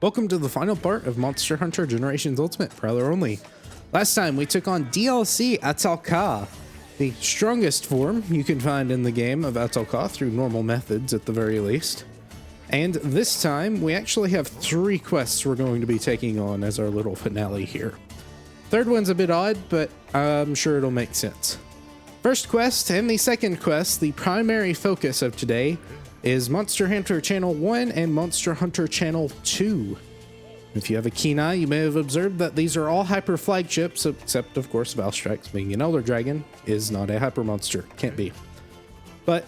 Welcome to the final part of Monster Hunter Generations Ultimate, Prowler only. Last time we took on DLC Atal'Ka, the strongest form you can find in the game of Atal'Ka through normal methods at the very least. And this time we actually have 3 quests we're going to be taking on as our little finale here. Third one's a bit odd, but I'm sure it'll make sense. First quest and the second quest, the primary focus of today, is Monster Hunter Channel 1 and Monster Hunter Channel 2. If you have a keen eye, you may have observed that these are all hyper flagships, except of course Valstrax, being an Elder Dragon, is not a hyper monster. Can't be. But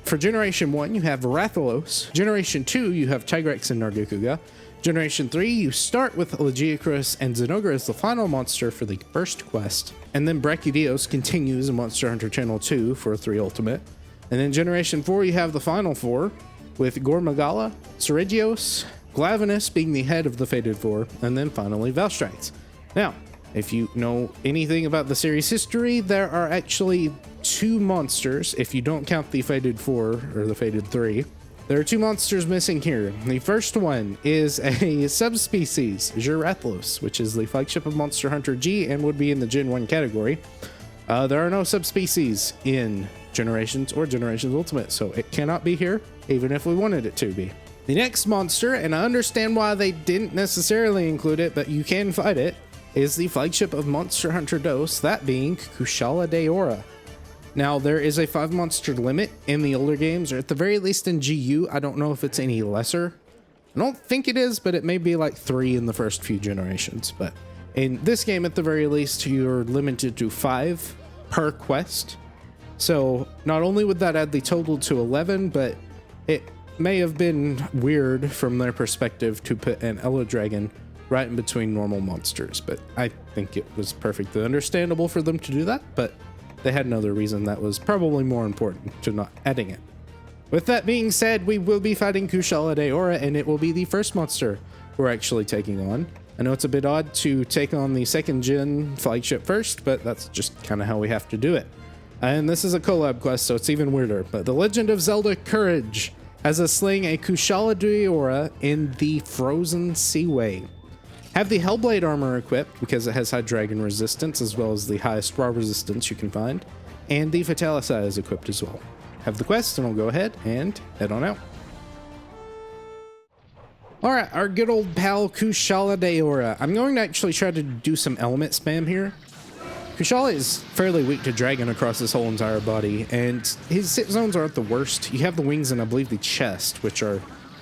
for Generation 1, you have Rathalos. Generation 2, you have Tigrex and Nargacuga. Generation 3, you start with Lagiacrus and Zinogre as the final monster for the first quest. And then Brachydios continues in Monster Hunter Channel 2 for 3 Ultimate. And then Generation 4, you have the final 4, with Gormagala, Seregios, Glavenus being the head of the Fated 4, and then finally Valstrax. Now, if you know anything about the series history, there are actually 2 monsters, if you don't count the Fated 4 or the Fated 3. There are 2 monsters missing here. The first one is a subspecies, Rathalos, which is the flagship of Monster Hunter G and would be in the Gen 1 category. There are no subspecies in Generations or Generations Ultimate, so it cannot be here, even if we wanted it to be. The next monster, and I understand why they didn't necessarily include it, but you can fight it, is the flagship of Monster Hunter DOS, that being Kushala Daora. Now, there is a 5 monster limit in the older games, or at the very least in GU. I don't know if it's any lesser. I don't think it is, but it may be like 3 in the first few generations. But in this game, at the very least, you're limited to 5 per quest. So not only would that add the total to 11, but it may have been weird from their perspective to put an Elder Dragon right in between normal monsters. But I think it was perfectly understandable for them to do that, but they had another reason that was probably more important to not adding it. With that being said, we will be fighting Kushala Daora, and it will be the first monster we're actually taking on. I know it's a bit odd to take on the 2nd gen flagship first, but that's just kind of how we have to do it. And this is a collab quest, so it's even weirder. But The Legend of Zelda Courage has us slaying a Kushala Daora in the Frozen Seaway. Have the Hellblade armor equipped because it has high dragon resistance as well as the highest raw resistance you can find. And the Fatalicide is equipped as well. Have the quest and we'll go ahead and head on out. Alright, our good old pal Kushala Daora. I'm going to actually try to do some element spam here. Kushala is fairly weak to dragon across his whole entire body, and his hit zones aren't the worst. You have the wings and I believe the chest, which are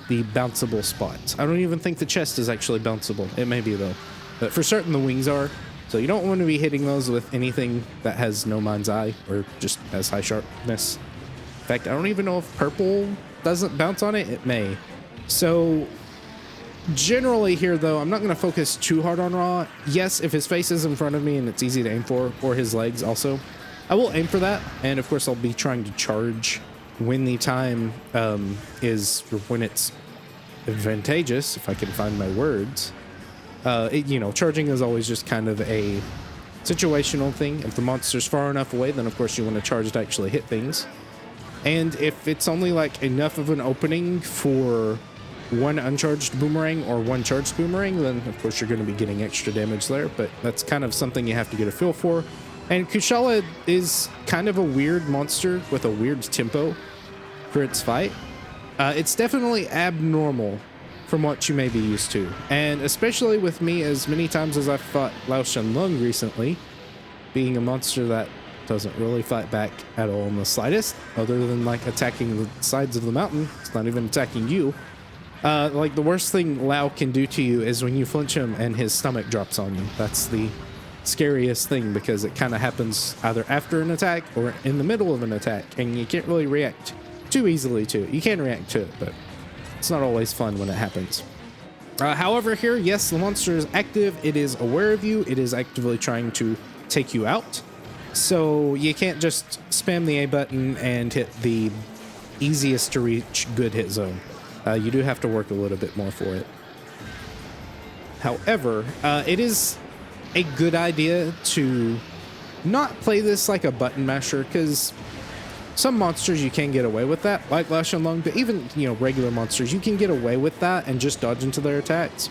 the bounceable spots. I don't even think the chest is actually bounceable. It may be though, but for certain the wings are. So you don't want to be hitting those with anything that has no mind's eye or just has high sharpness. In fact, I don't even know if purple doesn't bounce on it. It may. So generally here though, I'm not going to focus too hard on raw. Yes, if his face is in front of me and it's easy to aim for, or his legs also, I will aim for that. And of course I'll be trying to charge when the time is, or when it's advantageous, if I can find my words. Charging is always just kind of a situational thing. If the monster's far enough away, then of course you want to charge to actually hit things. And if it's only like enough of an opening for 1 uncharged boomerang or 1 charged boomerang, then of course you're going to be getting extra damage there, but that's kind of something you have to get a feel for. And Kushala is kind of a weird monster with a weird tempo for its fight. It's definitely abnormal from what you may be used to, and especially with me, as many times as I've fought Lao Shenlong recently, being a monster that doesn't really fight back at all in the slightest, other than like attacking the sides of the mountain. It's not even attacking you. Like the worst thing Lao can do to you is when you flinch him and his stomach drops on you. That's the scariest thing because it kind of happens either after an attack or in the middle of an attack, and you can't really react too easily to it. You can react to it, but it's not always fun when it happens. However, here, yes, the monster is active. It is aware of you. It is actively trying to take you out. So you can't just spam the A button and hit the easiest to reach good hit zone. You do have to work a little bit more for it. However, it is a good idea to not play this like a button masher, because Some monsters you can get away with that, like Lash and Lung, but even, you know, regular monsters, you can get away with that and just dodge into their attacks.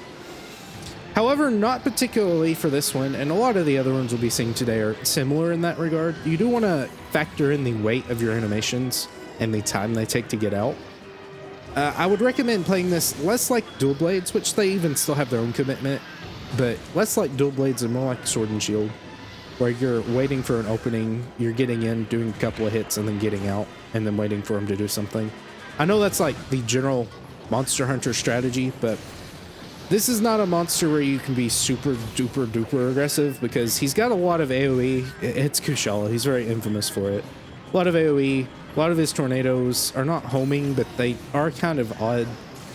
However, not particularly for this one, and a lot of the other ones we'll be seeing today are similar in that regard. You do want to factor in the weight of your animations and the time they take to get out. I would recommend playing this less like Dual Blades, which they even still have their own commitment, but less like Dual Blades and more like Sword and Shield, where you're waiting for an opening, you're getting in, doing a couple of hits, and then getting out, and then waiting for them to do something. I know that's like the general Monster Hunter strategy, but this is not a monster where you can be super duper duper aggressive, because he's got a lot of AoE. It's Kushala. He's very infamous for it. A lot of AoE. A lot of his tornadoes are not homing, but they are kind of odd.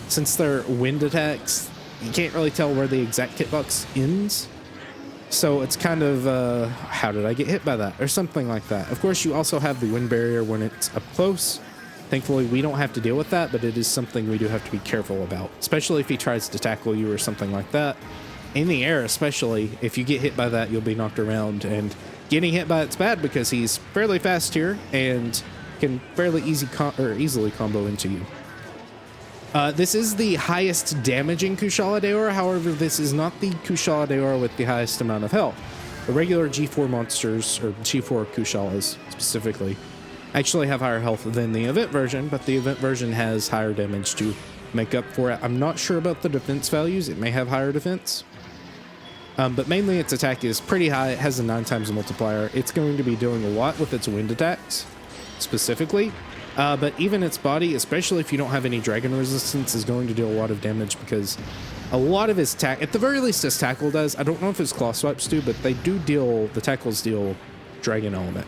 Since they're wind attacks, you can't really tell where the exact hitbox ends. So it's kind of, how did I get hit by that? Or something like that. Of course, you also have the wind barrier when it's up close. Thankfully, we don't have to deal with that, but it is something we do have to be careful about, especially if he tries to tackle you or something like that. In the air, especially, if you get hit by that, you'll be knocked around, and getting hit by it's bad because he's fairly fast here and can fairly easily combo into you. This is the highest damaging Kushala Daora, however, this is not the Kushala Daora with the highest amount of health. The regular G4 monsters, or G4 Kushalas specifically, actually have higher health than the event version, but the event version has higher damage to make up for it. I'm not sure about the defense values. It may have higher defense. But mainly its attack is pretty high. It has a 9 times multiplier. It's going to be doing a lot with its wind attacks, specifically. But even its body, especially if you don't have any dragon resistance, is going to deal a lot of damage, because a lot of his tack, at the very least his tackle does. I don't know if his claw swipes do, but they do deal, the tackles deal dragon element.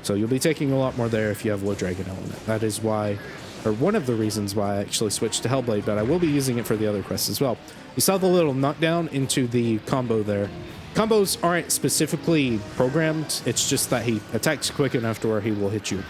So you'll be taking a lot more there if you have low dragon element. That is why, or one of the reasons why I actually switched to Hellblade, but I will be using it for the other quests as well. You saw the little knockdown into the combo there. Combos aren't specifically programmed. It's just that he attacks quick enough to where he will hit you.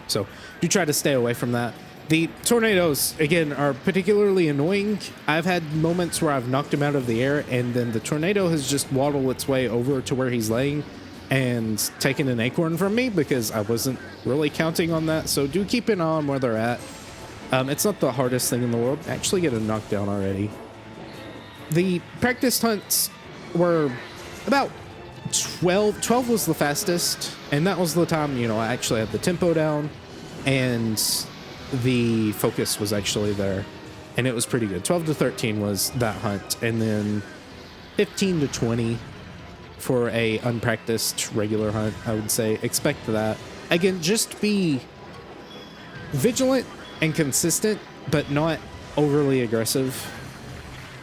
So do try to stay away from that. The tornadoes, again, are particularly annoying. I've had moments where I've knocked him out of the air, and then the tornado has just waddled its way over to where he's laying and taken an acorn from me, because I wasn't really counting on that. So do keep an eye on where they're at. It's not the hardest thing in the world. Actually get a knockdown already. The practice hunts were about 12. 12 was the fastest, and that was the time, you know, I actually had the tempo down and the focus was actually there, and it was pretty good. 12 to 13 was that hunt, and then 15 to 20 for a unpracticed regular hunt. I would say expect that. Again, just be vigilant and consistent, but not overly aggressive,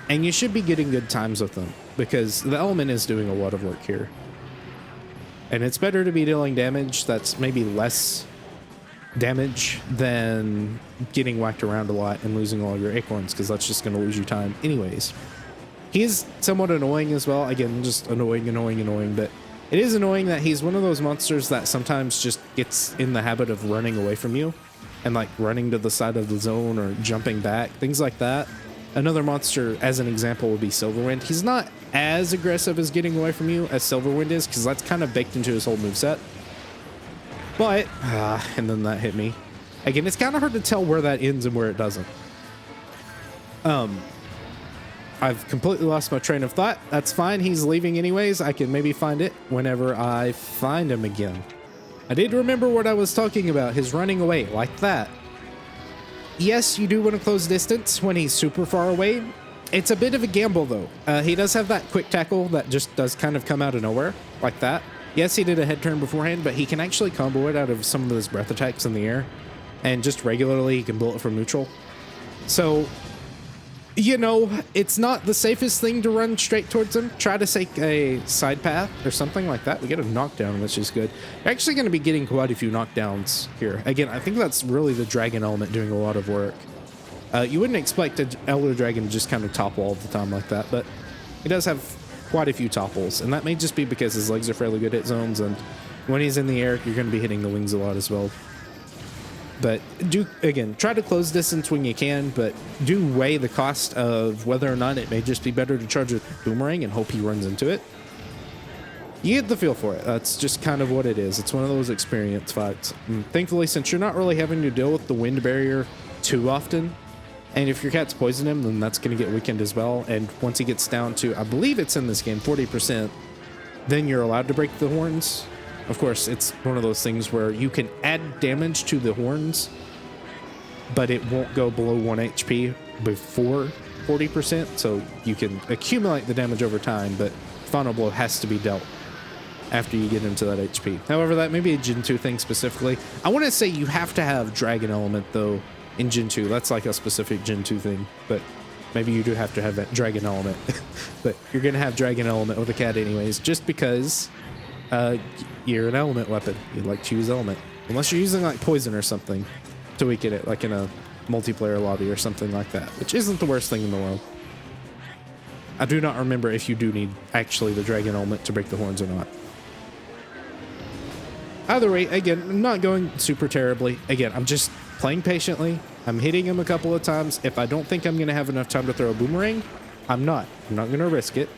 and you should be getting good times with them, because the element is doing a lot of work here, and it's better to be dealing damage that's maybe less damage than getting whacked around a lot and losing all your acorns, because that's just going to lose you time anyways. He is somewhat annoying as well. Again, just annoying, but it is annoying that he's one of those monsters that sometimes just gets in the habit of running away from you and like running to the side of the zone or jumping back, things like that. Another monster, as an example, would be Silverwind. He's not as aggressive as getting away from you as Silverwind is, because that's kind of baked into his whole moveset. But, and then that hit me. Again, it's kind of hard to tell where that ends and where it doesn't. I've completely lost my train of thought. That's fine. He's leaving anyways. I can maybe find it whenever I find him again. I did remember what I was talking about. His running away like that. Yes, you do want to close distance when he's super far away. It's a bit of a gamble, though. He does have that quick tackle that just does kind of come out of nowhere like that. Yes, he did a head turn beforehand, but he can actually combo it out of some of those breath attacks in the air. And just regularly, he can bullet from neutral. So, you know, it's not the safest thing to run straight towards him. Try to take a side path or something like that. We get a knockdown, which is good. You're actually going to be getting quite a few knockdowns here. Again, I think that's really the dragon element doing a lot of work. You wouldn't expect an Elder Dragon to just kind of topple all the time like that, but he does have quite a few topples, and that may just be because his legs are fairly good at zones, and when he's in the air, you're going to be hitting the wings a lot as well. But do, again, try to close distance when you can, but do weigh the cost of whether or not it may just be better to charge with Boomerang and hope he runs into it. You get the feel for it. That's just kind of what it is. It's one of those experience fights. And thankfully, since you're not really having to deal with the wind barrier too often, and if your cat's poison him, then that's going to get weakened as well. And once he gets down to, I believe it's in this game, 40%, then you're allowed to break the horns. Of course, it's one of those things where you can add damage to the horns, but it won't go below 1 HP before 40%. So you can accumulate the damage over time, but final blow has to be dealt after you get into that HP. However, that may be a Gen 2 thing specifically. I want to say you have to have Dragon Element, though, in Gen 2. That's like a specific Gen 2 thing, but maybe you do have to have that Dragon Element. But you're going to have Dragon Element with a cat anyways, just because you're an element weapon. You like to use element. Unless you're using like poison or something to weaken it, like in a multiplayer lobby or something like that, which isn't the worst thing in the world. I do not remember if you do need actually the Dragon Element to break the horns or not. Either way, again, I'm not going super terribly. Again, I'm just playing patiently. I'm hitting him a couple of times. If I don't think I'm going to have enough time to throw a boomerang, I'm not going to risk it.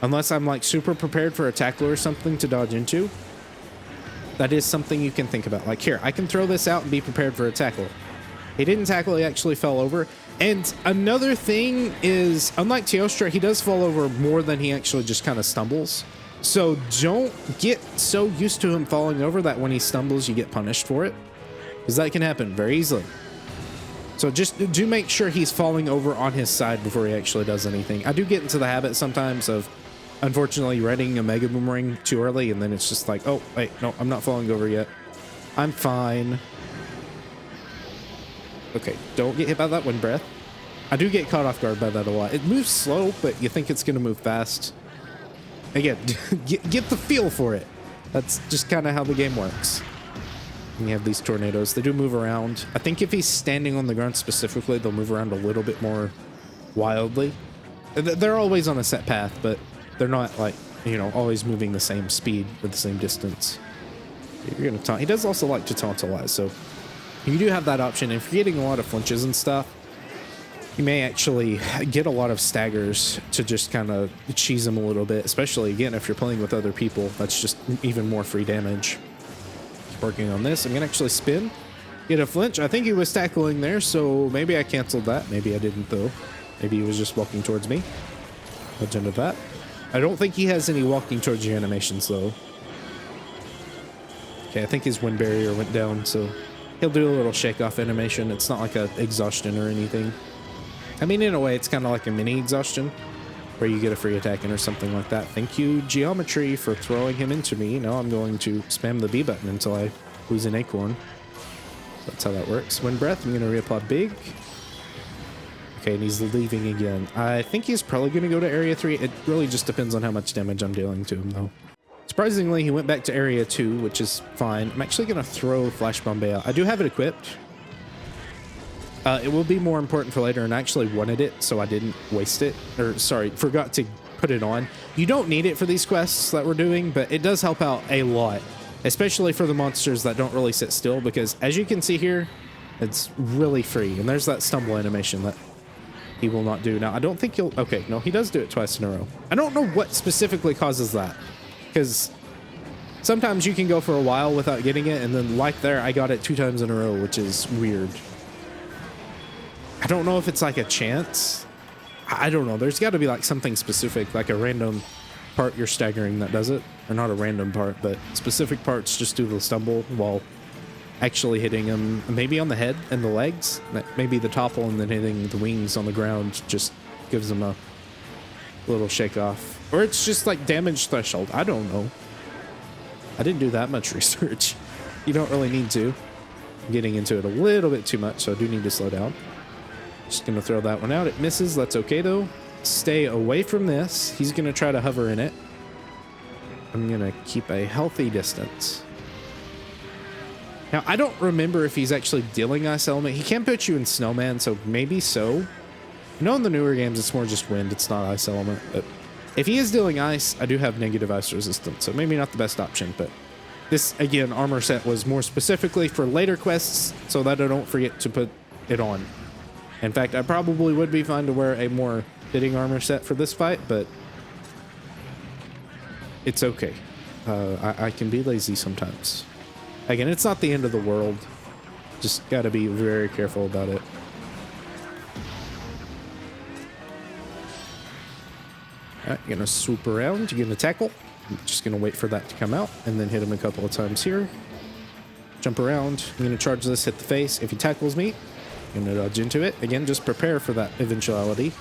Unless I'm like super prepared for a tackle or something to dodge into. That is something you can think about. Like here, I can throw this out and be prepared for a tackle. He didn't tackle, he actually fell over. And another thing is, unlike Teostra, he does fall over more than he actually just kind of stumbles. So don't get so used to him falling over that when he stumbles, you get punished for it. Because that can happen very easily. So just do make sure he's falling over on his side before he actually does anything. I do get into the habit sometimes of, unfortunately, readying a Mega Boomerang too early, and then it's just like, oh, wait, no, I'm not falling over yet. I'm fine. Okay, don't get hit by that wind breath. I do get caught off guard by that a lot. It moves slow, but you think it's going to move fast. Again, get the feel for it. That's just kind of how the game works. And you have these tornadoes. They do move around. I think if he's standing on the ground specifically, they'll move around a little bit more wildly. They're always on a set path, but they're not like, you know, always moving the same speed or the same distance. You're gonna taunt. He does also like to tauntalize, so you do have that option. If you're getting a lot of flinches and stuff, you may actually get a lot of staggers to just kind of cheese him a little bit, especially, again, if you're playing with other people. That's just even more free damage. Keep working on this. I'm going to actually spin, get a flinch. I think he was tackling there, so maybe I canceled that. Maybe I didn't, though. Maybe he was just walking towards me. Let's end that. I don't think he has any walking towards you animations, though. Okay, I think his wind barrier went down, so he'll do a little shake-off animation. It's not like a exhaustion or anything. I mean, in a way, it's kind of like a mini exhaustion where you get a free attack in or something like that. Thank you, Geometry, for throwing him into me. Now I'm going to spam the B button until I lose an acorn. That's how that works. Wind breath, I'm going to reapply big. Okay, and he's leaving again. I think he's probably going to go to area 3. It really just depends on how much damage I'm dealing to him, though. Surprisingly, he went back to area 2, which is fine. I'm actually going to throw Flash Bombay out. I do have it equipped. It will be more important for later, and I actually wanted it, so I didn't waste it. Or, sorry, forgot to put it on. You don't need it for these quests that we're doing, but it does help out a lot, especially for the monsters that don't really sit still, because as you can see here, it's really free. And there's that stumble animation that he will not do. Now, I don't think he'll... Okay, no, he does do it twice in a row. I don't know what specifically causes that, because sometimes you can go for a while without getting it, and then like there, I got it 2 times in a row, which is weird. I don't know if it's like a chance. I don't know. There's got to be like something specific, like a random part you're staggering that does it. Or not a random part, but specific parts just do the stumble while actually hitting them. Maybe on the head and the legs. Maybe the topple and then hitting the wings on the ground just gives them a little shake off. Or it's just like damage threshold. I don't know. I didn't do that much research. You don't really need to. I'm getting into it a little bit too much, so I do need to slow down. Just gonna throw that one out. It misses. That's okay though. Stay away from this. He's gonna try to hover in it. I'm gonna keep a healthy distance. Now, I don't remember if he's actually dealing ice element. He can put you in snowman, so maybe so. I know in the newer games it's more just wind. It's not ice element. But if he is dealing ice, I do have negative ice resistance, so maybe not the best option. But this, again, armor set was more specifically for later quests so that I don't forget to put it on. In fact, I probably would be fine to wear a more fitting armor set for this fight, but It's okay. I can be lazy sometimes. Again, it's not the end of the world. Just gotta be very careful about it. Alright, you're gonna swoop around, you're gonna tackle. I'm just gonna wait for that to come out and then hit him a couple of times here. Jump around, I'm gonna charge this, hit the face. If he tackles me, I'm gonna dodge into it. Again, just prepare for that eventuality.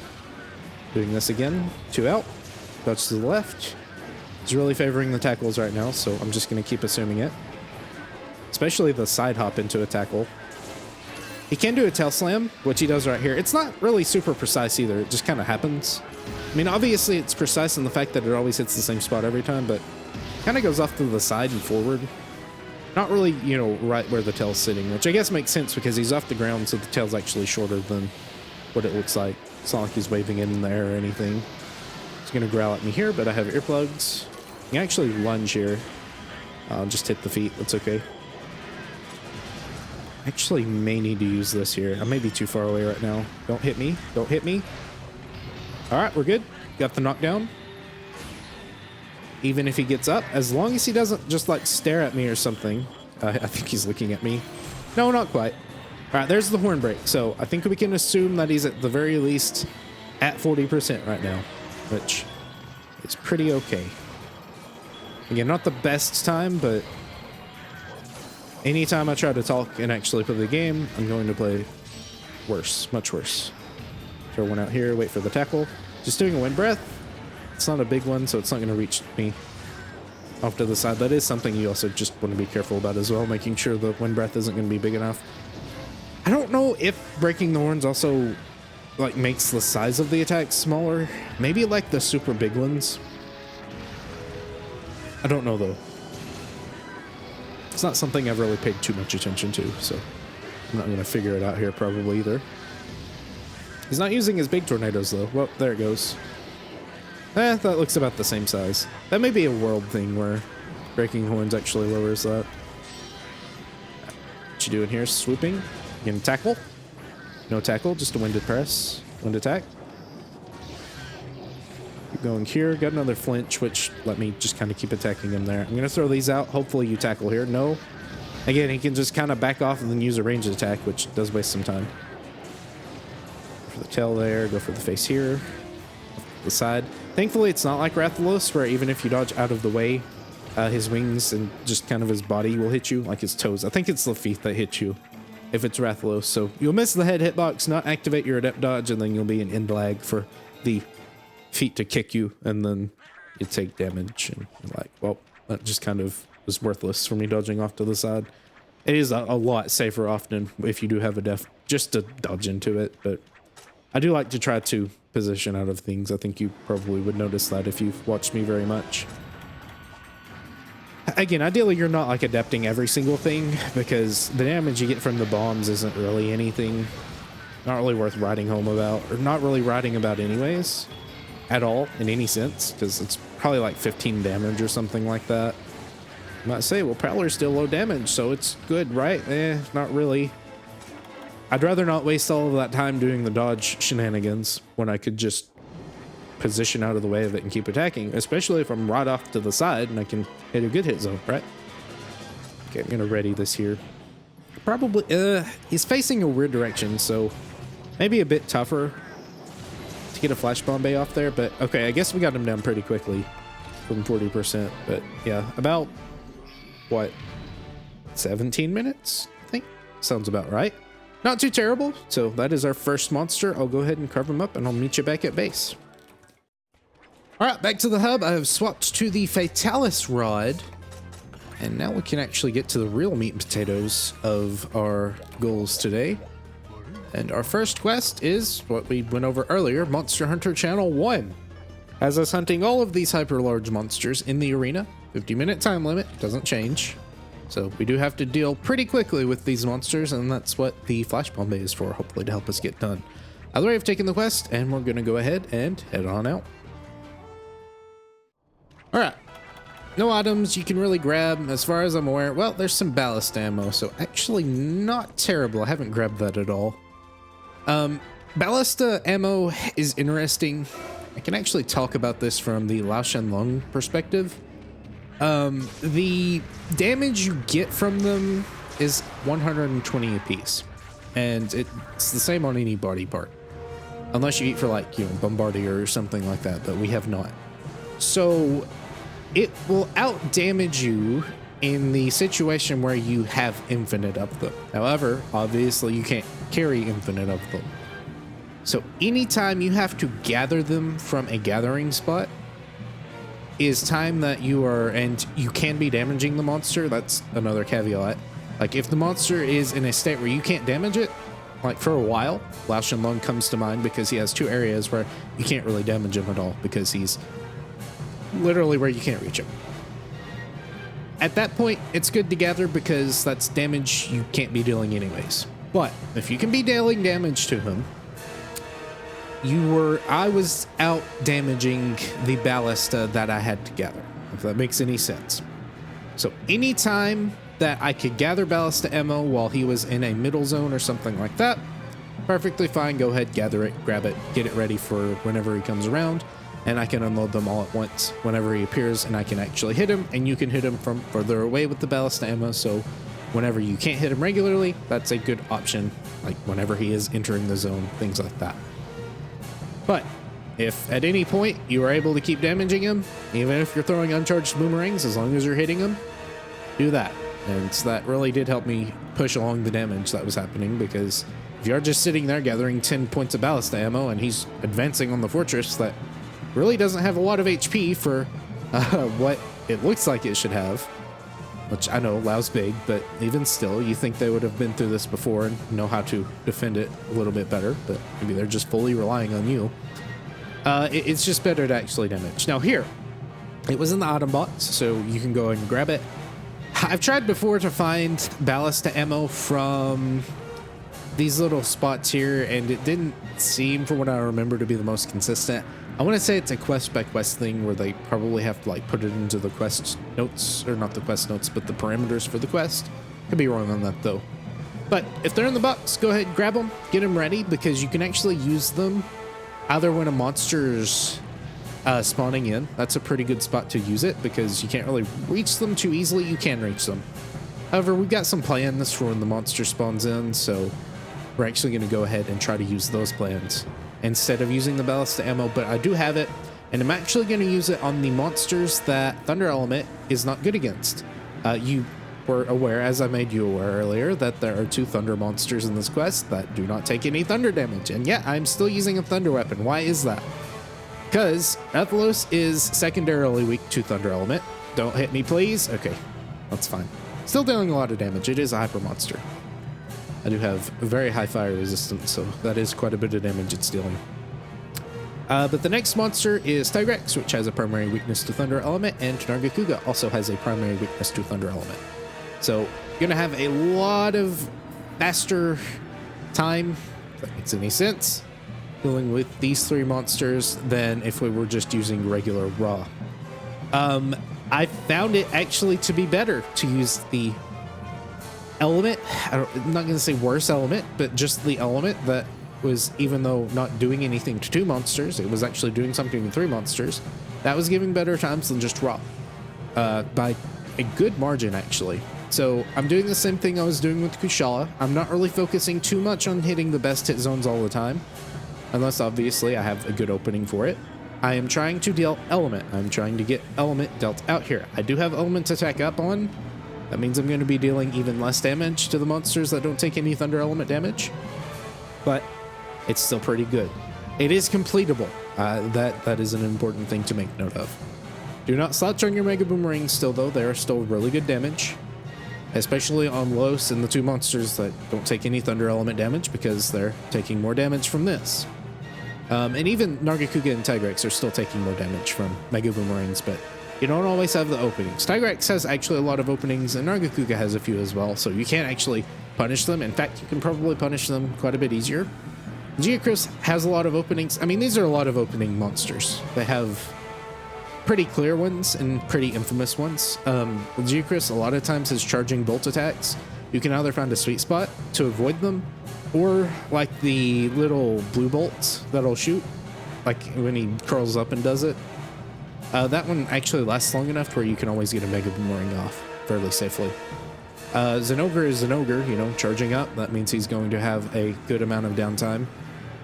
Doing this again, 2 out, dodge to the left. He's really favoring the tackles right now, so I'm just gonna keep assuming it. Especially the side hop into a tackle. He can do a tail slam, which he does right here. It's not really super precise either, it just kind of happens. I mean, obviously it's precise in the fact that it always hits the same spot every time, but kind of goes off to the side and forward. Not really, you know, right where the tail's sitting, which I guess makes sense because he's off the ground, so the tail's actually shorter than what it looks like. It's not like he's waving in the air or anything. He's gonna growl at me here, but I have earplugs. You can actually lunge here. Just hit the feet, that's okay. Actually may need to use this here. I may be too far away right now. Don't hit me, don't hit me. All right, we're good. Got the knockdown. Even if he gets up, as long as he doesn't just like stare at me or something. I think he's looking at me. No, not quite. All right, there's the horn break. So I think we can assume that he's at the very least at 40% right now, which is pretty okay. Again, not the best time, but anytime I try to talk and actually play the game, I'm going to play worse, much worse. Throw one out here, wait for the tackle. Just doing a wind breath. It's not a big one, so it's not going to reach me off to the side. That is something you also just want to be careful about as well, making sure the wind breath isn't going to be big enough. I don't know if breaking the horns also like makes the size of the attack smaller. Maybe like the super big ones. I don't know though. It's not something I've really paid too much attention to, so I'm not going to figure it out here probably either. He's not using his big tornadoes though. Well, there it goes. That looks about the same size. That may be a world thing where breaking horns actually lowers that. What you doing here? Swooping? You gonna tackle? No tackle, just a winded press. Wind attack. Keep going here. Got another flinch, which let me just kind of keep attacking him there. I'm gonna throw these out. Hopefully you tackle here. No. Again, he can just kind of back off and then use a ranged attack, which does waste some time. Go for the tail there. Go for the face here. The side. Thankfully, it's not like Rathalos, where even if you dodge out of the way, his wings and just kind of his body will hit you, like his toes. I think it's the feet that hit you if it's Rathalos. So you'll miss the head hitbox, not activate your adept dodge, and then you'll be in end lag for the feet to kick you, and then you take damage. And you're like, well, that just kind of was worthless for me dodging off to the side. It is a lot safer often if you do have a def just to dodge into it, but I do like to try to position out of things. I think you probably would notice that if you've watched me very much. Again, ideally you're not like adapting every single thing, because the damage you get from the bombs isn't really anything, not really worth writing home about, or not really writing about anyways, at all, in any sense, because it's probably like 15 damage or something like that. I might say, well, Prowler's still low damage, so it's good, right? Not really. I'd rather not waste all of that time doing the dodge shenanigans when I could just position out of the way of it and keep attacking, especially if I'm right off to the side and I can hit a good hit zone, right? Okay, I'm gonna ready this here. Probably, he's facing a weird direction, so maybe a bit tougher to get a flash bomb bay off there, but okay, I guess we got him down pretty quickly from 40%, but yeah, about, what, 17 minutes, I think? Sounds about right. Not too terrible. So that is our first monster. I'll go ahead and carve him up and I'll meet you back at base. All right, back to the hub. I have swapped to the Fatalis rod. And now we can actually get to the real meat and potatoes of our goals today. And our first quest is what we went over earlier, Monster Hunter Channel 1. Has us hunting all of these hyper large monsters in the arena. 50-minute time limit, doesn't change. So we do have to deal pretty quickly with these monsters, and that's what the Flash Bomb Bay is for, hopefully to help us get done. Either way, I've taken the quest, and we're going to go ahead and head on out. Alright. No items you can really grab, as far as I'm aware. Well, there's some ballast ammo, so actually not terrible. I haven't grabbed that at all. Ballast ammo is interesting. I can actually talk about this from the Lao Shen Lung perspective. The damage you get from them is 120 apiece, and it's the same on any body part, unless you eat for like, you know, Bombardier or something like that, but we have not. So it will out damage you in the situation where you have infinite of them. However, obviously you can't carry infinite of them. So anytime you have to gather them from a gathering spot is time that you are, and you can be damaging the monster. That's another caveat. Like if the monster is in a state where you can't damage it, like for a while, Lao Shenlong comes to mind because he has two areas where you can't really damage him at all because he's literally where you can't reach him. At that point, it's good to gather because that's damage you can't be dealing anyways. But if you can be dealing damage to him, I was out damaging the ballista that I had to gather, if that makes any sense. So anytime that I could gather ballista ammo while he was in a middle zone or something like that, perfectly fine, go ahead, gather it, grab it, get it ready for whenever he comes around, and I can unload them all at once whenever he appears, and I can actually hit him, and you can hit him from further away with the ballista ammo, so whenever you can't hit him regularly, that's a good option, like whenever he is entering the zone, things like that. But if at any point you are able to keep damaging him, even if you're throwing uncharged boomerangs, as long as you're hitting him, do that. And so that really did help me push along the damage that was happening, because if you're just sitting there gathering 10 points of ballista ammo and he's advancing on the fortress that really doesn't have a lot of HP for what it looks like it should have, which I know Lao's big, but even still, you think they would have been through this before and know how to defend it a little bit better, but maybe they're just fully relying on you. It's just better to actually damage. Now here, it was in the item box, so you can go and grab it. I've tried before to find ballista ammo from these little spots here, and it didn't seem, from what I remember, to be the most consistent. I want to say it's a quest by quest thing where they probably have to like put it into the quest notes, or not the quest notes, but the parameters for the quest. Could be wrong on that though. But if they're in the box, go ahead, grab them, get them ready, because you can actually use them either when a monster's spawning in. That's a pretty good spot to use it because you can't really reach them too easily. You can reach them. However, we've got some plans for when the monster spawns in, so we're actually going to go ahead and try to use those plans instead of using the ballista ammo, but I do have it, and I'm actually going to use it on the monsters that Thunder Element is not good against. You were aware, as I made you aware earlier, that there are 2 Thunder monsters in this quest that do not take any Thunder damage, and yet I'm still using a Thunder weapon. Why is that? Because Athelos is secondarily weak to Thunder Element. Don't hit me, please. Okay, that's fine. Still dealing a lot of damage. It is a hyper monster. I do have very high fire resistance, so that is quite a bit of damage it's dealing. But the next monster is Tigrex, which has a primary weakness to Thunder Element, and Nargacuga also has a primary weakness to Thunder Element. So you're going to have a lot of faster time, if that makes any sense, dealing with these 3 monsters than if we were just using regular raw. I found it actually to be better to use the element. I'm not going to say worse element, but just the element that was, even though not doing anything to 2 monsters, it was actually doing something to 3 monsters. That was giving better times than just raw, by a good margin actually. So I'm doing the same thing I was doing with Kushala. I'm not really focusing too much on hitting the best hit zones all the time, unless obviously I have a good opening for it. I am trying to deal element. I'm trying to get element dealt out here. I do have element attack up on. That means I'm going to be dealing even less damage to the monsters that don't take any Thunder Element damage, but it's still pretty good. It is completable. That is an important thing to make note of. Do not slouch on your Mega Boomerangs still, though. They are still really good damage, especially on Los and the 2 monsters that don't take any Thunder Element damage because they're taking more damage from this. And even Nargacuga and Tigrex are still taking more damage from Mega Boomerangs, but you don't always have the openings. Tigrex has actually a lot of openings, and Nargacuga has a few as well, so you can't actually punish them. In fact, you can probably punish them quite a bit easier. Geocryst has a lot of openings. I mean, these are a lot of opening monsters. They have pretty clear ones and pretty infamous ones. Geocryst a lot of times has charging bolt attacks. You can either find a sweet spot to avoid them, or like the little blue bolts that'll shoot, like when he curls up and does it. That one actually lasts long enough where you can always get a Mega Boomerang off fairly safely. Zinogre is Zinogre, you know, charging up. That means he's going to have a good amount of downtime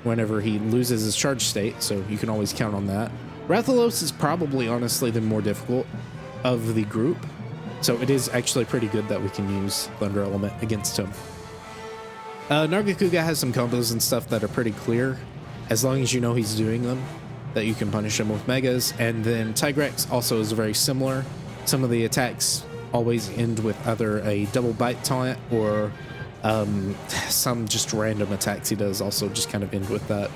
whenever he loses his charge state, so you can always count on that. Rathalos is probably, honestly, the more difficult of the group, so it is actually pretty good that we can use Thunder Element against him. Nargacuga has some combos and stuff that are pretty clear, as long as you know he's doing them, that you can punish him with Megas, and then Tigrex also is very similar. Some of the attacks always end with either a double bite taunt or some just random attacks he does also just kind of end with that.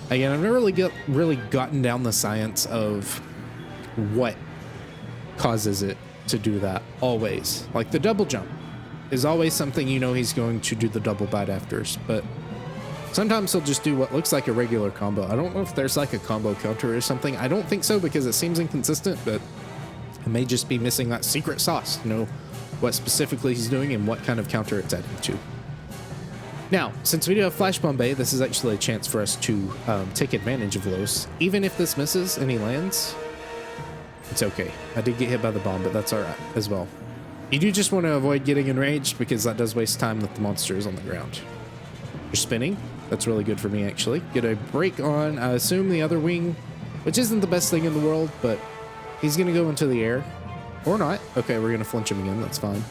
Again, I've never really gotten down the science of what causes it to do that always. Like the double jump is always something you know he's going to do the double bite afters, but sometimes he'll just do what looks like a regular combo. I don't know if there's like a combo counter or something. I don't think so because it seems inconsistent, but it may just be missing that secret sauce to know what specifically he's doing and what kind of counter it's adding to. Now, since we do have Flash Bombay, this is actually a chance for us to take advantage of those. Even if this misses and he lands, it's okay. I did get hit by the bomb, but that's all right as well. You do just want to avoid getting enraged because that does waste time that the monster is on the ground. You're spinning. That's really good for me, actually. Get a break on, I assume, the other wing, which isn't the best thing in the world, but he's going to go into the air. Or not. Okay, we're going to flinch him again. That's fine.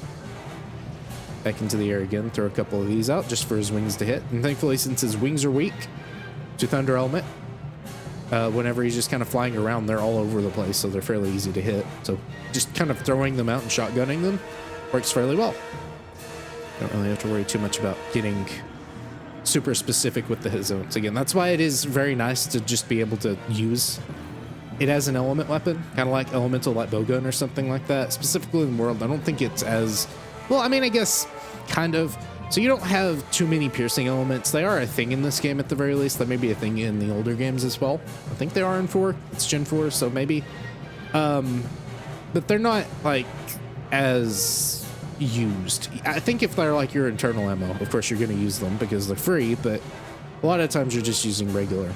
Back into the air again. Throw a couple of these out just for his wings to hit. And thankfully, since his wings are weak to Thunder Element, whenever he's just kind of flying around, they're all over the place, so they're fairly easy to hit. So just kind of throwing them out and shotgunning them works fairly well. Don't really have to worry too much about getting super specific with the hit zones. Again, that's why it is very nice to just be able to use it as an element weapon, kind of like elemental light bowgun or something like that. Specifically in the world, I don't think it's as well. I mean, I guess kind of. So you don't have too many piercing elements. They are a thing in this game at the very least. They may be a thing in the older games as well. I think they are in 4. It's Gen 4, so maybe. But they're not like as used. I think if they're like your internal ammo, of course you're going to use them because they're free, but a lot of times you're just using regular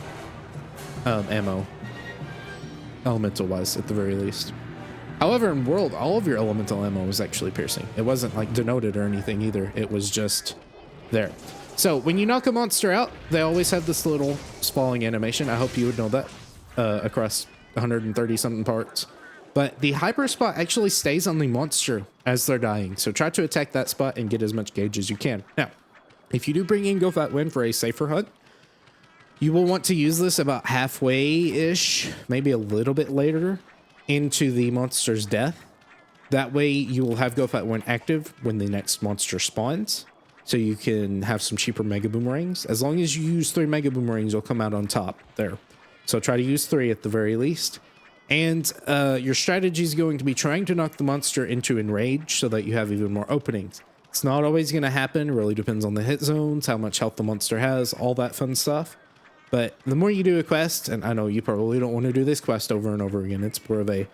ammo, elemental wise at the very least. However, in World, all of your elemental ammo was actually piercing. It wasn't like denoted or anything either. It was just there. So when you knock a monster out, they always have this little spalling animation. I hope you would know that across 130 something parts. But the hyper spot actually stays on the monster as they're dying. So try to attack that spot and get as much gauge as you can. Now, if you do bring in Go Fat Win for a safer hunt, you will want to use this about halfway-ish, maybe a little bit later, into the monster's death. That way you will have Go Fat Win active when the next monster spawns, so you can have some cheaper Mega Boomerangs. As long as you use 3 Mega Boomerangs, you'll come out on top there. So try to use 3 at the very least. And your strategy is going to be trying to knock the monster into Enrage so that you have even more openings. It's not always going to happen. It really depends on the hit zones, how much health the monster has, all that fun stuff. But the more you do a quest, and I know you probably don't want to do this quest over and over again. It's more of a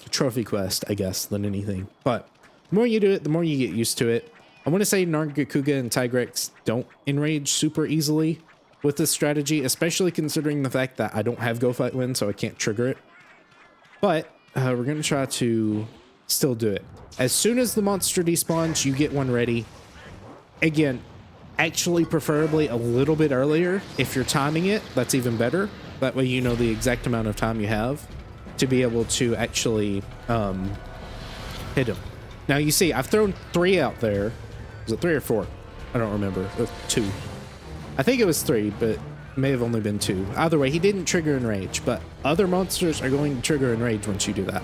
trophy quest, I guess, than anything. But the more you do it, the more you get used to it. I want to say Nargacuga and Tigrex don't enrage super easily with this strategy, especially considering the fact that I don't have Go Fight Win, so I can't trigger it. But we're going to try to still do it. As soon as the monster despawns, you get one ready. Again, actually preferably a little bit earlier. If you're timing it, that's even better. That way you know the exact amount of time you have to be able to actually hit him. Now you see, I've thrown 3 out there. Was it 3 or 4? I don't remember. 2. I think it was 3, but it may have only been 2. Either way, he didn't trigger Enrage, but other monsters are going to trigger Enrage once you do that.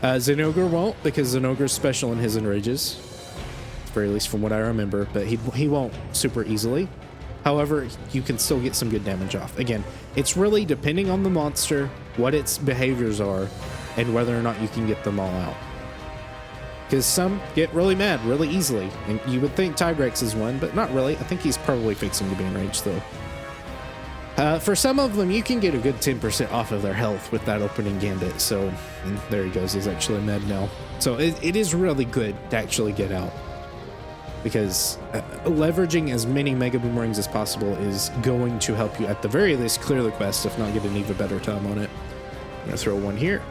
Zinogre won't, because Zinogre's special in his Enrages. Very least from what I remember, but he won't super easily. However, you can still get some good damage off. Again, it's really depending on the monster, what its behaviors are, and whether or not you can get them all out. Because some get really mad really easily, and you would think Tigrex is one, but not really. I think he's probably fixing to be enraged though. For some of them, you can get a good 10% off of their health with that opening gambit. So there he goes. He's actually mad now. So it is really good to actually get out, because leveraging as many Mega Boomerangs as possible is going to help you at the very least clear the quest, if not get an even better time on it. I'm gonna throw one here.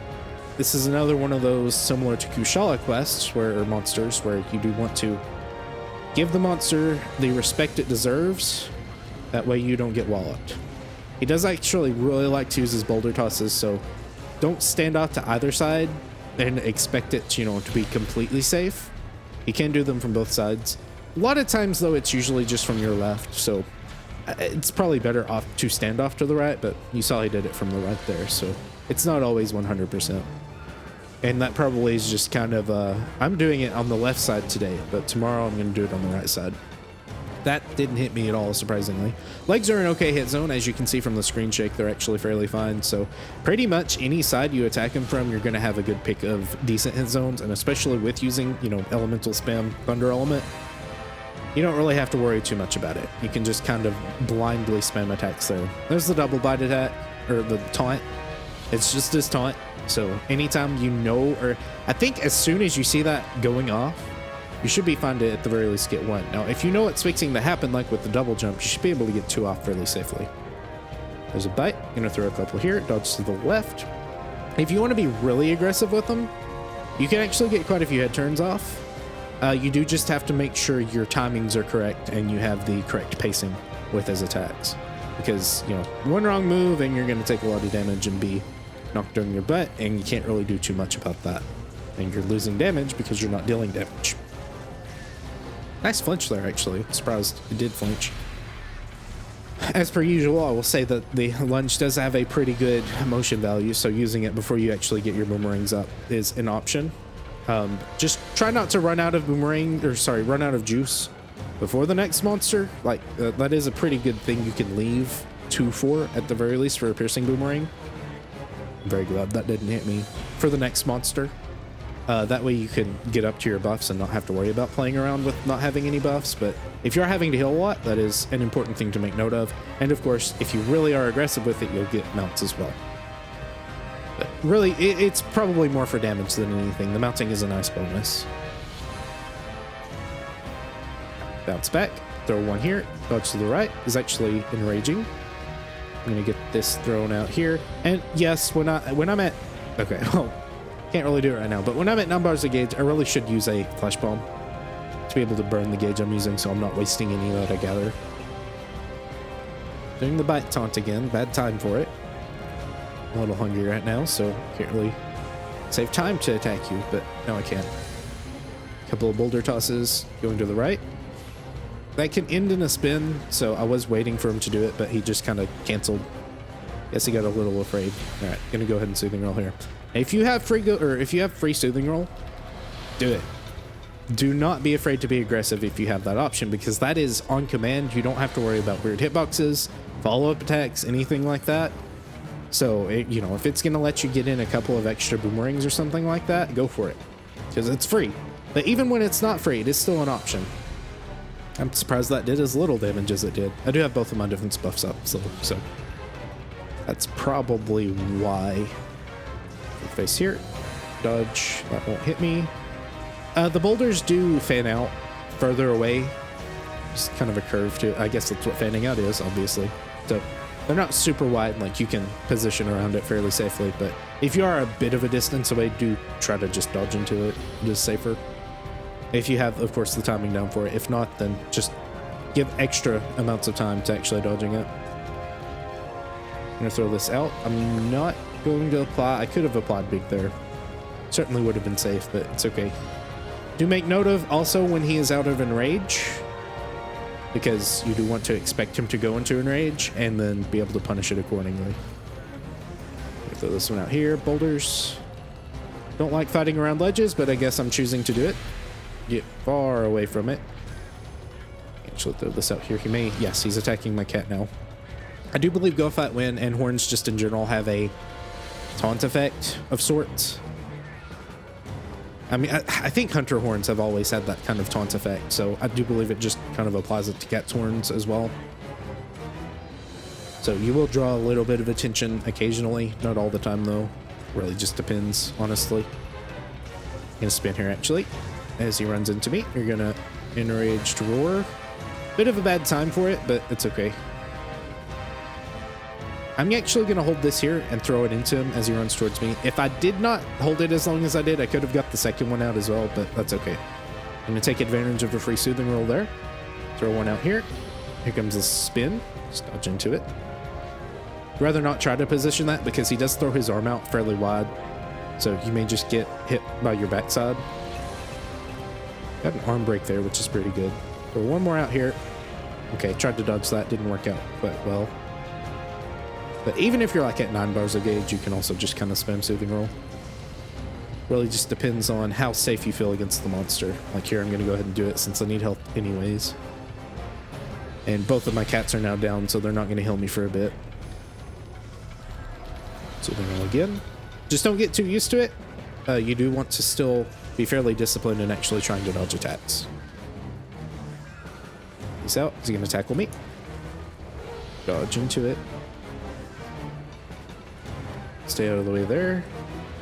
This is another one of those similar to Kushala quests or monsters where you do want to give the monster the respect it deserves. That way you don't get walloped. He does actually really like to use his boulder tosses, so don't stand off to either side and expect it, you know, to be completely safe. You can do them from both sides. A lot of times, though, it's usually just from your left, so it's probably better off to stand off to the right, but you saw he did it from the right there, so it's not always 100%. And that probably is just kind of, I'm doing it on the left side today, but tomorrow I'm going to do it on the right side. That didn't hit me at all, surprisingly. Legs are an okay hit zone. As you can see from the screen shake, they're actually fairly fine. So pretty much any side you attack him from, you're going to have a good pick of decent hit zones. And especially with using, you know, elemental spam thunder element, you don't really have to worry too much about it. You can just kind of blindly spam attacks there. There's the double bite attack, or the taunt. It's just his taunt. So anytime you know, or I think as soon as you see that going off, you should be fine to at the very least get one. Now, if you know it's fixing to happen, like with the double jump, you should be able to get two off fairly safely. There's a bite. I'm gonna throw a couple here. Dodge to the left. If you want to be really aggressive with them, you can actually get quite a few head turns off. You do just have to make sure your timings are correct and you have the correct pacing with his attacks. Because, you know, one wrong move and you're gonna take a lot of damage and be knocked on your butt, and you can't really do too much about that. And you're losing damage because you're not dealing damage. Nice flinch there, actually. I'm surprised it did flinch. As per usual, I will say that the lunge does have a pretty good motion value, so using it before you actually get your boomerangs up is an option. Just try not to run out of run out of juice before the next monster. Like, that is a pretty good thing you can leave 2 for, at the very least, for a piercing boomerang. I'm very glad that didn't hit me for the next monster. That way you can get up to your buffs and not have to worry about playing around with not having any buffs. But if you're having to heal a lot, that is an important thing to make note of. And of course, if you really are aggressive with it, you'll get mounts as well. But really, it's probably more for damage than anything. The mounting is a nice bonus. Bounce back, throw one here, dodge to the right is actually enraging. I'm gonna get this thrown out here. And yes, when I'm at, okay, well, can't really do it right now, but when I'm at 9 bars of gauge, I really should use a flash bomb to be able to burn the gauge I'm using, so I'm not wasting any of that, I gather. Doing the bite taunt again, bad time for it. I'm a little hungry right now, so can't really save time to attack you, but now I can. Couple of boulder tosses going to the right. That can end in a spin, so I was waiting for him to do it, but he just kind of canceled. Guess he got a little afraid. All right, gonna go ahead and soothing roll here. If you have free soothing roll, do it. Do not be afraid to be aggressive if you have that option, because that is on command. You don't have to worry about weird hitboxes, follow-up attacks, anything like that. So, you know, if it's gonna let you get in a couple of extra boomerangs or something like that, go for it, because it's free. But even when it's not free, it is still an option. I'm surprised that did as little damage as it did. I do have both of my defense buffs up, so that's probably why. Face here, dodge, that won't hit me. The boulders do fan out further away. Just kind of a curve to, I guess that's what fanning out is, obviously. So they're not super wide, like you can position around it fairly safely, but if you are a bit of a distance away, do try to just dodge into it. It is safer. If you have, of course, the timing down for it. If not, then just give extra amounts of time to actually dodging it. I'm gonna throw this out. I'm not going to apply. I could have applied big there. Certainly would have been safe, but it's okay. Do make note of also when he is out of enrage, because you do want to expect him to go into enrage and then be able to punish it accordingly. Throw this one out here. Boulders. Don't like fighting around ledges, but I guess I'm choosing to do it. Get far away from it. Actually, throw this out here. He may, yes, he's attacking my cat now. I do believe Go Fight Win and Horns just in general have a taunt effect of sorts. I mean, I think Hunter Horns have always had that kind of taunt effect, so I do believe it just kind of applies it to Cat's Horns as well. So you will draw a little bit of attention occasionally, not all the time though. Really just depends, honestly. I'm gonna spin here actually. As he runs into me, you're gonna enraged roar. Bit of a bad time for it, but it's okay. I'm actually going to hold this here and throw it into him as he runs towards me. If I did not hold it as long as I did, I could have got the second one out as well, but that's okay. I'm going to take advantage of a free soothing roll there. Throw one out here. Here comes the spin. Just dodge into it. I'd rather not try to position that because he does throw his arm out fairly wide. So you may just get hit by your backside. Got an arm break there, which is pretty good. Throw one more out here. Okay, tried to dodge that. Didn't work out quite well. But even if you're like at 9 bars of gauge, you can also just kind of spam soothing roll. Really just depends on how safe you feel against the monster. Like here, I'm going to go ahead and do it since I need help anyways. And both of my cats are now down, so they're not going to heal me for a bit. Soothing roll again. Just don't get too used to it. You do want to still be fairly disciplined in actually trying to dodge attacks. He's out. Is he going to tackle me? Dodge into it. Stay out of the way there.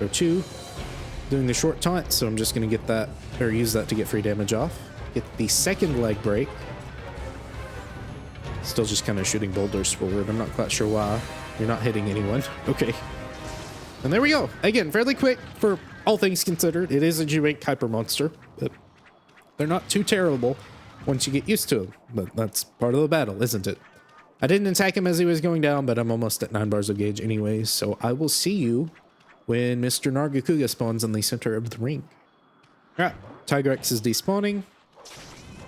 Go 2. Doing the short taunt, so I'm just going to get that, or use that to get free damage off. Get the second leg break. Still just kind of shooting boulders forward. I'm not quite sure why. You're not hitting anyone. Okay. And there we go. Again, fairly quick for all things considered. It is a G-rank hyper monster, but they're not too terrible once you get used to them. But that's part of the battle, isn't it? I didn't attack him as he was going down, but I'm almost at 9 bars of gauge anyways, so I will see you when Mr. Nargacuga spawns in the center of the ring. Alright, Tigrex is despawning.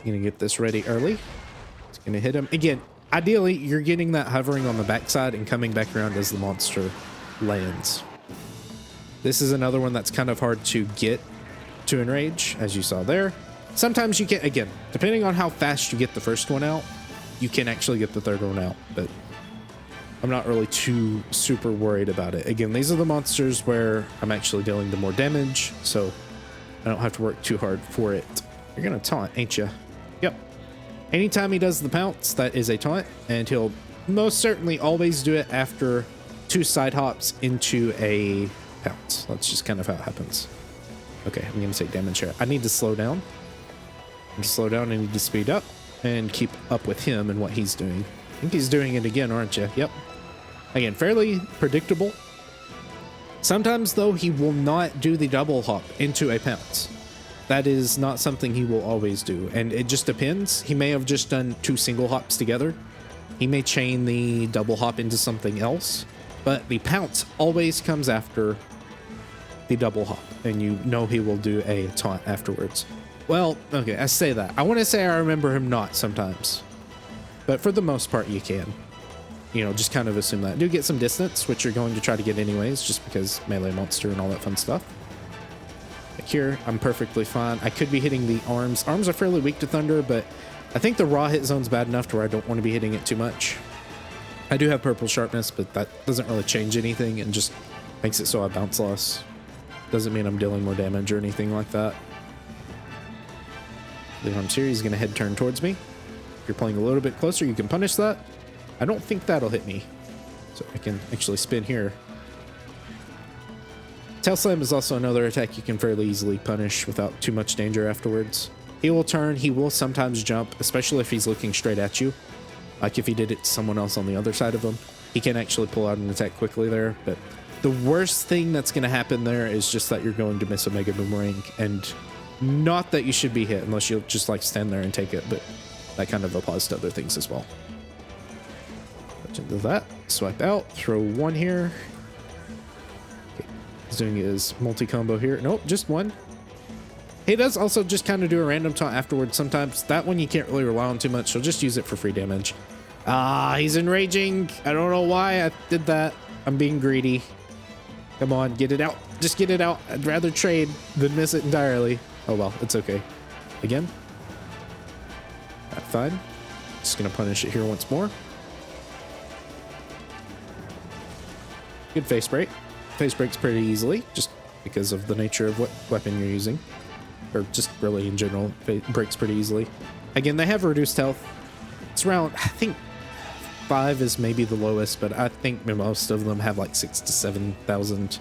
Gonna get this ready early. It's gonna hit him. Again, ideally, you're getting that hovering on the backside and coming back around as the monster lands. This is another one that's kind of hard to get to enrage, as you saw there. Sometimes you can, again, depending on how fast you get the first one out, you can actually get the third one out, but I'm not really too super worried about it. Again, these are the monsters where I'm actually dealing the more damage, so I don't have to work too hard for it. You're gonna taunt, ain't you? Yep. Anytime he does the pounce, that is a taunt, and he'll most certainly always do it after 2 side hops into a pounce. That's just kind of how it happens. Okay, I'm gonna take damage here. I need to slow down. I need to speed up and keep up with him and what he's doing. I think he's doing it again, aren't you? Yep. Again, fairly predictable. Sometimes, though, he will not do the double hop into a pounce. That is not something he will always do, and it just depends. He may have just done 2 single hops together. He may chain the double hop into something else, but the pounce always comes after the double hop, and you know he will do a taunt afterwards. Well, okay, I say that. I want to say I remember him not sometimes, but for the most part, you can. You know, just kind of assume that. Do get some distance, which you're going to try to get anyways, just because melee monster and all that fun stuff. Like here, I'm perfectly fine. I could be hitting the arms. Arms are fairly weak to thunder, but I think the raw hit zone's bad enough to where I don't want to be hitting it too much. I do have purple sharpness, but that doesn't really change anything and just makes it so I bounce less. Doesn't mean I'm dealing more damage or anything like that. The arms here, he's going to head turn towards me. If you're playing a little bit closer, you can punish that. I don't think that'll hit me, so I can actually spin here. Tail Slam is also another attack you can fairly easily punish without too much danger afterwards. He will turn, he will sometimes jump, especially if he's looking straight at you. Like if he did it to someone else on the other side of him, he can actually pull out an attack quickly there. But the worst thing that's going to happen there is just that you're going to miss a Mega Boomerang, and not that you should be hit unless you'll just like stand there and take it, but that kind of applies to other things as well. Into that, swipe out, throw 1 here. Okay. He's doing his multi-combo here. Nope, just 1. He does also just kind of do a random taunt afterwards sometimes. That one you can't really rely on too much, so just use it for free damage. Ah, he's enraging. I don't know why I did that. I'm being greedy. Come on, get it out. Just get it out. I'd rather trade than miss it entirely. Oh well, it's okay. Again. Fine. Just gonna punish it here once more. Good face break. Face breaks pretty easily, just because of the nature of what weapon you're using. Or just really in general, it breaks pretty easily. Again, they have reduced health. It's around, I think 5 is maybe the lowest, but I think most of them have like 6,000 to 7,000.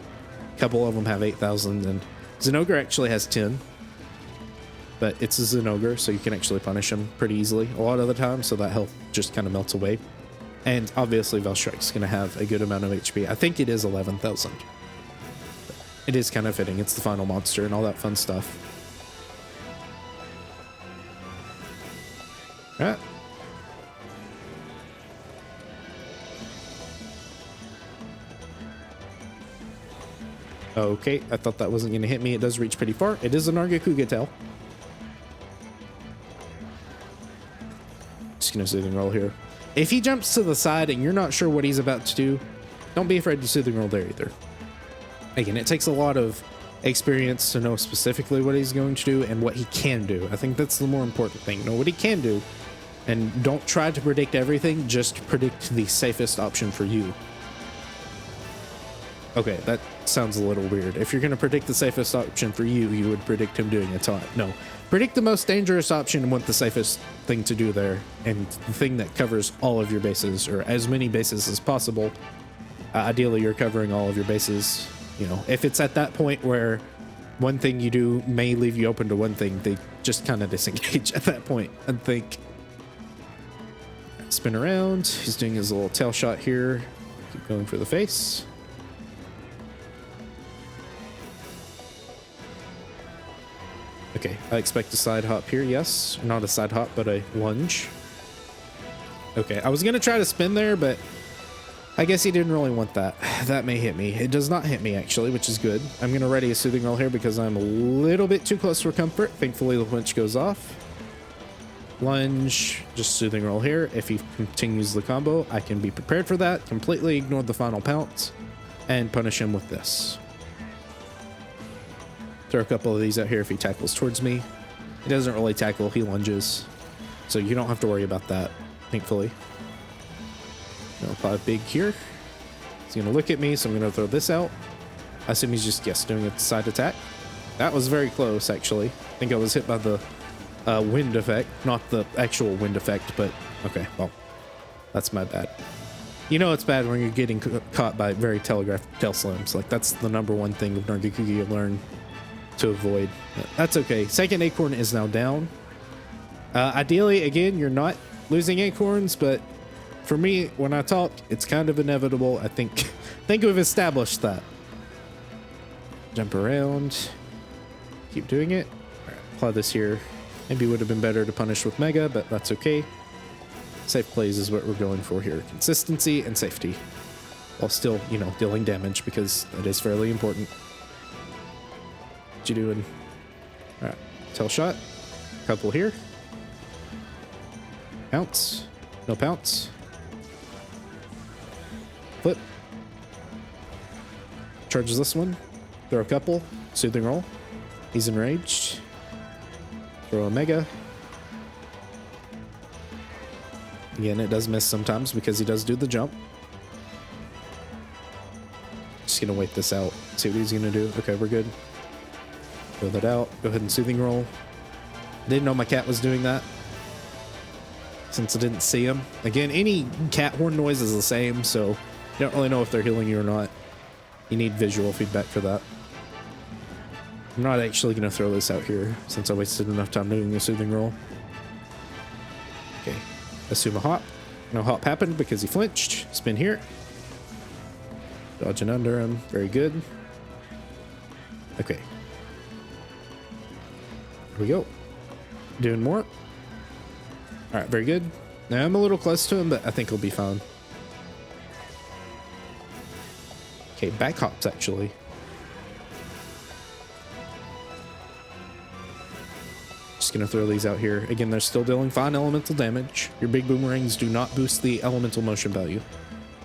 A couple of them have 8,000, and Zinogre actually has 10. But it's a Zinogre, so you can actually punish him pretty easily a lot of the time, so that health just kind of melts away. And obviously Velstrike's going to have a good amount of HP. I think it is 11,000. It is kind of fitting. It's the final monster and all that fun stuff. All right. Okay, I thought that wasn't going to hit me. It does reach pretty far. It is a Nargacuga tail. Just going to soothing roll here. If he jumps to the side and you're not sure what he's about to do, don't be afraid to soothing roll there either. Again, it takes a lot of experience to know specifically what he's going to do and what he can do. I think that's the more important thing. Know what he can do, and don't try to predict everything. Just predict the safest option for you. Okay, that sounds a little weird. If you're going to predict the safest option for you, you would predict him doing a taunt. No, predict the most dangerous option and want the safest thing to do there, and the thing that covers all of your bases, or as many bases as possible. Ideally, you're covering all of your bases. You know, if it's at that point where one thing you do may leave you open to one thing, they just kind of disengage at that point and think. Spin around. He's doing his little tail shot here. Keep going for the face. Okay, I expect a side hop here, yes. Not a side hop, but a lunge. Okay, I was going to try to spin there, but I guess he didn't really want that. That may hit me. It does not hit me, actually, which is good. I'm going to ready a soothing roll here because I'm a little bit too close for comfort. Thankfully, the flinch goes off. Lunge, just soothing roll here. If he continues the combo, I can be prepared for that. Completely ignore the final pounce and punish him with this. Throw a couple of these out here if he tackles towards me. He doesn't really tackle, he lunges. So you don't have to worry about that, thankfully. I'll apply big here. He's going to look at me, so I'm going to throw this out. I assume he's just, yes, doing a side attack. That was very close, actually. I think I was hit by the wind effect. Not the actual wind effect, but okay, well, that's my bad. You know it's bad when you're getting caught by very telegraphed tail slams. Like, that's the number one thing of Nargacuga you learn to avoid. That's okay. Second acorn is now down. Ideally, again, you're not losing acorns, but for me, when I talk, it's kind of inevitable. I think we've established that. Jump around. Keep doing it. All right, apply this here. Maybe would have been better to punish with Mega, but that's okay. Safe plays is what we're going for here. Consistency and safety. While still, you know, dealing damage, because that is fairly important. What you doing? All right, tail shot. Couple here. Pounce. No pounce. Flip. Charges this one. Throw a couple. Soothing roll. He's enraged. Throw a mega. Again, it does miss sometimes because he does do the jump. Just gonna wait this out. See what he's gonna do. Okay, we're good. Throw that out. Go ahead and soothing roll. Didn't know my cat was doing that, since I didn't see him. Again, any cat horn noise is the same, so you don't really know if they're healing you or not. You need visual feedback for that. I'm not actually going to throw this out here, since I wasted enough time doing a soothing roll. Okay, assume a hop. No hop happened because he flinched. Spin here. Dodging under him. Very good. Okay. Here we go. Doing more. All right, very good. Now I'm a little close to him, but I think he'll be fine. Okay, back hops actually. Just gonna throw these out here. Again, they're still dealing fine elemental damage. Your big boomerangs do not boost the elemental motion value,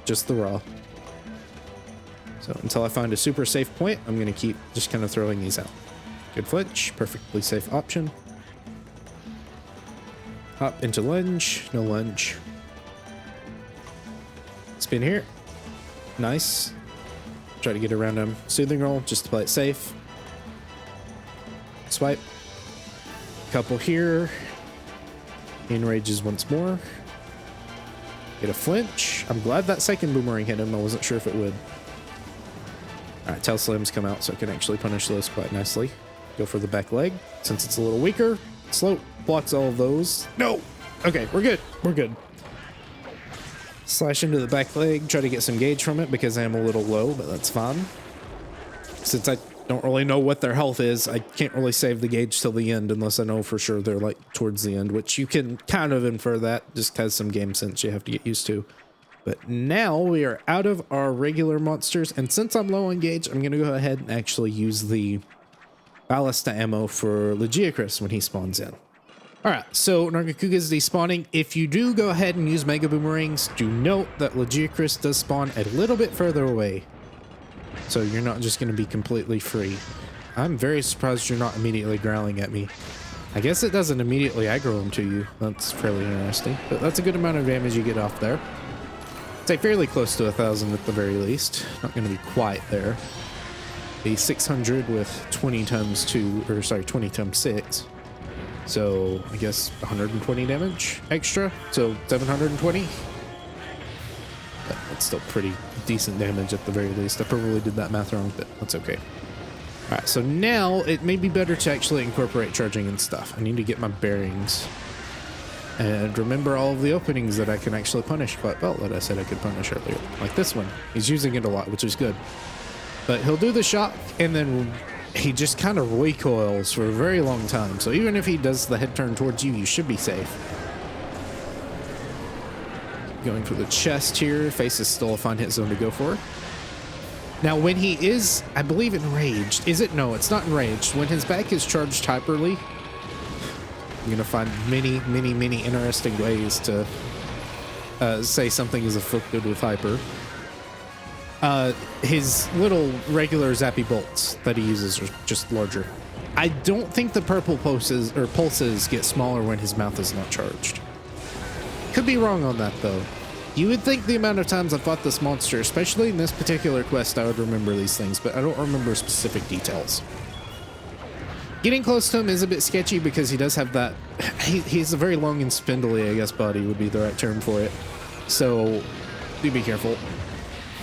just the raw. So until I find a super safe point, I'm gonna keep just kind of throwing these out. Good flinch, perfectly safe option. Hop into lunge, no lunge. Spin here. Nice. Try to get around him. Soothing roll, just to play it safe. Swipe. Couple here. He enrages once more. Get a flinch. I'm glad that second boomerang hit him. I wasn't sure if it would. Alright, tail slams come out so I can actually punish those quite nicely. Go for the back leg. Since it's a little weaker, slow blocks all of those. No! Okay, we're good. We're good. Slash into the back leg, try to get some gauge from it because I am a little low, but that's fine. Since I don't really know what their health is, I can't really save the gauge till the end unless I know for sure they're like towards the end, which you can kind of infer that just has some game sense you have to get used to. But now we are out of our regular monsters, and since I'm low on gauge, I'm going to go ahead and actually use the ballista ammo for Legiacris when he spawns in. Alright, so Nargacuga is despawning. If you do go ahead and use Mega Boomerangs, do note that Legiacris does spawn a little bit further away. So you're not just going to be completely free. I'm very surprised you're not immediately growling at me. I guess it doesn't immediately aggro him to you. That's fairly interesting. But that's a good amount of damage you get off there. Say fairly close to 1,000 at the very least. Not going to be quite there. A 600 with 20 times 2, or sorry, 20 times 6. So I guess 120 damage extra. So 720. But that's still pretty decent damage at the very least. I probably did that math wrong, but that's okay. All right, so now it may be better to actually incorporate charging and stuff. I need to get my bearings and remember all of the openings that I can actually punish quite well that I said I could punish earlier. Like this one. He's using it a lot, which is good. But he'll do the shock and then he just kind of recoils for a very long time. So even if he does the head turn towards you, you should be safe. Going for the chest here. Face is still a fine hit zone to go for. Now, when he is, I believe, enraged. Is it? No, it's not enraged. When his back is charged hyperly, I'm going to find many, many, many interesting ways to say something is afflicted with hyper. His little regular zappy bolts that he uses are just larger. I don't think the purple pulses get smaller when his mouth is not charged. Could be wrong on that though. You would think the amount of times I fought this monster, especially in this particular quest, I would remember these things, but I don't remember specific details. Getting close to him is a bit sketchy because he does have that, he's a very long and spindly, I guess, body would be the right term for it. So do be careful.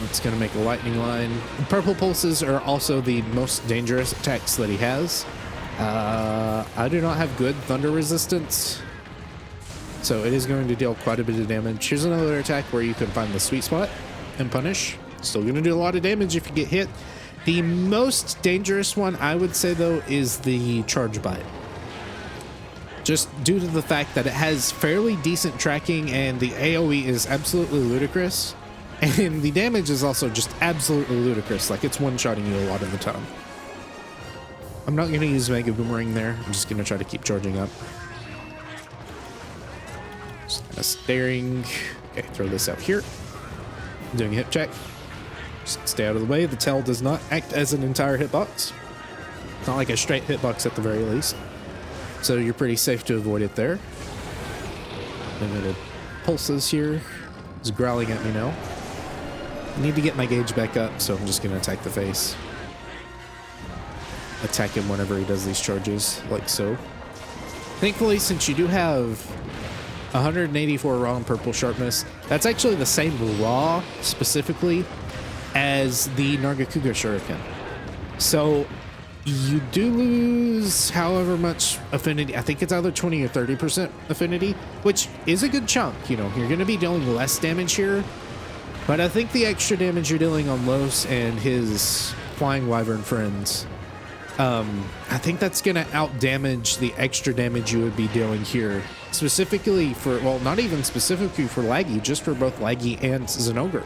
It's going to make a lightning line. Purple pulses are also the most dangerous attacks that he has. I do not have good thunder resistance, so it is going to deal quite a bit of damage. Here's another attack where you can find the sweet spot and punish. Still going to do a lot of damage if you get hit. The most dangerous one, I would say, though, is the charge bite. Just due to the fact that it has fairly decent tracking and the AoE is absolutely ludicrous. And the damage is also just absolutely ludicrous. Like, it's one-shotting you a lot of the time. I'm not going to use Mega Boomerang there. I'm just going to try to keep charging up. Just kind of staring. Okay, throw this out here. Doing a hip check. Just stay out of the way. The tail does not act as an entire hitbox. It's not like a straight hitbox at the very least. So you're pretty safe to avoid it there. Limited pulses here. He's growling at me now. I need to get my gauge back up, so I'm just going to attack the face. Attack him whenever he does these charges, like so. Thankfully, since you do have 184 raw and purple sharpness, that's actually the same raw, specifically, as the Nargacuga Shuriken. So you do lose however much affinity. I think it's either 20 or 30% affinity, which is a good chunk. You know, you're going to be dealing less damage here, but I think the extra damage you're dealing on Los and his flying wyvern friends, I think that's going to out damage the extra damage you would be dealing here. Specifically for, well, not even specifically for Laggy, just for both Laggy and Zinogre.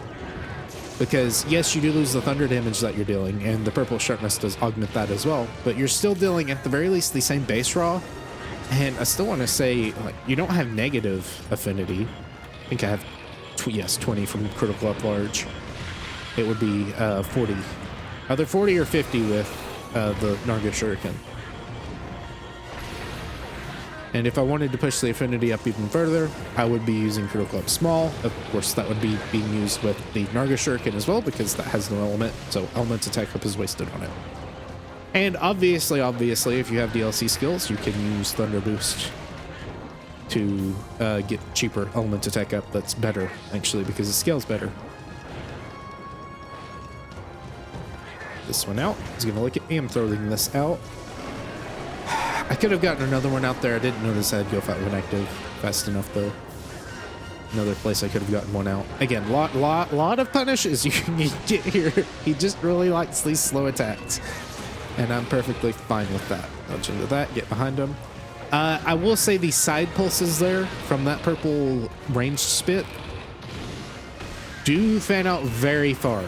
Because, yes, you do lose the thunder damage that you're dealing, and the purple sharpness does augment that as well, but you're still dealing, at the very least, the same base raw. And I still want to say, like, you don't have negative affinity. I think I have, yes, 20 from critical up large. It would be 40. Either 40 or 50 with the Narga Shuriken. And if I wanted to push the affinity up even further, I would be using critical up small. Of course, that would be being used with the Narga Shuriken as well, because that has no element, so element attack up is wasted on it. And obviously, if you have DLC skills, you can use Thunder Boost to get cheaper element attack up that's better, actually, because it scales better. This one out. He's going to look at me. I'm throwing this out. I could have gotten another one out there. I didn't notice I'd go if I went active fast enough, though. Another place I could have gotten one out. Again, lot of punish as you can get here. He just really likes these slow attacks. And I'm perfectly fine with that. Dodge into that, get behind him. I will say the side pulses there from that purple ranged spit do fan out very far.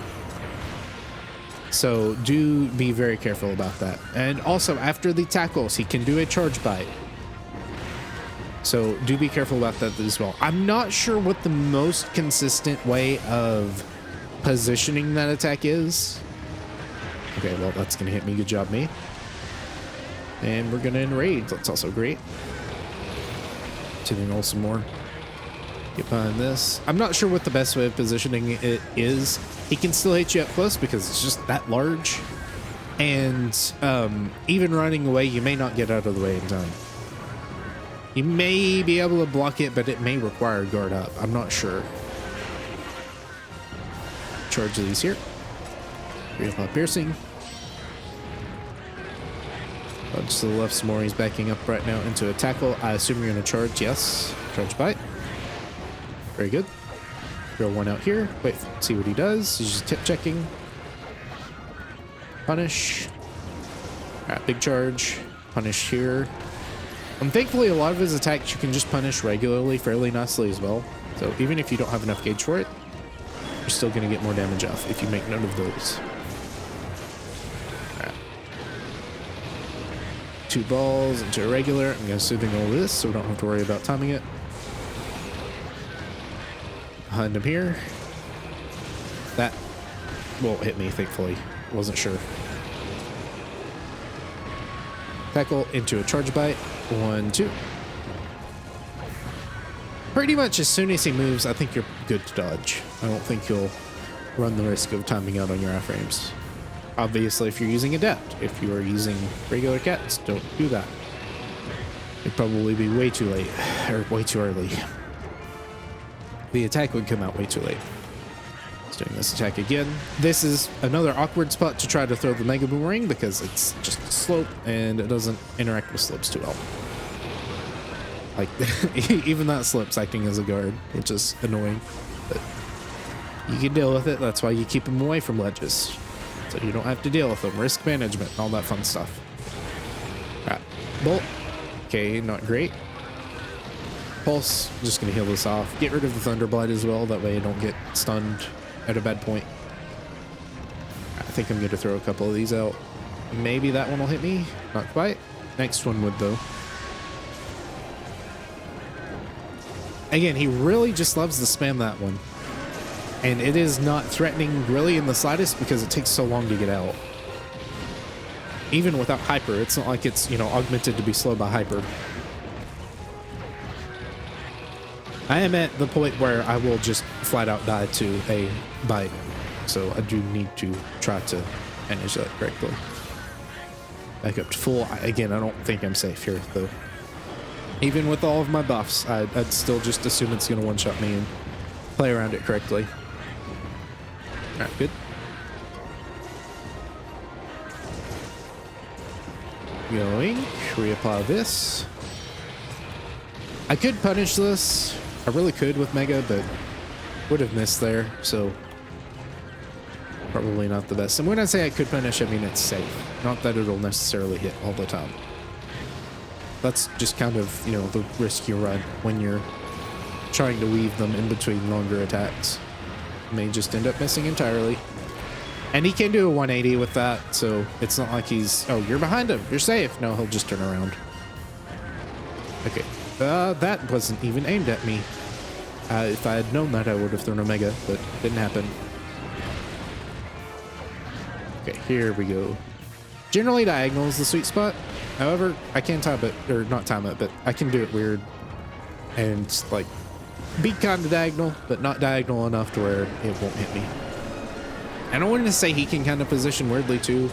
So do be very careful about that. And also after the tackles, he can do a charge bite. So do be careful about that as well. I'm not sure what the most consistent way of positioning that attack is. Okay, well, that's going to hit me. Good job, me. And we're going to enrage. That's also great. Tuning some more. Get behind this. I'm not sure what the best way of positioning it is. He can still hit you up close because it's just that large. And even running away, you may not get out of the way in time. You may be able to block it, but it may require guard up. I'm not sure. Charge these here. Reapply piercing. Dodge to the left some more. He's backing up right now into a tackle. I assume you're going to charge. Yes. Charge bite. Very good. Throw one out here. Wait, see what he does. He's just tip checking. Punish. All right, big charge. Punish here. Thankfully, a lot of his attacks you can just punish regularly fairly nicely as well. So even if you don't have enough gauge for it, you're still going to get more damage off if you make none of those. All right. 2 balls into a regular. I'm going to soothing all this so we don't have to worry about timing it. Behind him here. That won't hit me, thankfully. Wasn't sure. Tackle into a charge bite. 1, 2. Pretty much as soon as he moves, I think you're good to dodge. I don't think you'll run the risk of timing out on your iframes. Obviously, if you're using Adept. If you are using regular cats, don't do that. It'd probably be way too late, or way too early. The attack would come out way too late. Let's do this attack again. This is another awkward spot to try to throw the Mega Boomerang because it's just a slope and it doesn't interact with slopes too well. Like, even that slope's acting as a guard, which is annoying. But you can deal with it. That's why you keep them away from ledges. So you don't have to deal with them. Risk management, all that fun stuff. Alright, bolt. Okay, not great. Pulse, just gonna heal this off. Get rid of the Thunderblight as well, that way I don't get stunned at a bad point. I think I'm gonna throw a couple of these out. Maybe that one will hit me. Not quite. Next one would though. Again, he really just loves to spam that one. And it is not threatening really in the slightest because it takes so long to get out. Even without hyper, it's not like it's, you know, augmented to be slow by hyper. I am at the point where I will just flat out die to a bite. So I do need to try to manage that correctly. Back up to full. Again, I don't think I'm safe here though. Even with all of my buffs, I'd still just assume it's going to one-shot me and play around it correctly. Alright, good. Going. Reapply this. I could punish this. I really could with Mega, but would have missed there, so probably not the best. And when I say I could punish, I mean it's safe. Not that it'll necessarily hit all the time. That's just kind of, you know, the risk you run when you're trying to weave them in between longer attacks. You may just end up missing entirely. And he can do a 180 with that, so it's not like he's, oh, you're behind him, you're safe. No, he'll just turn around. Okay, that wasn't even aimed at me. If I had known that, I would have thrown a Mega, but it didn't happen. Okay, here we go. Generally, diagonal is the sweet spot. However, I can time it, or not time it, but I can do it weird. And, like, be kind of diagonal, but not diagonal enough to where it won't hit me. And I wanted to say he can kind of position weirdly, too,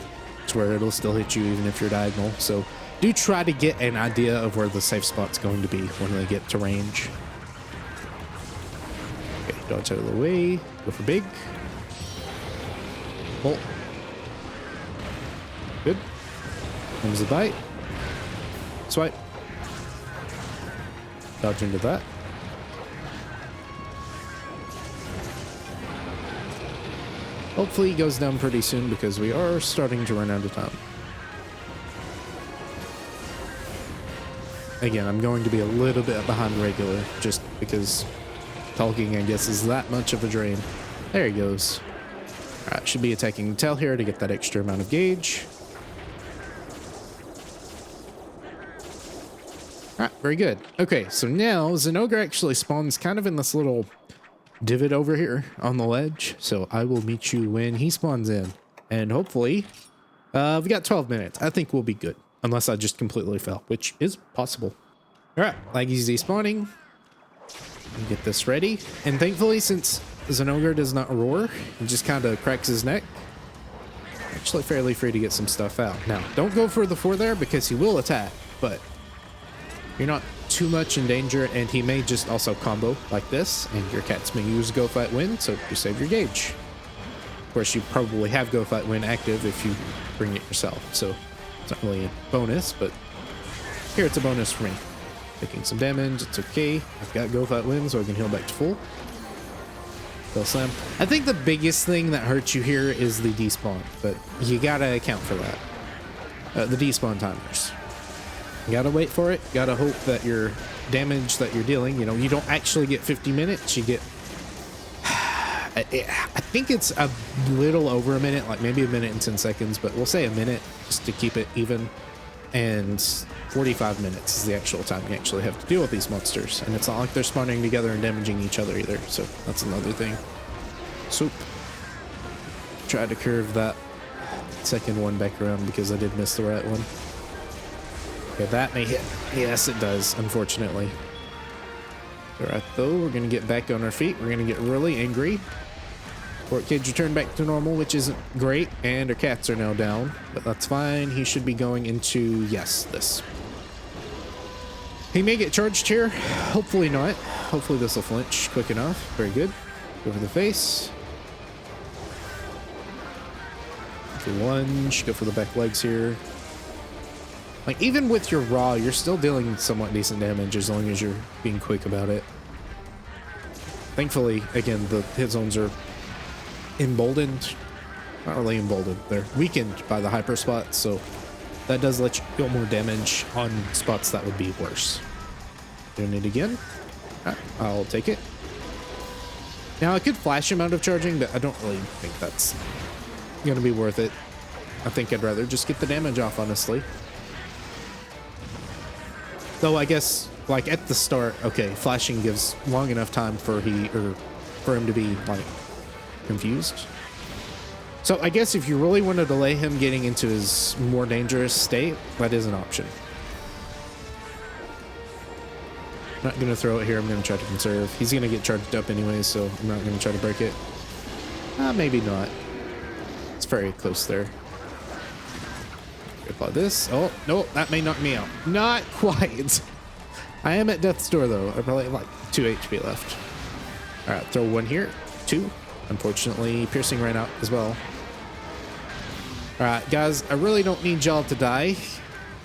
to where it'll still hit you even if you're diagonal. So, do try to get an idea of where the safe spot's going to be when they get to range. Okay, dodge out of the way. Go for big. Bolt. Good. Comes the bite. Swipe. Dodge into that. Hopefully he goes down pretty soon because we are starting to run out of time. Again, I'm going to be a little bit behind regular just because talking, I guess, is that much of a drain. There he goes. All right, should be attacking the tail here to get that extra amount of gauge. All right, very good. Okay, so now Zinogre actually spawns kind of in this little divot over here on the ledge. So I will meet you when he spawns in. And hopefully, we got 12 minutes. I think we'll be good. Unless I just completely fell, which is possible. All right, Laggy's despawning. Get this ready. And thankfully, since Zinogre does not roar, he just kind of cracks his neck. Actually fairly free to get some stuff out. Now, don't go for the 4 there because he will attack, but you're not too much in danger, and he may just also combo like this, and your cats may use Go Fight Win, so you save your gauge. Of course, you probably have Go Fight Win active if you bring it yourself, so it's not really a bonus, but here it's a bonus for me. Taking some damage, it's okay. I've got Go Fight Win, so I can heal back to full. Go slam. I think the biggest thing that hurts you here is the despawn, but you gotta account for that. The despawn timers. You gotta wait for it. Gotta hope that your damage that you're dealing, you know, you don't actually get 50 minutes. You get, I think it's a little over a minute, like maybe a minute and 10 seconds, but we'll say a minute just to keep it even. And 45 minutes is the actual time you actually have to deal with these monsters. And it's not like they're spawning together and damaging each other either. So that's another thing. Swoop. Try to curve that second one back around because I did miss the right one. Okay, that may hit. Yes, it does, unfortunately. All right, though, we're going to get back on our feet. We're going to get really angry. Port cage returned back to normal, which isn't great, and our cats are now down, but that's fine. He should be going into, yes, this. He may get charged here. Hopefully not. Hopefully this will flinch quick enough. Very good. Go for the face. Go for lunge. Go for the back legs here. Like, even with your raw, you're still dealing somewhat decent damage as long as you're being quick about it. Thankfully, again, the hit zones are emboldened. Not really emboldened. They're weakened by the hyper spots, so that does let you deal more damage on spots that would be worse. Doing it again. I'll take it. Now, I could flash him out of charging, but I don't really think that's going to be worth it. I think I'd rather just get the damage off, honestly. Though I guess, like, at the start, okay, flashing gives long enough time for him to be, like, confused. So I guess if you really want to delay him getting into his more dangerous state, that is an option. I'm not going to throw it here. I'm going to try to conserve. He's going to get charged up anyway, so I'm not going to try to break it. Maybe not. It's very close there. Apply this. Oh, no, that may knock me out. Not quite. I am at death's door, though. I probably have like 2 HP left. All right, throw 1 here. 2. Unfortunately, piercing ran out as well. All right, guys, I really don't need y'all to die.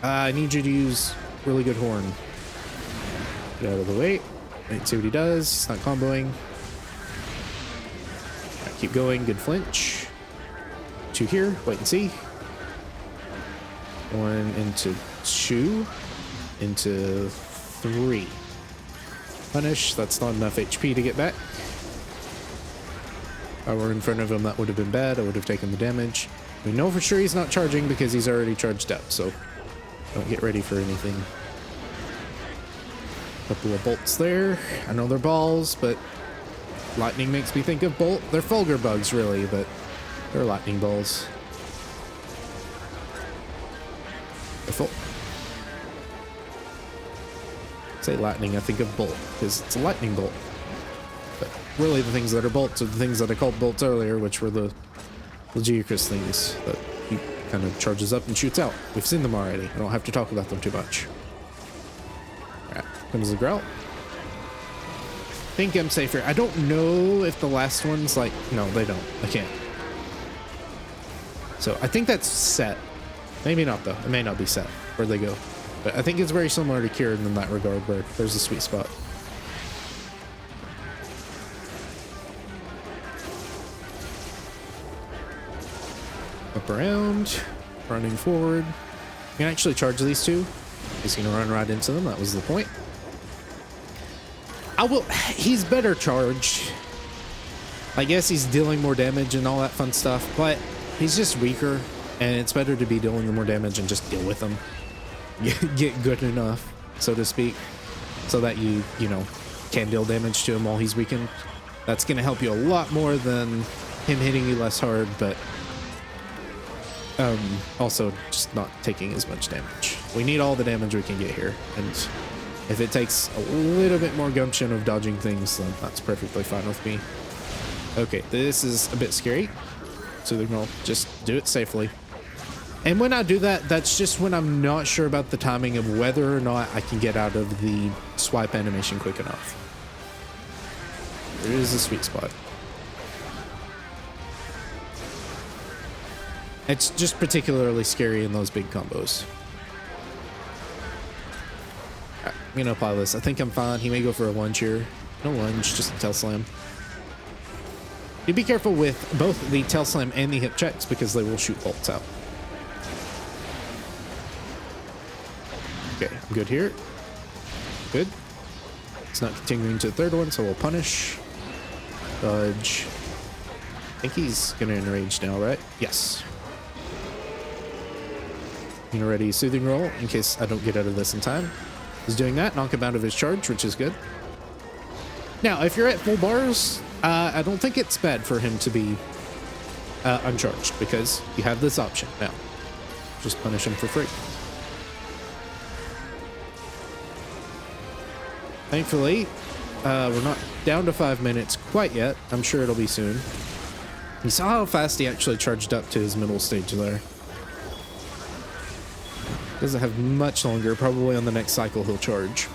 I need you to use really good horn. Get out of the way. Right, see what he does. He's not comboing. All right, keep going. Good flinch. 2 here. Wait and see. 1 into 2 into 3. Punish. That's not enough HP to get back. If I were in front of him, that would have been bad. I would have taken the damage. We know for sure he's not charging because he's already charged up, so don't get ready for anything. Couple of bolts there. I know they're balls, but lightning makes me think of bolt. They're Fulgur bugs, really, but they're lightning balls. Careful. Say lightning, I think of bolt, because it's a lightning bolt. But really the things that are bolts are the things that I called bolts earlier, which were the Geocris things that he kind of charges up and shoots out. We've seen them already. I don't have to talk about them too much. Alright, comes the growl. I think I'm safer. I don't know if the last one's like... No, they don't. I can't. So I think that's set. Maybe not, though. It may not be set where they go. But I think it's very similar to Cured in that regard, where there's a sweet spot. Up around, running forward. You can actually charge these two. He's gonna run right into them. That was the point. He's better charged. I guess he's dealing more damage and all that fun stuff, but he's just weaker, and it's better to be dealing more damage and just deal with him. Get good enough, so to speak, so that you know, can deal damage to him while he's weakened. That's gonna help you a lot more than him hitting you less hard, but also just not taking as much damage. We need all the damage we can get here, and if it takes a little bit more gumption of dodging things, then that's perfectly fine with me. Okay, this is a bit scary, so they're gonna just do it safely. And when I do that, that's just when I'm not sure about the timing of whether or not I can get out of the swipe animation quick enough. There is a sweet spot. It's just particularly scary in those big combos. Right, I'm gonna apply this. I think I'm fine. He may go for a lunge here. No lunge, just a tail slam. You be careful with both the tail slam and the hip checks because they will shoot bolts out. Okay, I'm good here. Good. It's not continuing to the third one, so we'll punish. Dodge. I think he's gonna enrage now, right? Yes. Gonna ready soothing roll in case I don't get out of this in time. He's doing that, knock him out of his charge, which is good. Now, if you're at full bars, I don't think it's bad for him to be uncharged because you have this option now. Just punish him for free. Thankfully, we're not down to 5 minutes quite yet. I'm sure it'll be soon. You saw how fast he actually charged up to his middle stage there. Doesn't have much longer. Probably on the next cycle he'll charge.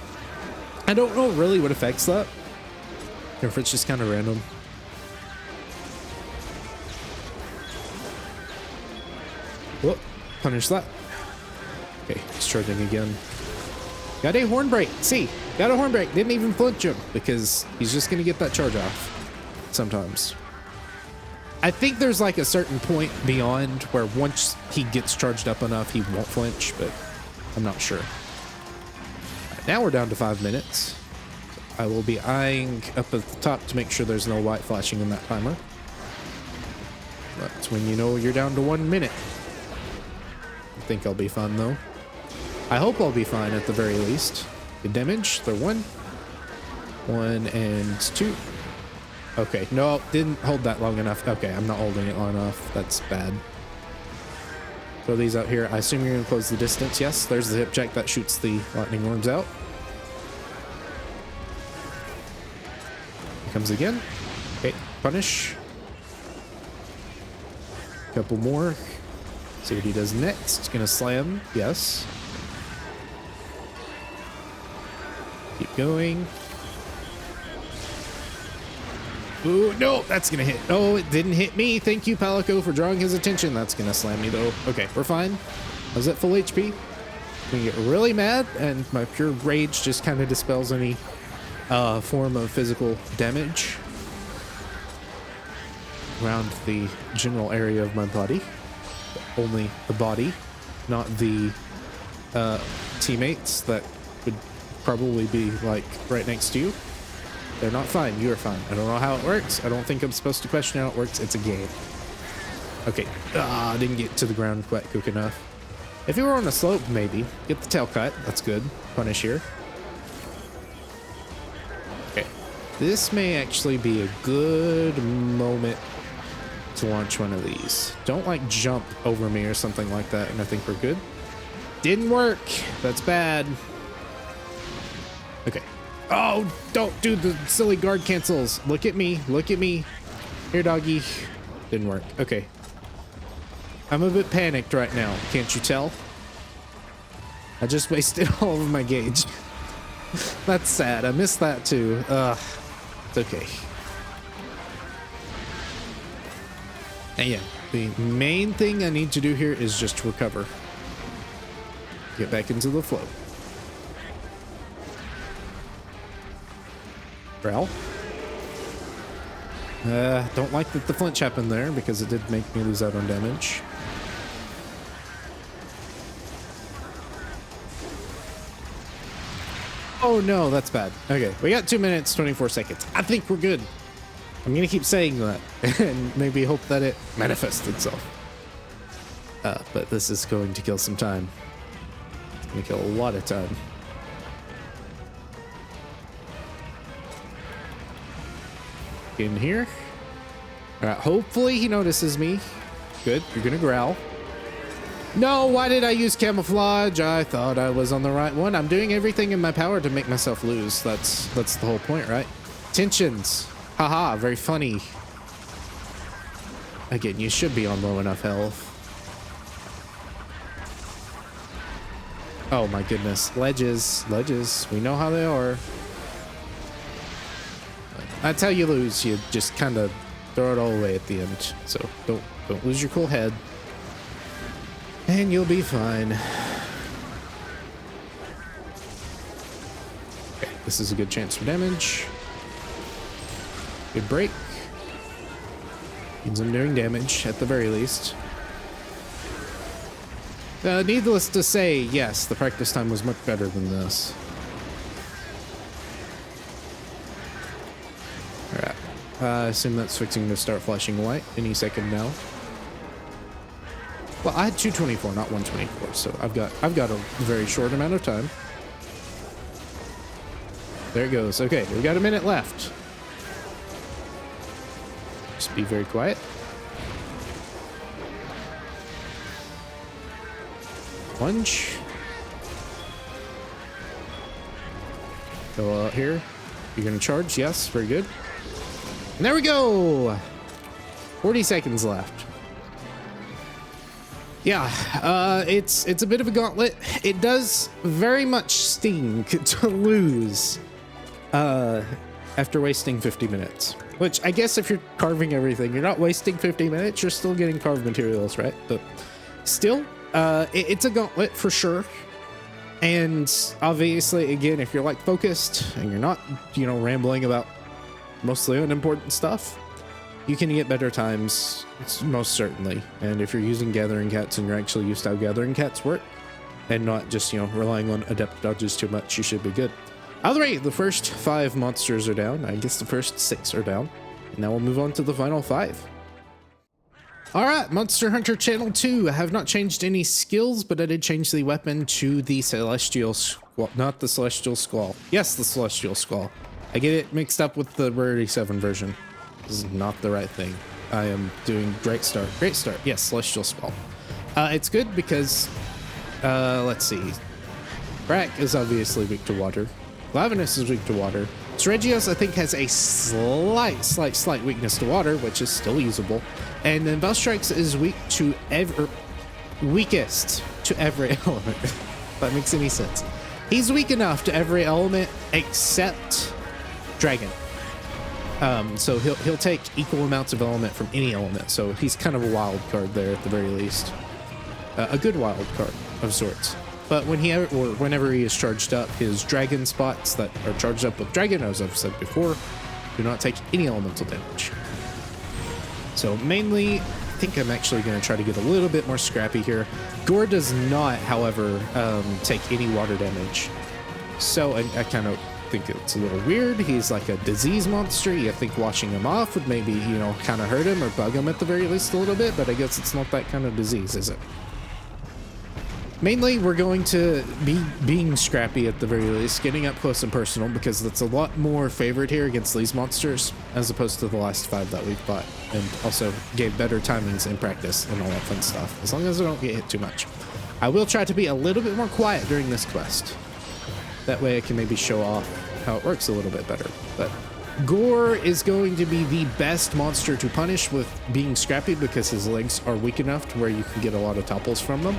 I don't know really what affects that. Or if it's just kind of random. Whoop. Punish that. Okay, he's charging again. Got a horn break. See, got a horn break. Didn't even flinch him because he's just going to get that charge off sometimes. I think there's like a certain point beyond where once he gets charged up enough, he won't flinch, but I'm not sure. Right, now we're down to 5 minutes. I will be eyeing up at the top to make sure there's no white flashing in that timer. That's when you know you're down to 1 minute. I think I'll be fine though. I hope I'll be fine at the very least. Good damage. They're 1 and 2. Okay, no, didn't hold that long enough. Okay, I'm not holding it long enough. That's bad. Throw these out here. I assume you're gonna close the distance. Yes, there's the hip check that shoots the lightning worms out. Here comes again. Okay, punish. Couple more. See what he does next. It's gonna slam. Yes. Keep going. Ooh, no, that's gonna hit. Oh, it didn't hit me. Thank you, Palico, for drawing his attention. That's gonna slam me though. Okay, we're fine. I was at full HP. I'm gonna get really mad, and my pure rage just kind of dispels any form of physical damage around the general area of my body. Only the body, not the teammates that would probably be like right next to you. They're not fine. You are fine. I don't know how it works. I don't think I'm supposed to question how it works. It's a game. Okay. Ah, didn't get to the ground quite quick enough. If you were on a slope, maybe. Get the tail cut. That's good. Punish here. Okay. This may actually be a good moment to launch one of these. Don't like jump over me or something like that, and I think we're good. Didn't work. That's bad. Okay. Oh, don't do the silly guard cancels. Look at me. Look at me. Here, doggy. Didn't work. Okay. I'm a bit panicked right now. Can't you tell? I just wasted all of my gauge. That's sad. I missed that too. It's okay. And yeah, the main thing I need to do here is just recover. Get back into the flow. Prowl. Don't like that the flinch happened there because it did make me lose out on damage. Oh no, that's bad. Okay, we got 2 minutes, 24 seconds. I think we're good. I'm gonna keep saying that and maybe hope that it manifests itself. But this is going to kill some time. It's gonna kill a lot of time. In here. All right, hopefully he notices me. Good, you're gonna growl. No, why did I use camouflage? I thought I was on the right one. I'm doing everything in my power to make myself lose. That's the whole point, right? Tensions. Haha, very funny. Again, you should be on low enough health. Oh my goodness. Ledges. We know how they are. That's how you lose. You just kind of throw it all away at the end. So don't lose your cool head. And you'll be fine. Okay, this is a good chance for damage. Good break. Means I'm doing damage at the very least. Needless to say, yes, the practice time was much better than this. Alright. I assume that's fixing to start flashing white any second now. Well, I had 224, not 124, so I've got a very short amount of time. There it goes. Okay, we got a minute left. Just be very quiet. Lunge. Go out here. You're gonna charge? Yes, very good. And there we go. 40 seconds left. Yeah, it's a bit of a gauntlet. It does very much sting to lose after wasting 50 minutes. Which I guess if you're carving everything, you're not wasting 50 minutes, you're still getting carved materials, right? But still, it's a gauntlet for sure. And obviously, again, if you're like focused and you're not, rambling about mostly unimportant stuff, you can get better times, most certainly. And if you're using gathering cats and you're actually used to how gathering cats work and not just, relying on adept dodges too much, you should be good. Either way, the first 5 monsters are down. I guess the first 6 are down. And now we'll move on to the final 5. All right, Monster Hunter Channel 2. I have not changed any skills, but I did change the weapon to the Celestial Squall. Not the Celestial Squall. Yes, the Celestial Squall. I get it mixed up with the Rarity 7 version. This is not the right thing. I am doing Great Start. Great Start. Yes, Celestial Squall. It's good because, let's see. Brack is obviously weak to water. Lavinus is weak to water. Seregios, I think, has a slight weakness to water, which is still usable. And then Velstrikes is weakest to every element. If that makes any sense. He's weak enough to every element except Dragon. So he'll take equal amounts of element from any element. So he's kind of a wild card there at the very least. A good wild card of sorts. But whenever he is charged up, his dragon spots that are charged up with dragon, as I've said before, do not take any elemental damage. So mainly, I think I'm actually going to try to get a little bit more scrappy here. Gore does not, however, take any water damage. So I kind of think it's a little weird. He's like a disease monster. I think washing him off would maybe, kind of hurt him or bug him at the very least a little bit, but I guess it's not that kind of disease, is it? Mainly, we're going to be being scrappy at the very least, getting up close and personal, because that's a lot more favored here against these monsters, as opposed to the last 5 that we've fought, and also gave better timings in practice and all that fun stuff, as long as I don't get hit too much. I will try to be a little bit more quiet during this quest. That way I can maybe show off how it works a little bit better. But Gore is going to be the best monster to punish with being scrappy, because his legs are weak enough to where you can get a lot of topples from them.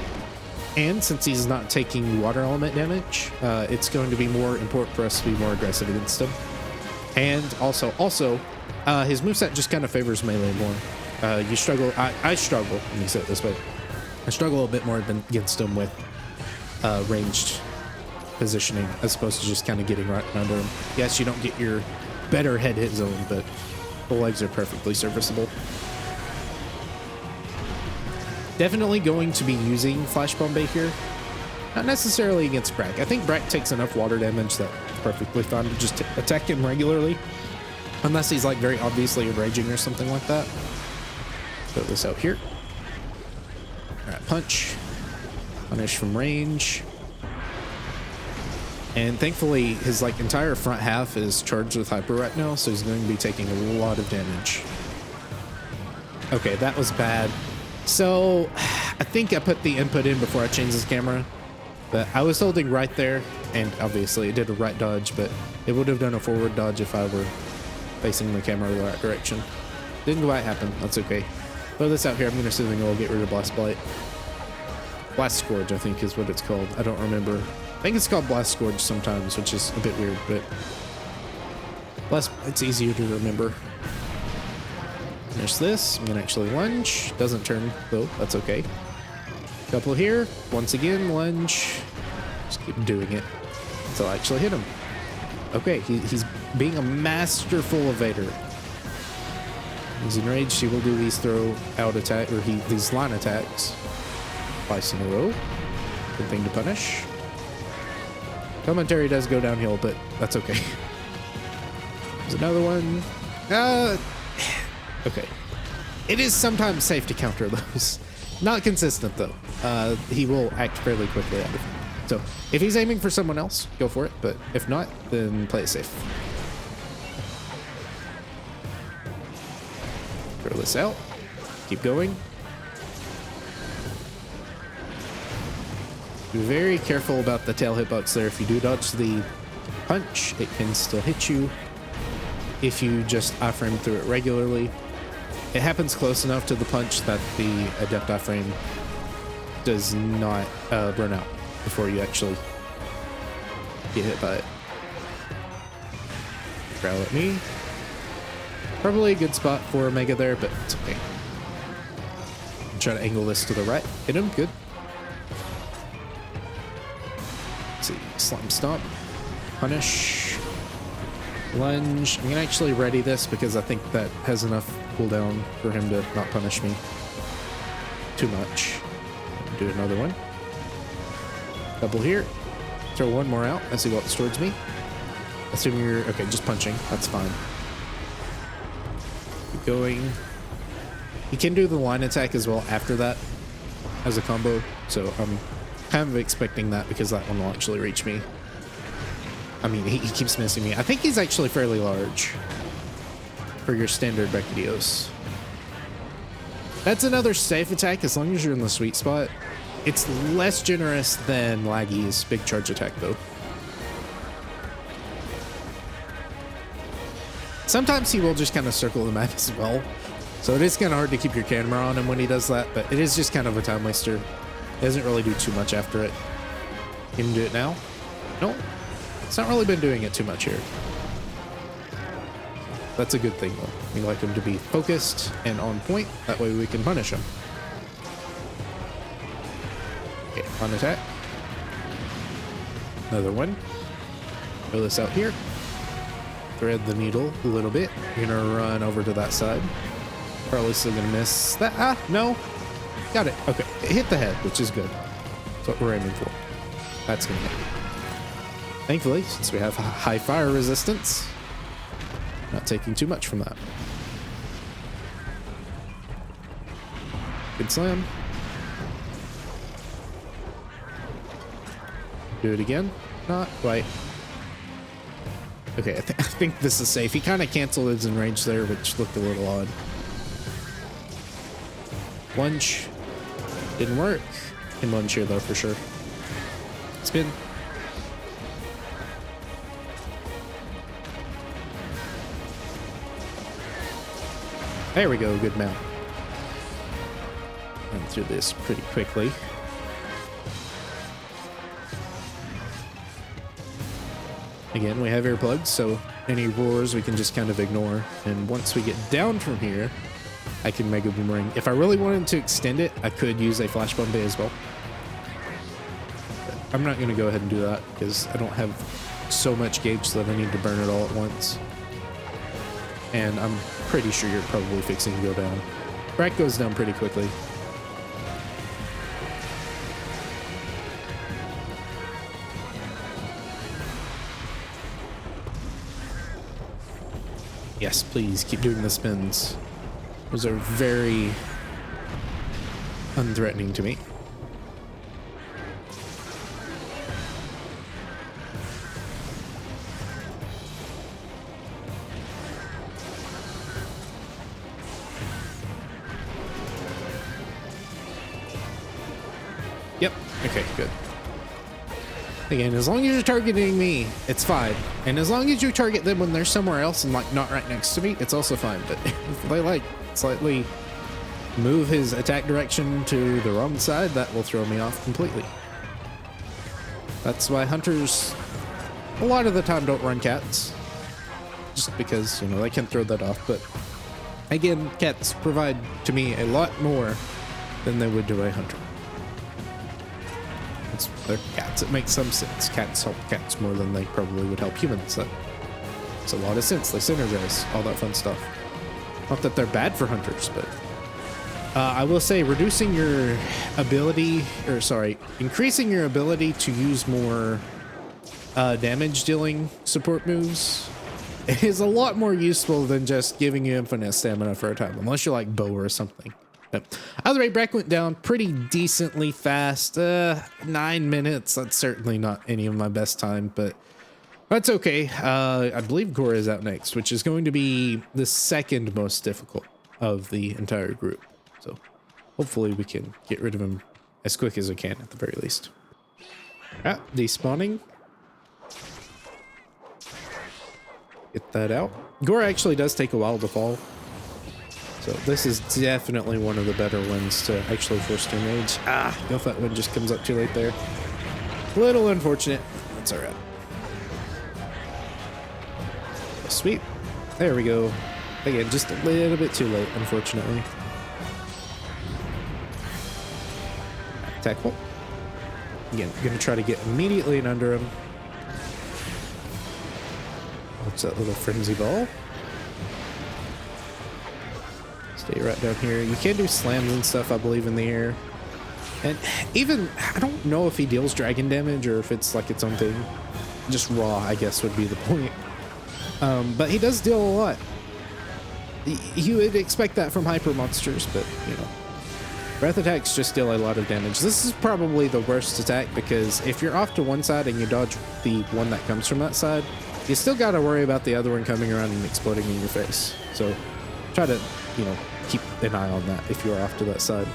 And since he's not taking water element damage, it's going to be more important for us to be more aggressive against him. And also, his moveset just kind of favors melee more. You struggle, I struggle, let me say it this way. I struggle a bit more against him with ranged positioning, as opposed to just kind of getting right under him. Yes, you don't get your better head hit zone, but the legs are perfectly serviceable. Definitely going to be using Flash Bombay here. Not necessarily against Brack. I think Brack takes enough water damage that it's perfectly fine to just attack him regularly. Unless he's like very obviously raging or something like that. Throw this out here. Alright, punch. Punish from range. And thankfully his like entire front half is charged with hyper right now, so he's going to be taking a lot of damage. Okay, that was bad. So I think I put the input in before I changed his camera, but I was holding right there, and obviously it did a right dodge, but it would have done a forward dodge if I were facing the camera the right direction. Didn't quite happen. That's okay. Throw this out here. I'm going to assuming it'll get rid of Blast Blight. Blast Scourge, I think, is what it's called. I don't remember. I think it's called Blast Scourge sometimes, which is a bit weird, but it's easier to remember. Finish this. I'm going to actually lunge. Doesn't turn, though. That's okay. Couple here. Once again, lunge. Just keep doing it until I actually hit him. Okay, he's being a masterful evader. He's enraged. He will do these throw out attack, or these line attacks twice in a row. Good thing to punish. Commentary does go downhill, but that's okay. There's another one. Okay. It is sometimes safe to counter those. Not consistent, though. He will act fairly quickly out of it. So, if he's aiming for someone else, go for it. But if not, then play it safe. Throw this out. Keep going. Be very careful about the tail hitbox there. If you do dodge the punch, it can still hit you. If you just iframe through it regularly, it happens close enough to the punch that the adept iframe does not burn out before you actually get hit by it. Growl at me. Probably a good spot for Omega there, but it's okay. Try to angle this to the right. Hit him. Good. Let's see. Slime Stomp. Punish. Lunge. I'm going to actually ready this because I think that has enough cooldown for him to not punish me too much. Do another one. Double here. Throw one more out as he walks towards me. Assuming you're... Okay, just punching. That's fine. Keep going. He can do the line attack as well after that as a combo. So I'm kind of expecting that because that one will actually reach me. I mean, he keeps missing me. I think he's actually fairly large for your standard Brachydios. That's another safe attack as long as you're in the sweet spot. It's less generous than Laggy's big charge attack, though. Sometimes he will just kind of circle the map as well. So it is kind of hard to keep your camera on him when he does that, but it is just kind of a time waster. He doesn't really do too much after it. Can you do it now? No. It's not really been doing it too much here. That's a good thing, though. We like him to be focused and on point. That way we can punish him. Okay, on attack. Another one. Throw this out here. Thread the needle a little bit. You're gonna run over to that side. Probably still gonna miss that. Ah, no. Got it. Okay, it hit the head, which is good. That's what we're aiming for. That's gonna hit. Thankfully, since we have high fire resistance, not taking too much from that. Good slam. Do it again. Not quite. Okay, I think this is safe. He kind of canceled his enrage there, which looked a little odd. Lunge. Didn't work. In lunge here, though, for sure. Spin. There we go, good mount. Run through this pretty quickly. Again, we have earplugs, so any roars we can just kind of ignore. And once we get down from here, I can Mega Boomerang. If I really wanted to extend it, I could use a Flash Bombay as well. But I'm not going to go ahead and do that because I don't have so much gauge that I need to burn it all at once. And I'm pretty sure you're probably fixing to go down. Brack goes down pretty quickly. Yes, please keep doing the spins. Those are very unthreatening to me. Yep. Okay, good. Again, as long as you're targeting me, it's fine. And as long as you target them when they're somewhere else and like not right next to me, it's also fine. But if they like slightly move his attack direction to the wrong side, that will throw me off completely. That's why hunters a lot of the time don't run cats. Just because, you know, they can throw that off. But again, cats provide to me a lot more than they would to a hunter. They're cats. It makes some sense. Cats help cats more than they probably would help humans. That makes a lot of sense. They synergize, all that fun stuff. Not that they're bad for hunters, but I will say increasing your ability to use more damage dealing support moves is a lot more useful than just giving you infinite stamina for a time, unless you're like Bo or something. But either way, Breck went down pretty decently fast. 9 minutes. That's certainly not any of my best time, but that's okay. I believe Gora is out next, which is going to be the second most difficult of the entire group. So hopefully we can get rid of him as quick as we can at the very least. Ah, despawning. Get that out. Gora actually does take a while to fall. So this is definitely one of the better ones to actually force to engage. Ah, if that one just comes up too late there. A little unfortunate. That's all right. Sweet. There we go. Again, just a little bit too late, unfortunately. Tackle. Again, I'm going to try to get immediately in under him. What's that little frenzy ball? Stay right down here. You can do slams and stuff, I believe, in the air. And even, I don't know if he deals dragon damage or if it's like its own thing. Just raw, I guess, would be the point. But he does deal a lot. You would expect that from hyper monsters, but, you know. Breath attacks just deal a lot of damage. This is probably the worst attack because if you're off to one side and you dodge the one that comes from that side, you still got to worry about the other one coming around and exploding in your face. So try to, you know, keep an eye on that if you're off to that side.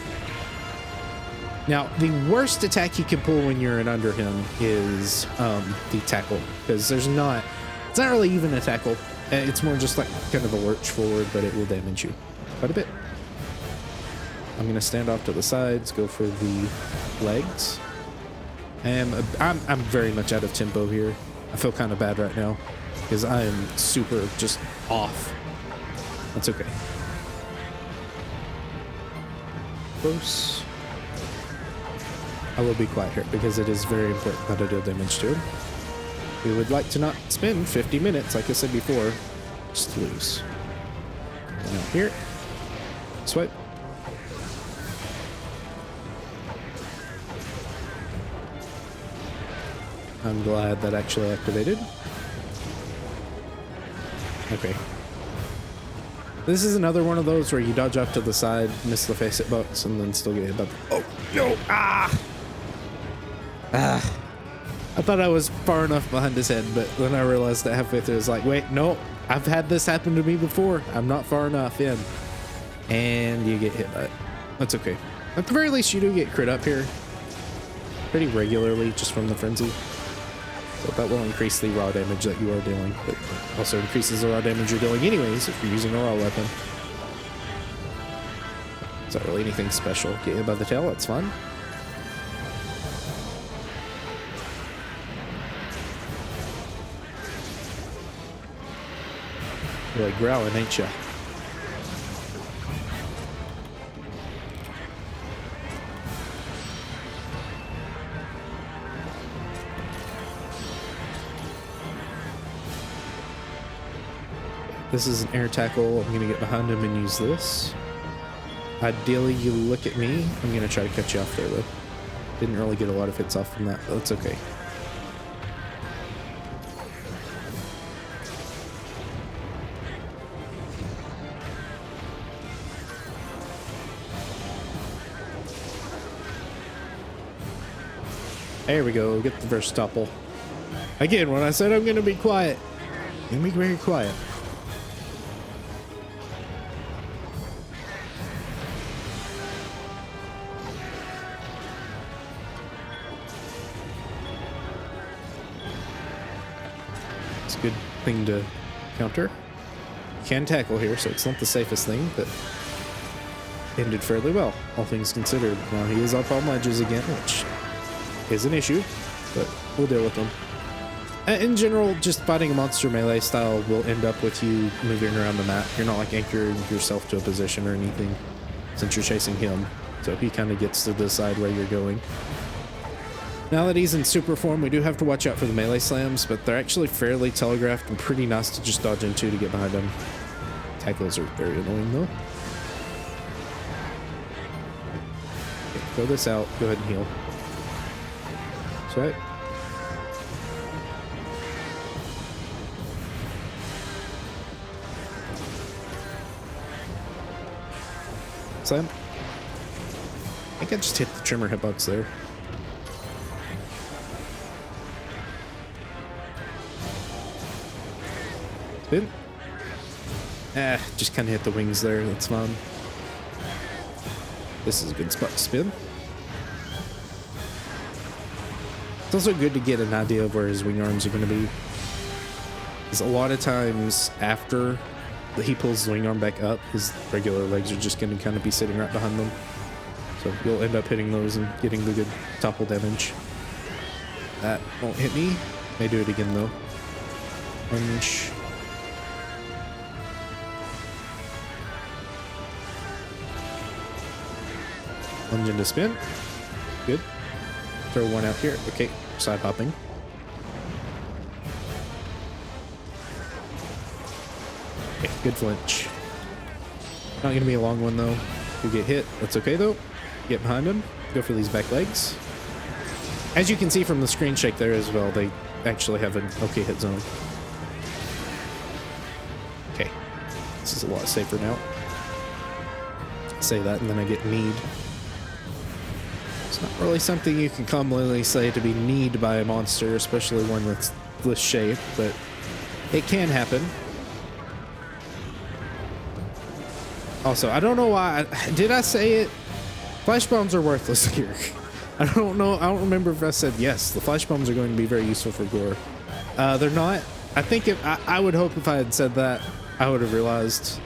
Now, the worst attack you can pull when you're in under him is the tackle, because it's not really even a tackle. It's more just like kind of a lurch forward, but it will damage you quite a bit. I'm going to stand off to the sides, go for the legs. And I'm very much out of tempo here. I feel kind of bad right now because I am super just off. That's okay. Close. I will be quiet here because it is very important that I deal damage to him. We would like to not spend 50 minutes, like I said before, just lose. Now here, swipe. I'm glad that actually activated. Okay. This is another one of those where you dodge off to the side, miss the face hitbox, and then still get hit by the... Oh, no! Ah! Ah. I thought I was far enough behind his head, but then I realized that halfway through, I was like, wait, no. I've had this happen to me before. I'm not far enough in. And you get hit by it. That's okay. At the very least, you do get crit up here. Pretty regularly, just from the frenzy. So that will increase the raw damage that you are dealing, but also increases the raw damage you're dealing anyways if you're using a raw weapon. It's not really anything special. Get hit by the tail, that's fun. You're like growling, ain't ya? This is an air tackle. I'm gonna get behind him and use this. Ideally, you look at me. I'm gonna try to cut you off there, though. Didn't really get a lot of hits off from that, but that's okay. There we go. Get the first topple. Again, when I said I'm going to be quiet, I'm going to be very quiet. It's a good thing to counter. You can tackle here, so it's not the safest thing, but ended fairly well, all things considered. Now he is up on ledges again, which is an issue, but we'll deal with them. In general, just fighting a monster melee style will end up with you moving around the map. You're not like anchoring yourself to a position or anything since you're chasing him. So he kind of gets to decide where you're going. Now that he's in super form, we do have to watch out for the melee slams, but they're actually fairly telegraphed and pretty nice to just dodge into to get behind him. Tackles are very annoying though. Okay, throw this out. Go ahead and heal. That's right. Slam. I think I just hit the trimmer hitbox there. Spin. Just kind of hit the wings there. That's fine. This is a good spot to spin. It's also good to get an idea of where his wing arms are going to be. Because a lot of times after he pulls his wing arm back up, his regular legs are just going to kind of be sitting right behind them. So you'll end up hitting those and getting the good topple damage. That won't hit me. May do it again though. Lunge. Lunge into spin. Good. Throw one out here. Okay, side hopping. Okay, good flinch. Not gonna be a long one though. You get hit. That's okay though. Get behind him. Go for these back legs. As you can see from the screen shake there as well, they actually have an okay hit zone. Okay, this is a lot safer now. Say that and then I get kneed. It's not really something you can commonly say to be kneed by a monster, especially one that's this shape, but it can happen. Also, I don't know why. Did I say it? Flash bombs are worthless here. I don't know. I don't remember if I said yes. The flash bombs are going to be very useful for gore. They're not. I think if I would hope if I had said that, I would have realized,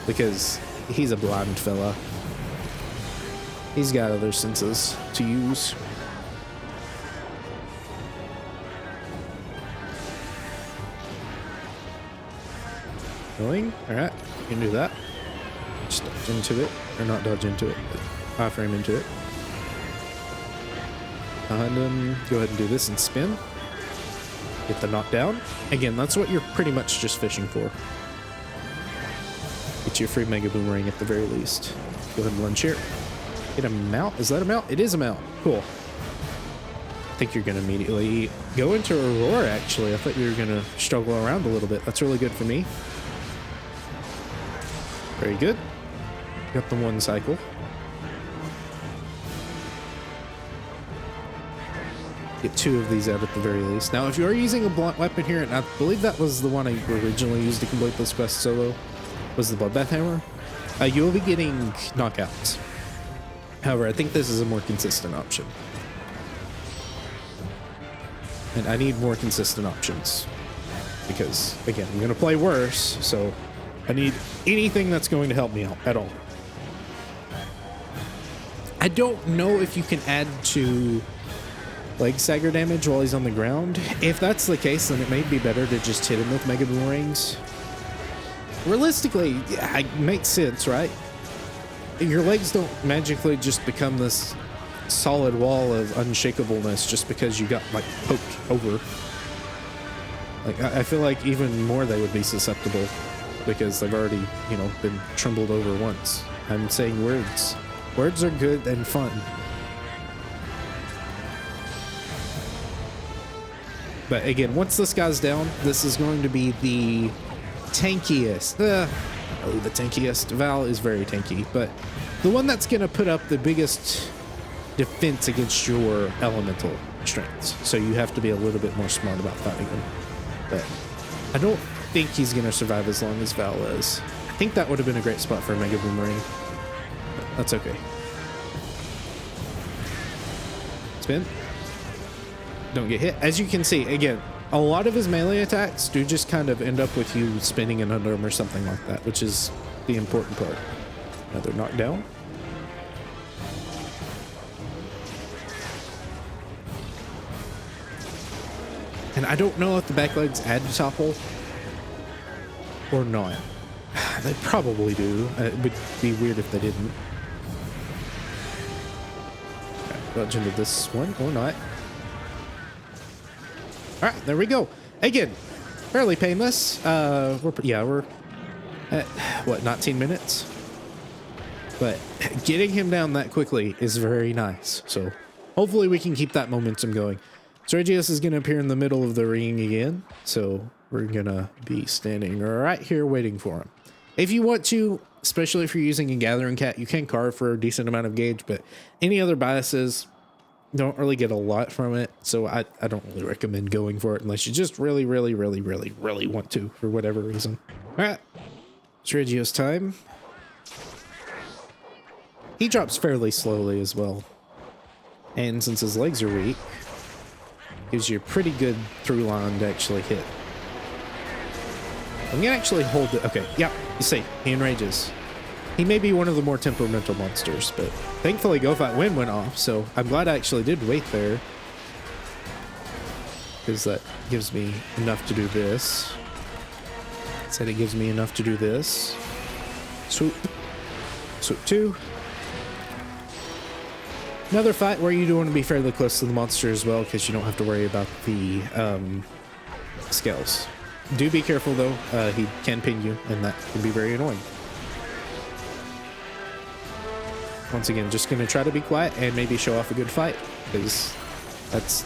because he's a blind fella. He's got other senses to use. Going. All right, you can do that. Just dodge into it, or not dodge into it, but I-frame into it. Behind him, go ahead and do this and spin. Get the knockdown. Again, that's what you're pretty much just fishing for. Get you a free Mega Boomerang at the very least. Go ahead and lunge here. Get a mount. Is that a mount? It is a mount. Cool. I think you're going to immediately go into Aurora, actually. I thought you were going to struggle around a little bit. That's really good for me. Very good. Got the one cycle. Get two of these out at the very least. Now, if you are using a blunt weapon here, and I believe that was the one I originally used to complete this quest solo, was the Bloodbath Hammer, you will be getting knockouts. However, I think this is a more consistent option. And I need more consistent options. Because, again, I'm going to play worse, so I need anything that's going to help me out at all. I don't know if you can add to leg stagger damage while he's on the ground. If that's the case, then it may be better to just hit him with Mega Boomerangs. Realistically, yeah, it makes sense, right? Your legs don't magically just become this solid wall of unshakableness just because you got, like, poked over. Like, I feel like even more they would be susceptible because they've already, you know, been trembled over once. I'm saying words. Words are good and fun. But again, once this guy's down, this is going to be the tankiest. Oh, the tankiest. Val is very tanky, but the one that's going to put up the biggest defense against your elemental strengths. So you have to be a little bit more smart about fighting him. But I don't think he's going to survive as long as Val is. I think that would have been a great spot for a Mega Boomerang. But that's okay. Spin. Don't get hit. As you can see, again, a lot of his melee attacks do just kind of end up with you spinning an under him or something like that, which is the important part. Another knockdown. And I don't know if the back legs add to topple or not. They probably do. It would be weird if they didn't. Okay, dodge into this one or not. All right, there we go. Again, fairly painless. We're at what, 19 minutes? But getting him down that quickly is very nice. So hopefully we can keep that momentum going. Sergius is going to appear in the middle of the ring again. So we're going to be standing right here waiting for him. If you want to, especially if you're using a Gathering Cat, you can carve for a decent amount of gauge, but any other biases don't really get a lot from it. So I don't really recommend going for it unless you just really want to for whatever reason. All right, Sergio's time. He drops fairly slowly as well. And since his legs are weak, gives you a pretty good through line to actually hit. I'm gonna actually hold it. Okay, yeah, you see, he enrages. He may be one of the more temperamental monsters, but thankfully Go Fight Wind went off, so I'm glad I actually did wait there. Because that gives me enough to do this. Said it gives me enough to do this. Swoop. Swoop 2. Another fight where you do want to be fairly close to the monster as well, because you don't have to worry about the scales. Do be careful though, he can ping you, and that can be very annoying. Once again, just gonna try to be quiet and maybe show off a good fight, because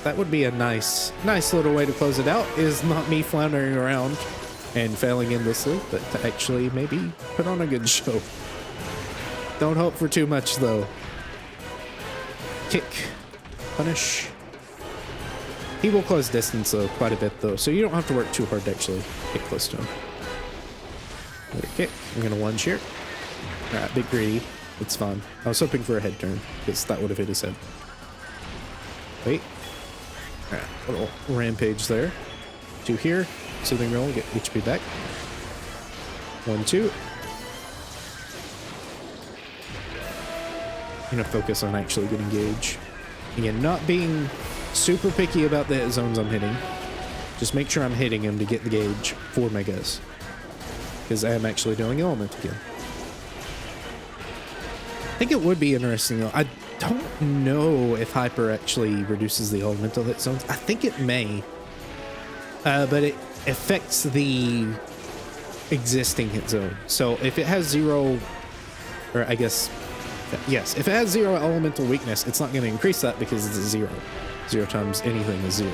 that would be a nice little way to close it out, is not me floundering around and failing endlessly, but to actually maybe put on a good show. Don't hope for too much though. Kick, punish. He will close distance though quite a bit though, so you don't have to work too hard to actually get close to him. Another kick. I'm gonna lunge here. Alright, bit greedy. It's fine. I was hoping for a head turn because that would have hit his head. Wait. Alright, little rampage there. 2 here. Soothing roll, get HP back. 1, 2. I'm gonna focus on actually getting gauge. Again, not being super picky about the hit zones I'm hitting. Just make sure I'm hitting him to get the gauge for megas. Because I am actually doing element again. I think it would be interesting though. I don't know if hyper actually reduces the elemental hit zones. I think it may. But it affects the existing hit zone. So if it has 0, or I guess, yes, if it has 0 elemental weakness, it's not going to increase that because it's a 0. 0 times anything is 0.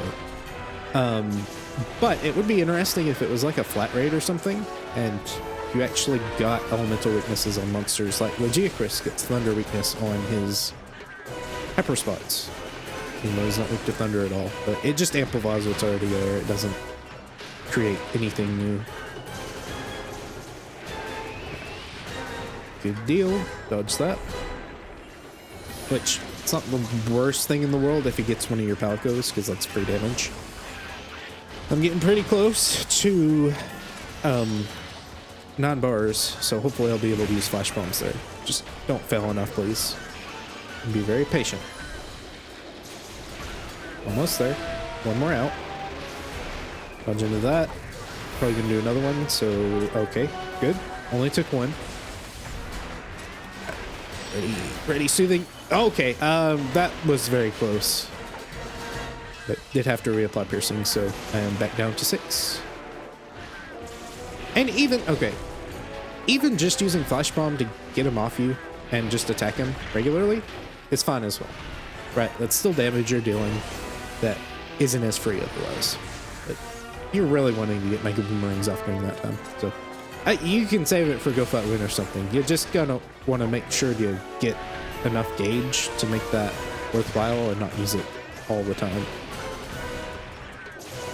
But it would be interesting if it was like a flat rate or something, and you actually got elemental weaknesses on monsters. Like Legiacris gets thunder weakness on his pepper spots, even though he's not weak to thunder at all. But it just amplifies what's already there. It doesn't create anything new. Good deal. Dodge that. Which, it's not the worst thing in the world if he gets one of your Palcos, because that's free damage. I'm getting pretty close to 9 bars, so hopefully I'll be able to use flash bombs there. Just don't fail enough, please. And be very patient. Almost there. One more out. Dodge into that. Probably gonna do another one, so okay, good. Only took 1. Ready, soothing. Okay, that was very close. But did have to reapply piercing, so I am back down to 6. And even just using flash bomb to get him off you and just attack him regularly is fine as well. Right, that's still damage you're dealing that isn't as free otherwise. But you're really wanting to get Mega Boomerangs off during that time, so you can save it for Go Fight Win or something. You're just gonna want to make sure you get enough gauge to make that worthwhile and not use it all the time.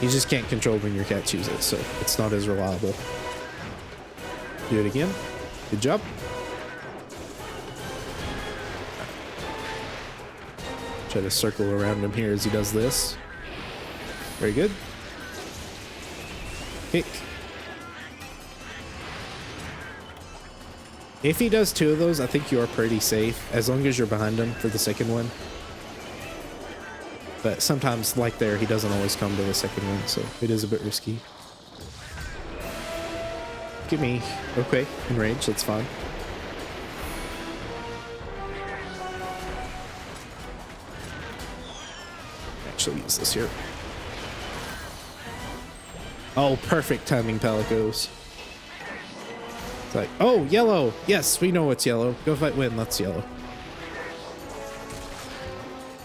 You just can't control when your cats use it, so it's not as reliable. Do it again. Good job. Try to circle around him here as he does this. Very good. Kick. If he does 2 of those, I think you are pretty safe, as long as you're behind him for the second one. But sometimes, like there, he doesn't always come to the second one, so it is a bit risky. Give me. Okay, enrage, that's fine. Actually use this here. Oh, perfect timing, Palicos. It's like, oh, yellow. Yes, we know it's yellow. Go fight Win, that's yellow.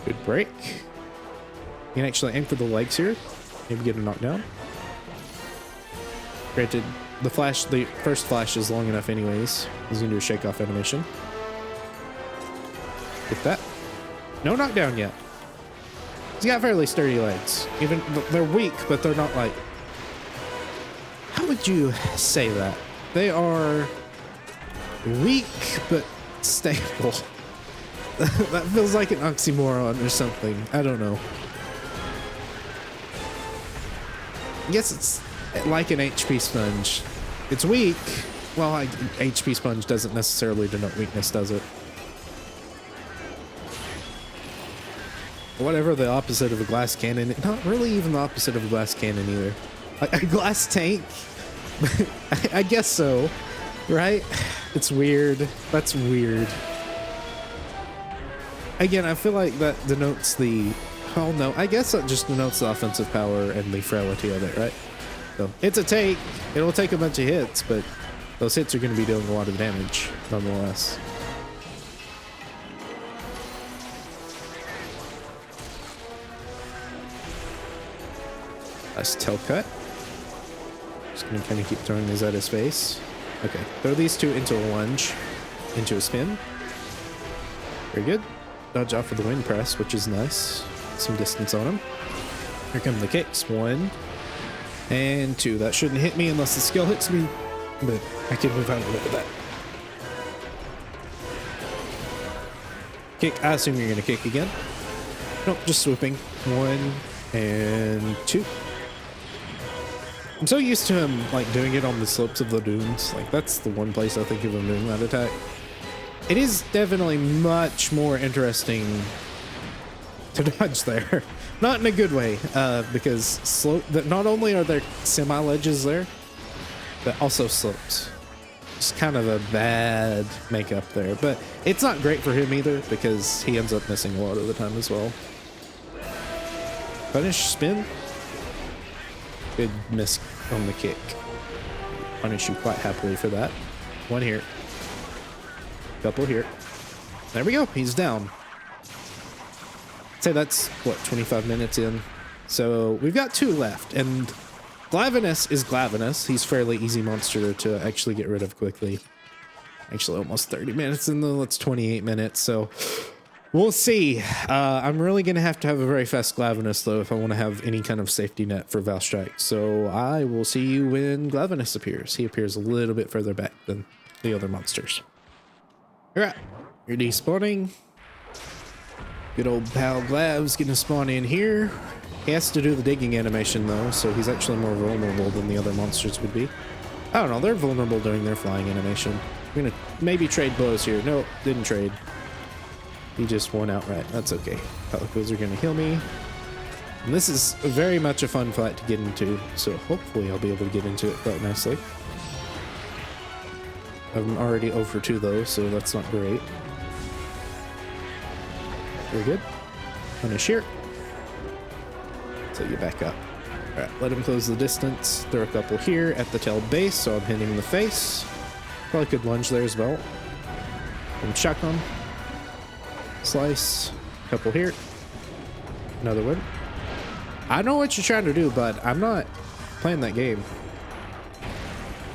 Good break. You can actually aim for the legs here. Maybe get a knockdown. Granted, the first flash is long enough anyways. He's gonna do a shake off animation. Get that. No knockdown yet. He's got fairly sturdy legs. Even they're weak, but they're not like, how would you say that? They are weak but stable. That feels like an oxymoron or something. I don't know. I guess it's like an HP sponge. It's weak. Well, HP sponge doesn't necessarily denote weakness, does it? Whatever the opposite of a glass cannon. Not really even the opposite of a glass cannon either. A glass tank? I guess so, right? It's weird. That's weird. Again, I feel like that denotes the... Oh no, I guess that just denotes the offensive power and the frailty of it, right? So, it's a take. It'll take a bunch of hits, but those hits are going to be doing a lot of damage, nonetheless. Nice tail cut. Just gonna kind of keep throwing these at his face. Okay, throw these 2 into a lunge, into a spin. Very good. Dodge off with the wind press, which is nice. Some distance on him. Here come the kicks. 1 and 2. That shouldn't hit me unless the skill hits me, but I can move out of it with that. Kick. I assume you're gonna kick again. Nope, just swooping. 1 and 2. I'm so used to him like doing it on the slopes of the dunes. Like that's the one place I think of him doing that attack. It is definitely much more interesting to dodge there. Not in a good way, because not only are there semi-ledges there, but also slopes. It's kind of a bad makeup there, but it's not great for him either because he ends up missing a lot of the time as well. Punish, spin. Good miss on the kick. Punish you quite happily for that. 1 here. Couple here. There we go. He's down. I'd say that's, what, 25 minutes in. So we've got 2 left. And Glavenus is Glavenus. He's fairly easy monster to actually get rid of quickly. Actually, almost 30 minutes in though. That's 28 minutes. So we'll see. I'm really going to have a very fast Glavenus, though, if I want to have any kind of safety net for Valstrike. So I will see you when Glavenus appears. He appears a little bit further back than the other monsters. Alright, you're despawning. Good old pal Glav's going to spawn in here. He has to do the digging animation, though, so he's actually more vulnerable than the other monsters would be. I don't know, they're vulnerable during their flying animation. I'm going to maybe trade blows here. No, didn't trade. He just won outright. That's okay. Pelicos are going to heal me. And this is very much a fun fight to get into, so hopefully I'll be able to get into it quite nicely. I'm already 0 for 2 though, so that's not great. Very good. Punish here. So you back up. Alright, let him close the distance. Throw a couple here at the tail base, so I'm hitting him in the face. Probably could lunge there as well. And shotgun. Slice. Couple here. Another one. I know what you're trying to do, but I'm not playing that game.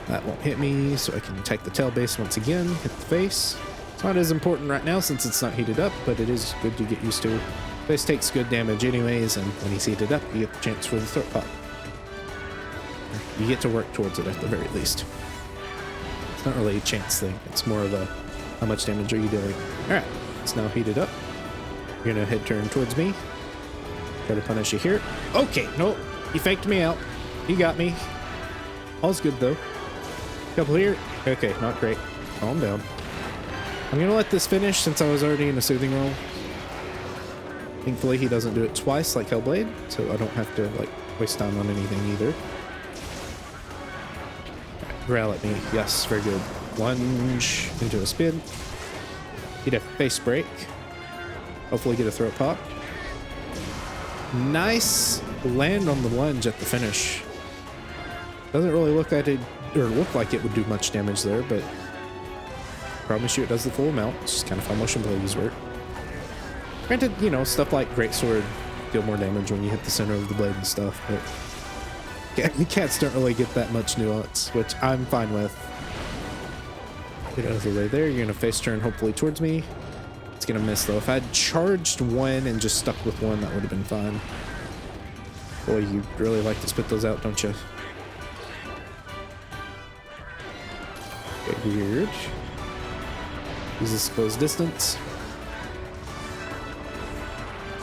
That won't hit me, so I can attack the tail base once again. Hit the face. Not as important right now since it's not heated up, but it is good to get used to. Face takes good damage anyways, and when he's heated up, you get the chance for the throat pop. You get to work towards it at the very least. It's not really a chance thing. It's more of a how much damage are you dealing. Alright, it's now heated up. You're gonna head turn towards me. Try to punish you here. Okay, no, he faked me out. He got me. All's good though. Couple here. Okay, not great. Calm down. I'm gonna let this finish since I was already in a soothing roll. Thankfully he doesn't do it twice like Hellblade, so I don't have to like waste time on anything either. Right, growl at me. Yes, very good. Lunge into a spin. Get a face break. Hopefully get a throat pop. Nice land on the lunge at the finish. Doesn't really look like it would do much damage there, but promise you it does the full amount. It's just kind of how motion blades work. Granted, you know, stuff like Greatsword deal more damage when you hit the center of the blade and stuff, but the cats don't really get that much nuance, which I'm fine with. Get out of the way there. You're gonna face turn hopefully towards me. It's gonna miss though. If I had charged one and just stuck with one, that would have been fine. Boy, you really like to spit those out, don't you? Okay, weird. Use this close distance.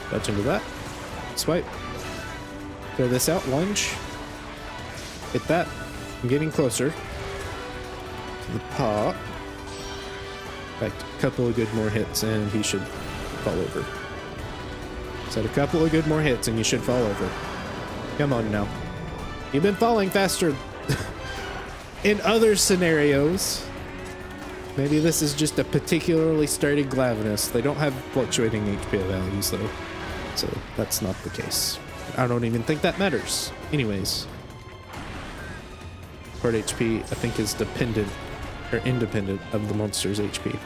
Dodge into that. Swipe. Throw this out. Lunge. Hit that. I'm getting closer to the pop. In fact, a couple of good more hits and he should fall over. Said a couple of good more hits and you should fall over. Come on now. You've been falling faster in other scenarios. Maybe this is just a particularly started Glavenus. They don't have fluctuating HP values though, so that's not the case. I don't even think that matters. Anyways, part HP I think is dependent or independent of the monster's HP.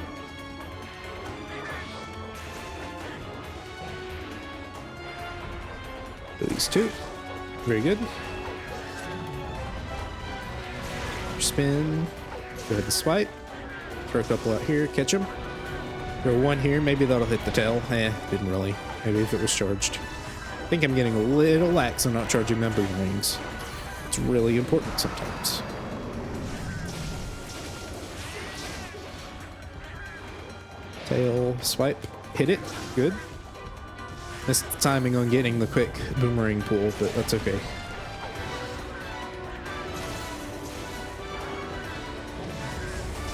These two, very good. Spin. Go ahead and swipe. Throw a couple out here, catch him. Throw one here, maybe that'll hit the tail. Didn't really. Maybe if it was charged. I think I'm getting a little lax on not charging my boomerangs. It's really important sometimes. Tail, swipe, hit it, good. Missed the timing on getting the quick boomerang pull, but that's okay.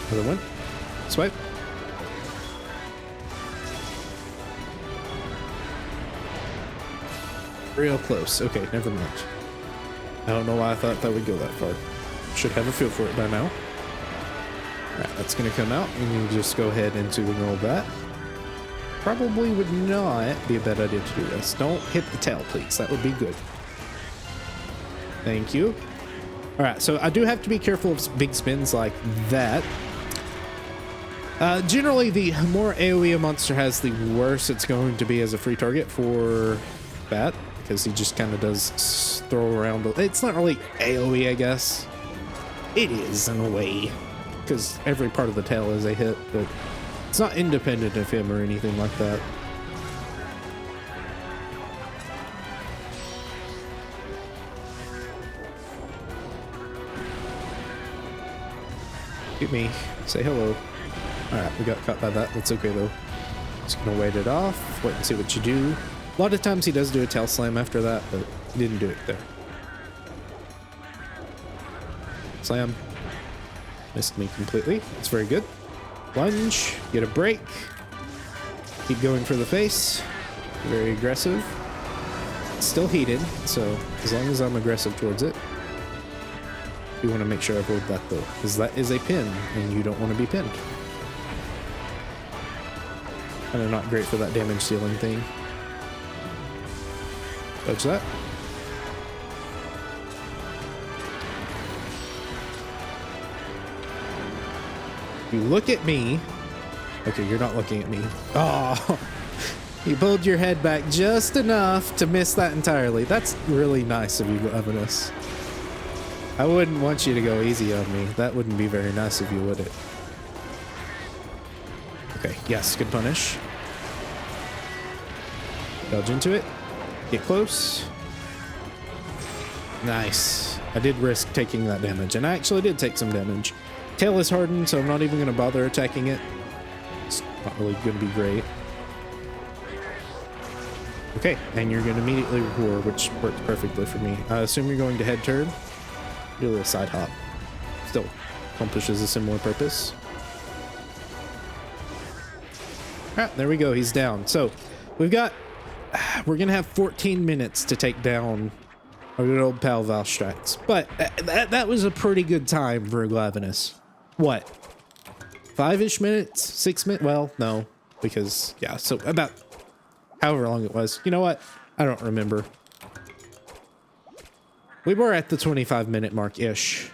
Another one. Swipe. Real close. Okay, never mind. I don't know why I thought that would go that far. Should have a feel for it by now. Alright, that's gonna come out, and you just go ahead and soothing roll that. Probably would not be a bad idea to do this. Don't hit the tail, please. That would be good. Thank you. Alright, so I do have to be careful of big spins like that. Generally, the more AoE a monster has, the worse it's going to be as a free target for Bat, because he just kind of does throw around. It's not really AoE, I guess. It is, in a way, because every part of the tail is a hit, but it's not independent of him or anything like that. Hit me. Say hello. Alright, we got caught by that. That's okay, though. Just gonna wait it off. Wait and see what you do. A lot of times he does do a tail slam after that, but he didn't do it there. Slam. Missed me completely. It's very good. Lunge. Get a break. Keep going for the face. Very aggressive. It's still heated, so as long as I'm aggressive towards it. You want to make sure I avoid that, though, because that is a pin, and you don't want to be pinned. Kind of not great for that damage dealing thing. Dodge that. You look at me. Okay, you're not looking at me. Oh, you pulled your head back just enough to miss that entirely. That's really nice of you, Evanus. I wouldn't want you to go easy on me. That wouldn't be very nice of you, would it? Okay, yes, good punish. Dodge into it. Get close. Nice. I did risk taking that damage, and I actually did take some damage. Tail is hardened, so I'm not even going to bother attacking it. It's not really going to be great. Okay, and you're going to immediately roar, which works perfectly for me. I assume you're going to head turn. Do a little side hop. Still accomplishes a similar purpose. Alright, there we go. He's down. So we're going to have 14 minutes to take down our good old pal Valstrax. But that was a pretty good time for a Glavenus. What? 5-ish minutes? 6 minutes? Well, no. Because, yeah, so about however long it was. You know what? I don't remember. We were at the 25-minute mark-ish,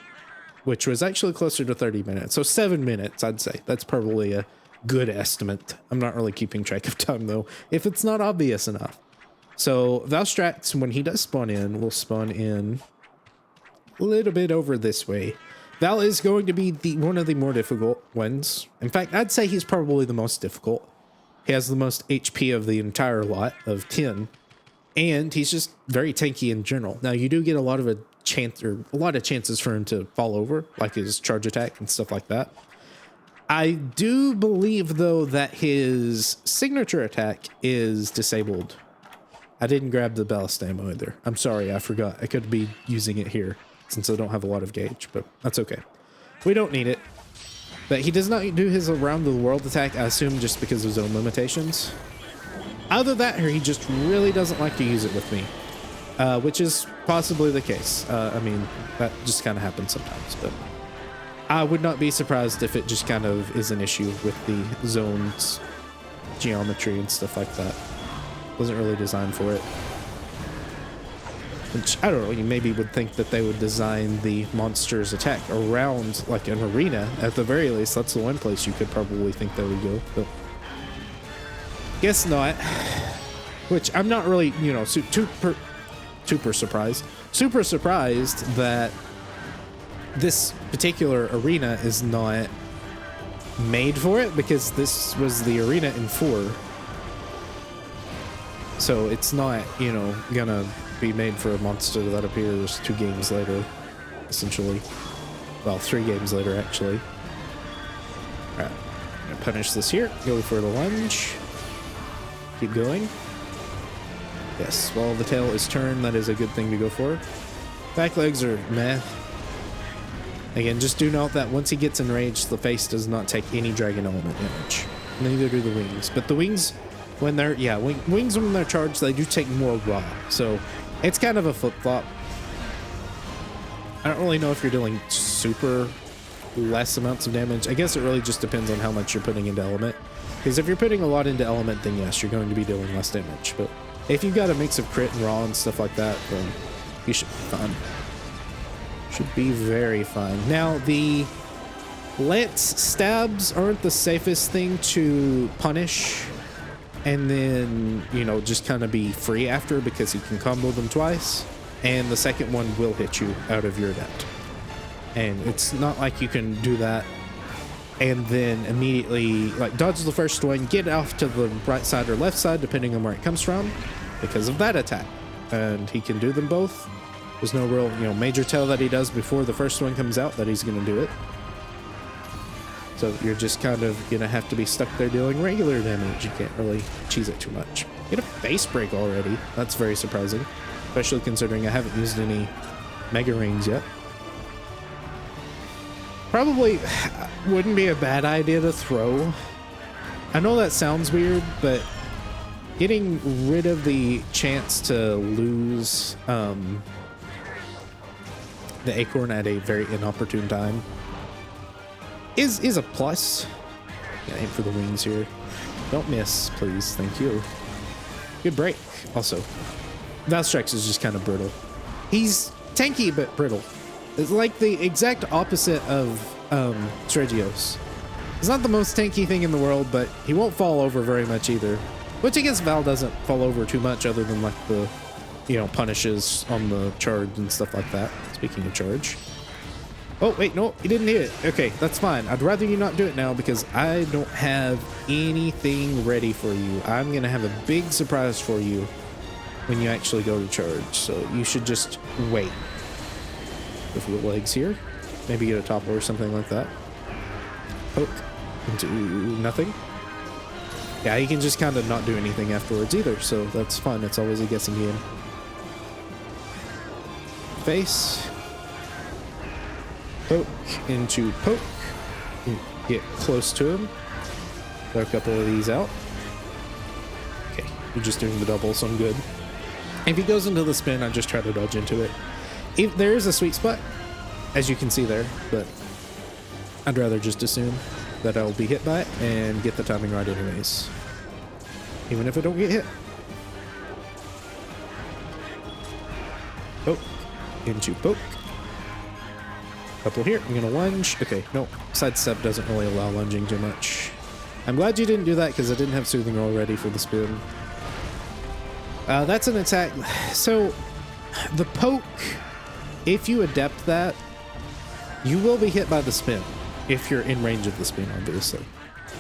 which was actually closer to 30 minutes. So 7 minutes, I'd say. That's probably a good estimate. I'm not really keeping track of time, though, if it's not obvious enough. So Valstrax, when he does spawn in, will spawn in a little bit over this way. Val is going to be one of the more difficult ones. In fact, I'd say he's probably the most difficult. He has the most HP of the entire lot of 10, and he's just very tanky in general. Now, you do get a lot of chances for him to fall over, like his charge attack and stuff like that. I do believe, though, that his signature attack is disabled. I didn't grab the ballast ammo either. I'm sorry, I forgot. I could be using it here since I don't have a lot of gauge, but that's okay. We don't need it. But he does not do his around the world attack, I assume, just because of zone limitations. Either that or he just really doesn't like to use it with me, which is possibly the case. I mean, that just kind of happens sometimes, but I would not be surprised if it just kind of is an issue with the zones, geometry, and stuff like that. Wasn't really designed for it. Which, I don't know, you maybe would think that they would design the monster's attack around, like, an arena. At the very least, that's the one place you could probably think they would go, but guess not. Which, I'm not really, you know, super surprised. Super surprised that this particular arena is not made for it, because this was the arena in 4. So it's not, you know, gonna be made for a monster that appears 2 games later, essentially. Well, 3 games later, actually. Alright, I'm gonna punish this here. Go for the lunge. Keep going. Yes, while the tail is turned, that is a good thing to go for. Back legs are meh. Again, just do note that once he gets enraged, the face does not take any dragon element damage. Neither do the wings. But the wings, when they're, wings when they're charged, they do take more raw. So it's kind of a flip-flop. I don't really know if you're dealing super less amounts of damage. I guess it really just depends on how much you're putting into element. Because if you're putting a lot into element, then yes, you're going to be dealing less damage. But if you've got a mix of crit and raw and stuff like that, then you should be fine. Should be very fine. Now, the lance stabs aren't the safest thing to punish and then, you know, just kind of be free after, because he can combo them twice, and the second one will hit you out of your net. And it's not like you can do that and then immediately, like, dodge the first one, get off to the right side or left side, depending on where it comes from, because of that attack. And he can do them both. There's no real, you know, major tell that he does before the first one comes out that he's going to do it. So you're just kind of going to have to be stuck there dealing regular damage. You can't really cheese it too much. Get a face break already. That's very surprising, especially considering I haven't used any Mega Rings yet. Probably wouldn't be a bad idea to throw. I know that sounds weird, but getting rid of the chance to lose the acorn at a very inopportune time is a plus. Gotta aim for the wings here. Don't miss, please. Thank you. Good break. Also, Valstrax is just kind of brittle. He's tanky but brittle. It's like the exact opposite of Stregios. He's not the most tanky thing in the world, but he won't fall over very much either. Which I guess Val doesn't fall over too much, other than like the, you know, punishes on the charge and stuff like that. Speaking of charge. Oh, wait, no, he didn't hit it. Okay, that's fine. I'd rather you not do it now because I don't have anything ready for you. I'm going to have a big surprise for you when you actually go to charge. So you should just wait. Go for the legs here. Maybe get a topple or something like that. Poke into nothing. Yeah, he can just kind of not do anything afterwards either. So that's fun. It's always a guessing game. Face. Poke into poke. Get close to him. Throw a couple of these out. Okay, you're just doing the double, so I'm good. If he goes into the spin, I just try to dodge into it. If there is a sweet spot, as you can see there, but I'd rather just assume that I'll be hit by it and get the timing right anyways. Even if I don't get hit. Poke into poke. Couple here. I'm gonna lunge. Okay, no, sidestep doesn't really allow lunging too much. I'm glad you didn't do that because I didn't have soothing roll ready for the spin. That's an attack. So the poke, if you adept that, you will be hit by the spin if you're in range of the spin, obviously,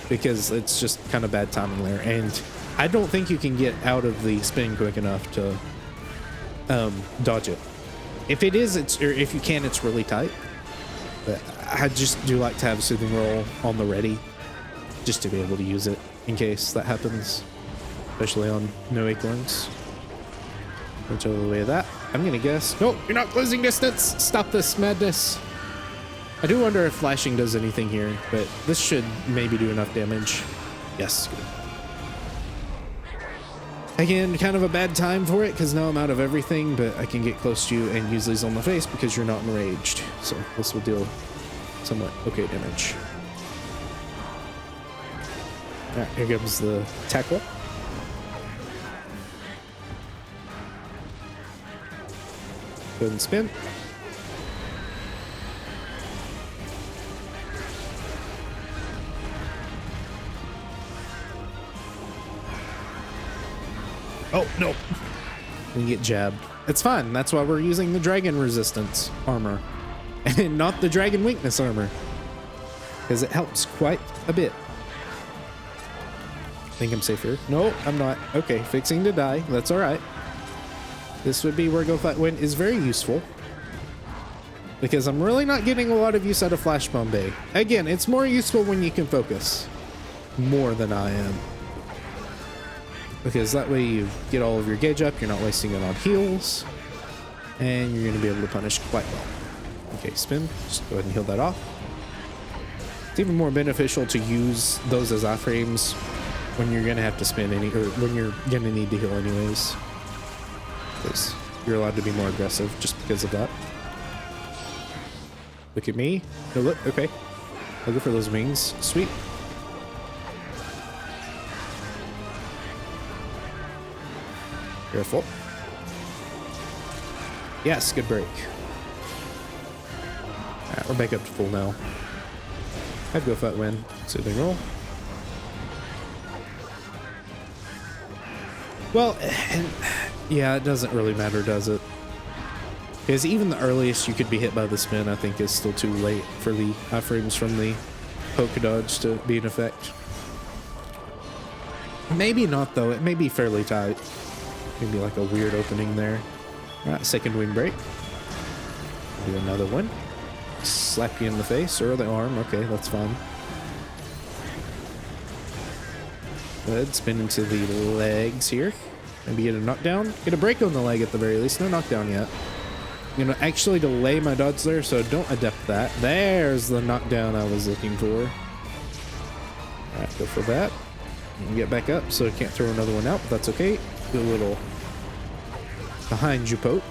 because it's just kind of bad timing there. And I don't think you can get out of the spin quick enough to dodge it. If it is, or if you can, it's really tight. But I just do like to have soothing roll on the ready, just to be able to use it in case that happens, especially on no acorns. Which out of the way of that, I'm gonna guess. Nope, you're not closing distance. Stop this madness. I do wonder if flashing does anything here, but this should maybe do enough damage. Yes, good. Again, kind of a bad time for it because now I'm out of everything, but I can get close to you and use these on the face because you're not enraged. So this will deal somewhat okay damage. Alright, here comes the tackle. Go ahead and spin. Oh, no. We get jabbed. It's fine. That's why we're using the dragon resistance armor and not the dragon weakness armor, because it helps quite a bit. Think I'm safe here? No, I'm not. Okay, fixing to die. That's all right. This would be where Go Flat Win is very useful, because I'm really not getting a lot of use out of Flash Bombay. Again, it's more useful when you can focus more than I am. Because that way you get all of your gauge up, you're not wasting it on heals, and you're going to be able to punish quite well. Okay, spin. Just go ahead and heal that off. It's even more beneficial to use those as iframes when you're going to have to spin or when you're going to need to heal anyways. Because you're allowed to be more aggressive just because of that. Look at me. No, look. Okay. I'll go for those wings. Sweet. Careful. Yes, good break. Alright, we're back up to full now. I'd go Flat Win. Soothing roll. Well, yeah, it doesn't really matter, does it? Because even the earliest you could be hit by the spin, I think, is still too late for the iframes from the polka dodge to be in effect. Maybe not, though. It may be fairly tight. Maybe like a weird opening there. Alright, second wing break. Do another one. Slap you in the face or the arm. Okay, that's fine. Good. Spin into the legs here. Maybe get a knockdown. Get a break on the leg at the very least. No knockdown yet. I'm going to actually delay my dodge there, so don't adept that. There's the knockdown I was looking for. Alright, go for that. And get back up, so I can't throw another one out, but that's okay. Do a little behind you poke.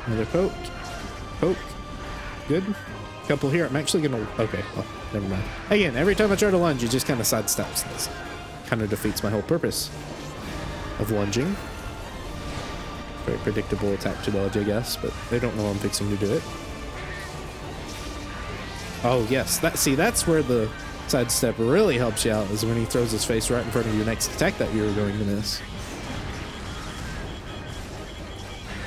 Another poke. Poke. Good. Couple here. I'm actually gonna. Okay. Well, never mind. Again, every time I try to lunge, it just kind of sidesteps. This kind of defeats my whole purpose of lunging. Very predictable attack to dodge, I guess, but they don't know I'm fixing to do it. Oh yes. That's where the sidestep really helps you out, is when he throws his face right in front of your next attack that you're going to miss.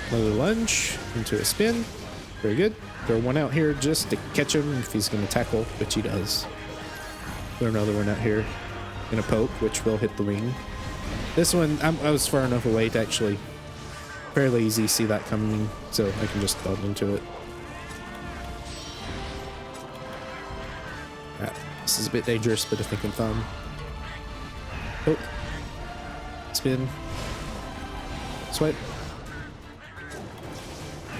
Another lunge into a spin. Very good. Throw one out here just to catch him if he's going to tackle, which he does. Throw another one out here. Gonna poke, which will hit the wing. This one, I was far enough away to actually fairly easy see that coming, so I can just dodge into it. Alright, this is a bit dangerous, but I think I'm fine. Poke. Spin. Swipe.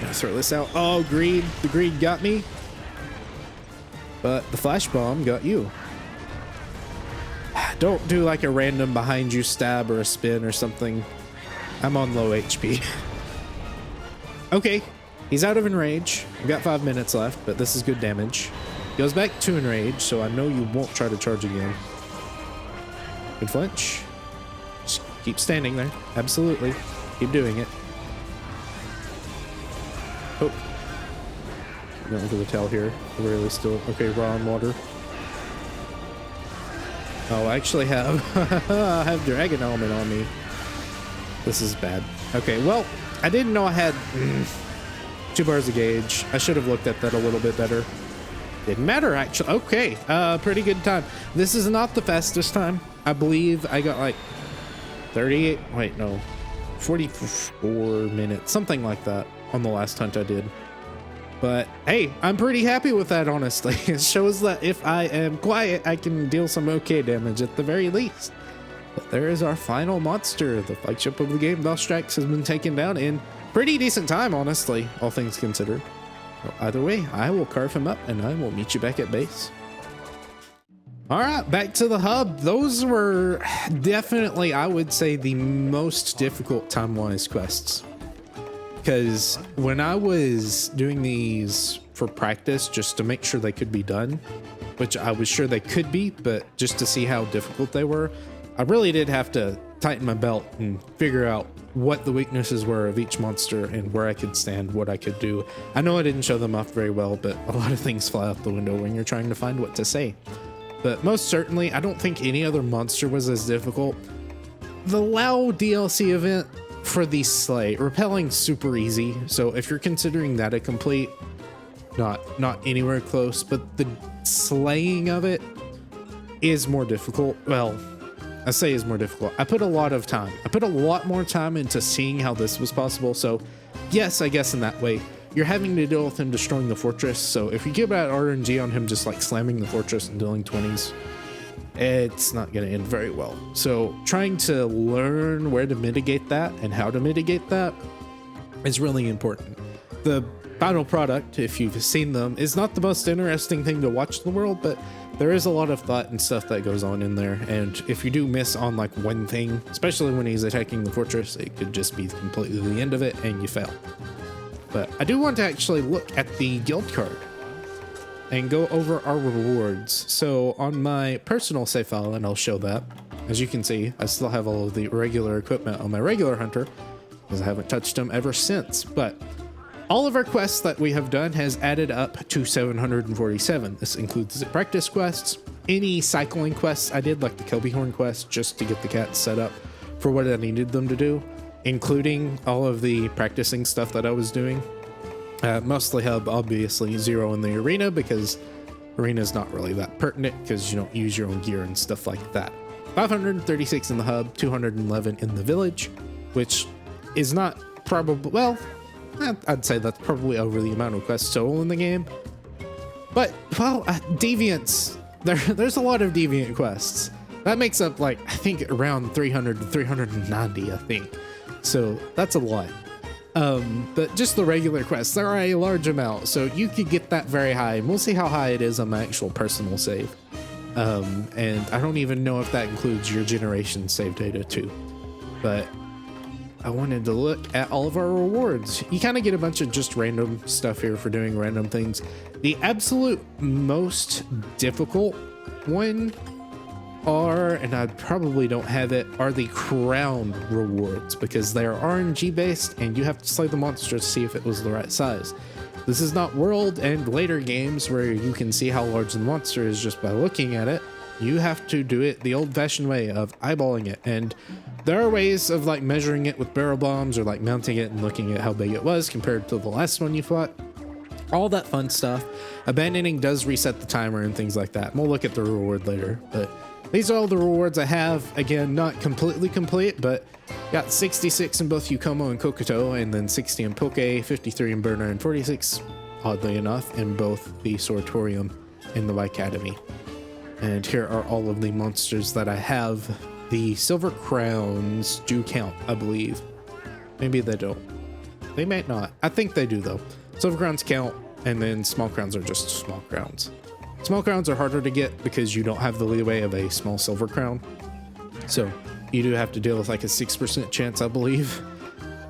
Gonna throw this out. Oh, greed. The greed got me. But the flash bomb got you. Don't do like a random behind you stab or a spin or something. I'm on low HP. Okay, he's out of enrage. We've got 5 minutes left, but this is good damage. Goes back to enrage, so I know you won't try to charge again. Good flinch. Just keep standing there. Absolutely. Keep doing it. Oh. Going for the tail here. Really still. Okay, raw on water. Oh, I actually have I have dragon element on me. This is bad. Okay, well, I didn't know I had 2 bars of gauge. I should have looked at that a little bit better. Didn't matter, actually. Okay, pretty good time. This is not the fastest time. I believe I got like 38, wait, no, 44 minutes, something like that on the last hunt I did. But hey, I'm pretty happy with that, honestly. It shows that if I am quiet, I can deal some okay damage at the very least. But there is our final monster. The flagship of the game, Velstrax, has been taken down in pretty decent time, honestly, all things considered. So either way, I will carve him up and I will meet you back at base. All right, back to the hub. Those were definitely, I would say, the most difficult time-wise quests. Because when I was doing these for practice, just to make sure they could be done, which I was sure they could be, but just to see how difficult they were, I really did have to tighten my belt and figure out what the weaknesses were of each monster and where I could stand, what I could do. I know I didn't show them off very well, but a lot of things fly out the window when you're trying to find what to say. But most certainly, I don't think any other monster was as difficult. The Lao DLC event for the Slay, repelling super easy, so if you're considering that a complete, not anywhere close, but the slaying of it is more difficult. Well, I say is more difficult. I put a lot of time. I put a lot more time into seeing how this was possible, so yes, I guess in that way. You're having to deal with him destroying the fortress, so if you give out RNG on him just like slamming the fortress and dealing 20s, it's not going to end very well. So trying to learn where to mitigate that and how to mitigate that is really important. The final product, if you've seen them, is not the most interesting thing to watch in the world, but there is a lot of thought and stuff that goes on in there. And if you do miss on like one thing, especially when he's attacking the fortress, it could just be completely the end of it and you fail. But I do want to actually look at the guild card and go over our rewards. So on my personal save file, and I'll show that, as you can see, I still have all of the regular equipment on my regular hunter because I haven't touched them ever since. But all of our quests that we have done has added up to 747. This includes the practice quests, any cycling quests I did, like the Kelbyhorn quest, just to get the cats set up for what I needed them to do, including all of the practicing stuff that I was doing. Mostly hub, obviously 0 in the arena because arena is not really that pertinent because you don't use your own gear and stuff like that. 536 in the hub, 211 in the village, which is not probably, well, I'd say that's probably over the amount of quests total in the game. But, well, deviants, there's a lot of deviant quests. That makes up like, I think around 300 to 390, I think. So that's a lot. But just the regular quests, there are a large amount, so you could get that very high, and we'll see how high it is on my actual personal save. And I don't even know if that includes your generation save data too. But I wanted to look at all of our rewards. You kind of get a bunch of just random stuff here for doing random things. The absolute most difficult one and I probably don't have it, are the crown rewards because they are RNG based and you have to slay the monster to see if it was the right size. This is not World and later games where you can see how large the monster is just by looking at it. You have to do it the old-fashioned way of eyeballing it, and there are ways of like measuring it with barrel bombs or like mounting it and looking at how big it was compared to the last one you fought. all that fun stuff. Abandoning does reset the timer and things like that. We'll look at the reward later, but these are all the rewards I have. Again, not completely complete, but got 66 in both Yukomo and Kokoto, and then 60 in Poke, 53 in Burner, and 46, oddly enough, in both the Soritorium and the Academy. And here are all of the monsters that I have. The Silver Crowns do count, I believe. Maybe they don't. They might not. I think they do, though. Silver Crowns count, and then Small Crowns are just Small Crowns. Small Crowns are harder to get because you don't have the leeway of a small Silver Crown. So you do have to deal with like a 6% chance, I believe,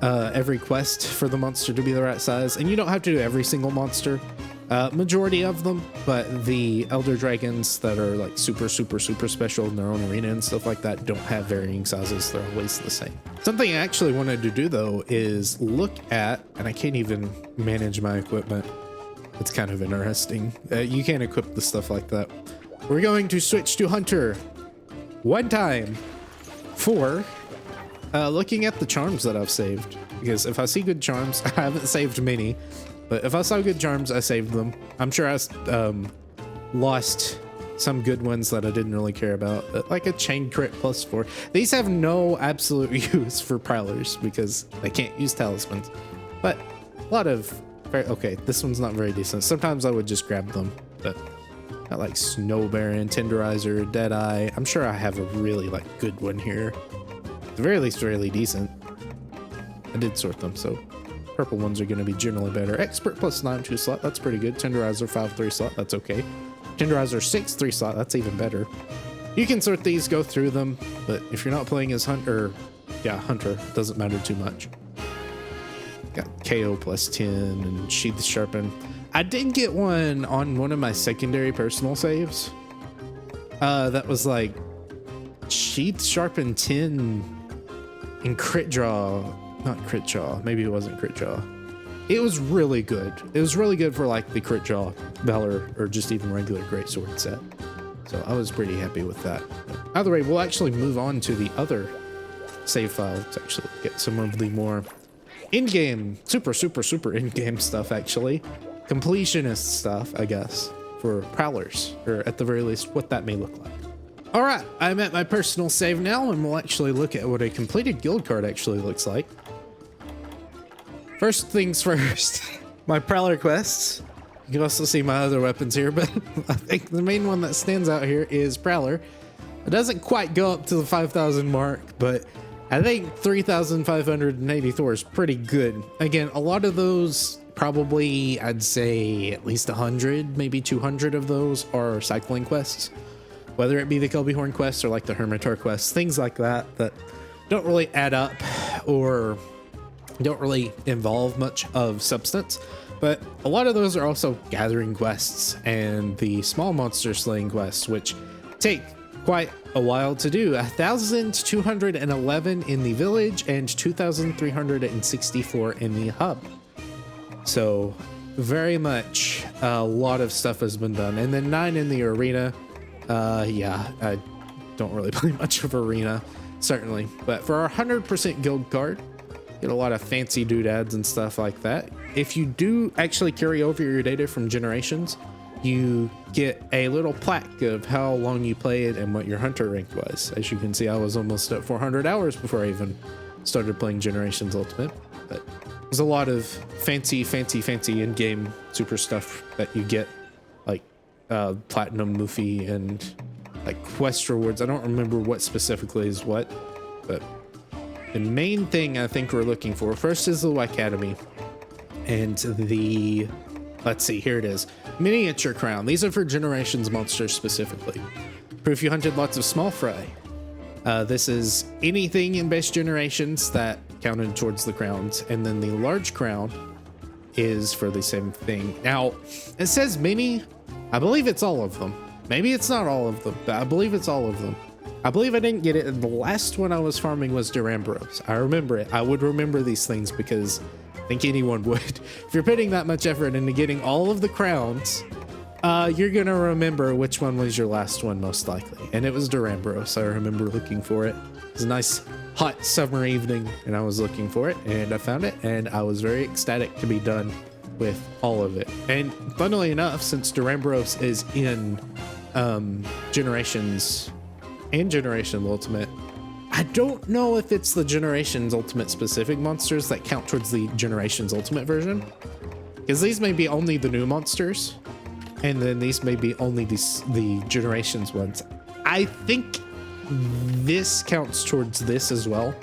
every quest for the monster to be the right size. And you don't have to do every single monster, majority of them, but the Elder Dragons that are like super special in their own arena and stuff like that don't have varying sizes. They're always the same. Something I actually wanted to do though is look at, and I can't even manage my equipment. It's kind of interesting. You can't equip the stuff like that. We're going to switch to Hunter one time for looking at the charms that I've saved. Because if I see good charms, I haven't saved many, but if I saw good charms, I saved them. I'm sure I lost some good ones that I didn't really care about, like a chain crit +4. These have no absolute use for Prowlers because they can't use talismans, but a lot of okay, this one's not very decent. Sometimes I would just grab them, but got like Snow Baron, Tenderizer, Deadeye. I'm sure I have a really like good one here. At the very least, really decent. I did sort them, so purple ones are going to be generally better. Expert +9 2 slot, that's pretty good. Tenderizer 5 3 slot, that's okay. Tenderizer 6 3 slot, that's even better. You can sort these, go through them, but if you're not playing as Hunter, Hunter, doesn't matter too much. Got KO +10 and Sheath Sharpen. I did get one on one of my secondary personal saves. That was like Sheath Sharpen 10 and Crit Draw. Not Crit Draw. Maybe it wasn't Crit Draw. It was really good. It was really good for like the Crit Draw Valor or just even regular Greatsword set. So I was pretty happy with that. Either way, we'll actually move on to the other save file to actually get some of the more in-game, super in-game stuff, actually. Completionist stuff, I guess, for Prowlers, or at the very least, what that may look like. All right, I'm at my personal save now, and we'll actually look at what a completed guild card actually looks like. First things first, my Prowler quests. You can also see my other weapons here, but I think the main one that stands out here is Prowler. It doesn't quite go up to the 5,000 mark, but I think 3,584 is pretty good. Again, a lot of those, probably I'd say at least 100, maybe 200 of those are cycling quests. Whether it be the Kelbyhorn quests or like the Hermitar quests, things like that, that don't really add up or don't really involve much of substance. But a lot of those are also gathering quests and the small monster slaying quests, which take quite a while to do. 1,211 in the village and 2,364 in the hub. So very much a lot of stuff has been done. And then 9 in the arena. Yeah, I don't really play much of arena, certainly. But for our 100% guild card, get a lot of fancy doodads and stuff like that. If you do actually carry over your data from generations, you get a little plaque of how long you played and what your hunter rank was. As you can see, I was almost at 400 hours before I even started playing Generations Ultimate. But there's a lot of fancy in-game super stuff that you get, like Platinum Luffy and like quest rewards. I don't remember what specifically is what, but the main thing I think we're looking for first is the Academy and the, let's see, here it is. Miniature Crown. These are for Generations monsters specifically. Proof you hunted lots of small fry. This is anything in base Generations that counted towards the crowns. And then the large crown is for the same thing. Now, it says mini. I believe it's all of them. Maybe it's not all of them, but I believe it's all of them. I believe I didn't get it, and the last one I was farming was Durambros. I remember it. I would remember these things because I think anyone would. If you're putting that much effort into getting all of the crowns, you're gonna remember which one was your last one most likely. And it was Durambros. I remember looking for it. It was a nice hot summer evening and I was looking for it and I found it and I was very ecstatic to be done with all of it. And funnily enough, since Durambros is in Generations and Generation Ultimate, I don't know if it's the Generations Ultimate specific monsters that count towards the Generations Ultimate version, because these may be only the new monsters, and then these may be only the Generations ones. I think this counts towards this as well.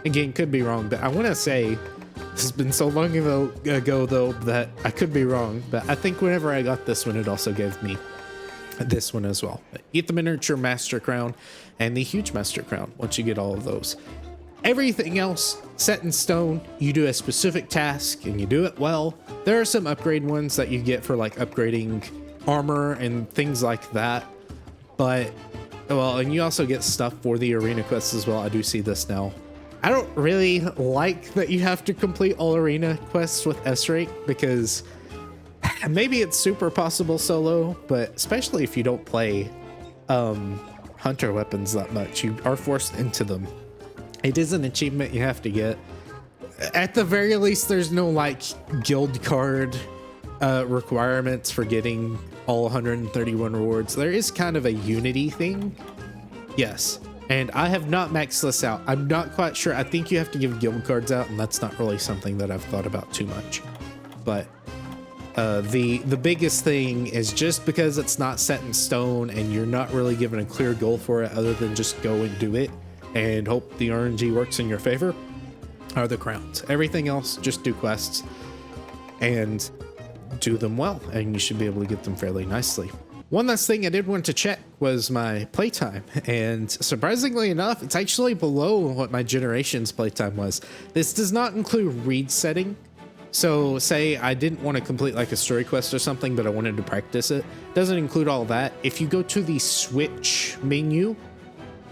Again, could be wrong, but I want to say this has been so long ago though that I could be wrong, but I think whenever I got this one, it also gave me this one as well. Get the miniature master crown and the huge master crown once you get all of those. Everything else set in stone. You do a specific task and you do it well. There are some upgrade ones that you get for like upgrading armor and things like that, but well, and you also get stuff for the arena quests as well. I do see this now. I don't really like that you have to complete all arena quests with S rank, because maybe it's super possible solo, but especially if you don't play hunter weapons that much, you are forced into them. It is an achievement you have to get. At the very least, there's no like guild card requirements for getting all 131 rewards. There is kind of a unity thing, yes, and I have not maxed this out. I'm not quite sure. I think you have to give guild cards out, and that's not really something that I've thought about too much. But the biggest thing is, just because it's not set in stone and you're not really given a clear goal for it other than just go and do it and hope the RNG works in your favor, are the crowns. Everything else, just do quests and do them well, and you should be able to get them fairly nicely. One last thing I did want to check was my playtime, and surprisingly enough, it's actually below what my Generations playtime was. This does not include read setting. So say I didn't want to complete like a story quest or something, but I wanted to practice it. Doesn't include all that. If you go to the Switch menu,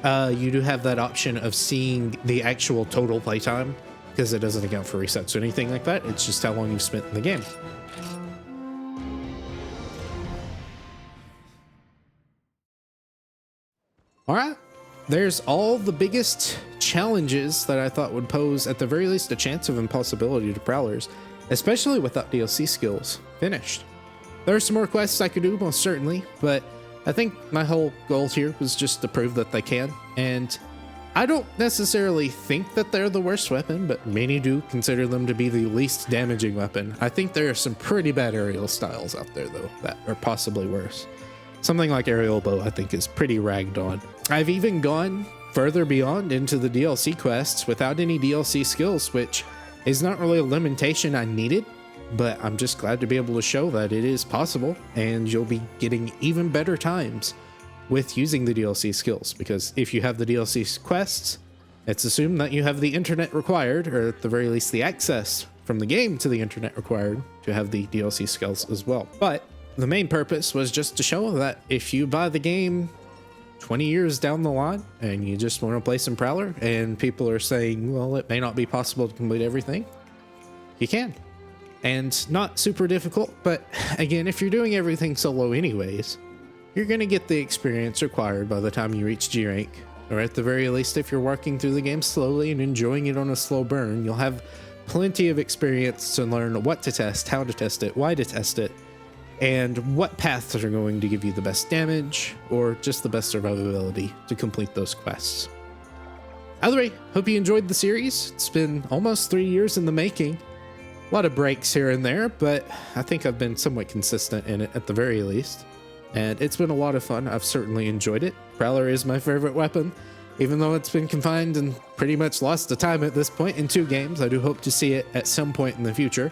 you do have that option of seeing the actual total playtime, because it doesn't account for resets or anything like that. It's just how long you've spent in the game. All right, there's all the biggest challenges that I thought would pose at the very least a chance of impossibility to Prowlers, especially without DLC skills, finished. There are some more quests I could do, most certainly, but I think my whole goal here was just to prove that they can, and I don't necessarily think that they're the worst weapon, but many do consider them to be the least damaging weapon. I think there are some pretty bad aerial styles out there, though, that are possibly worse. Something like aerial bow, I think, is pretty ragged on. I've even gone further beyond into the DLC quests without any DLC skills, which is not really a limitation I needed, but I'm just glad to be able to show that it is possible, and you'll be getting even better times with using the DLC skills, because if you have the DLC quests, it's assumed that you have the internet required, or at the very least the access from the game to the internet required to have the DLC skills as well. But the main purpose was just to show that if you buy the game 20 years down the line and you just want to play some Prowler and people are saying, well, it may not be possible to complete everything, you can. And not super difficult, but again, if you're doing everything solo anyways, you're going to get the experience required by the time you reach G rank, or at the very least, if you're working through the game slowly and enjoying it on a slow burn, you'll have plenty of experience to learn what to test, how to test it, why to test it, and what paths are going to give you the best damage or just the best survivability to complete those quests. Either way, hope you enjoyed the series. It's been almost 3 years in the making. A lot of breaks here and there, but I think I've been somewhat consistent in it at the very least. And it's been a lot of fun. I've certainly enjoyed it. Prowler is my favorite weapon, even though it's been confined and pretty much lost the time at this point in 2 games. I do hope to see it at some point in the future,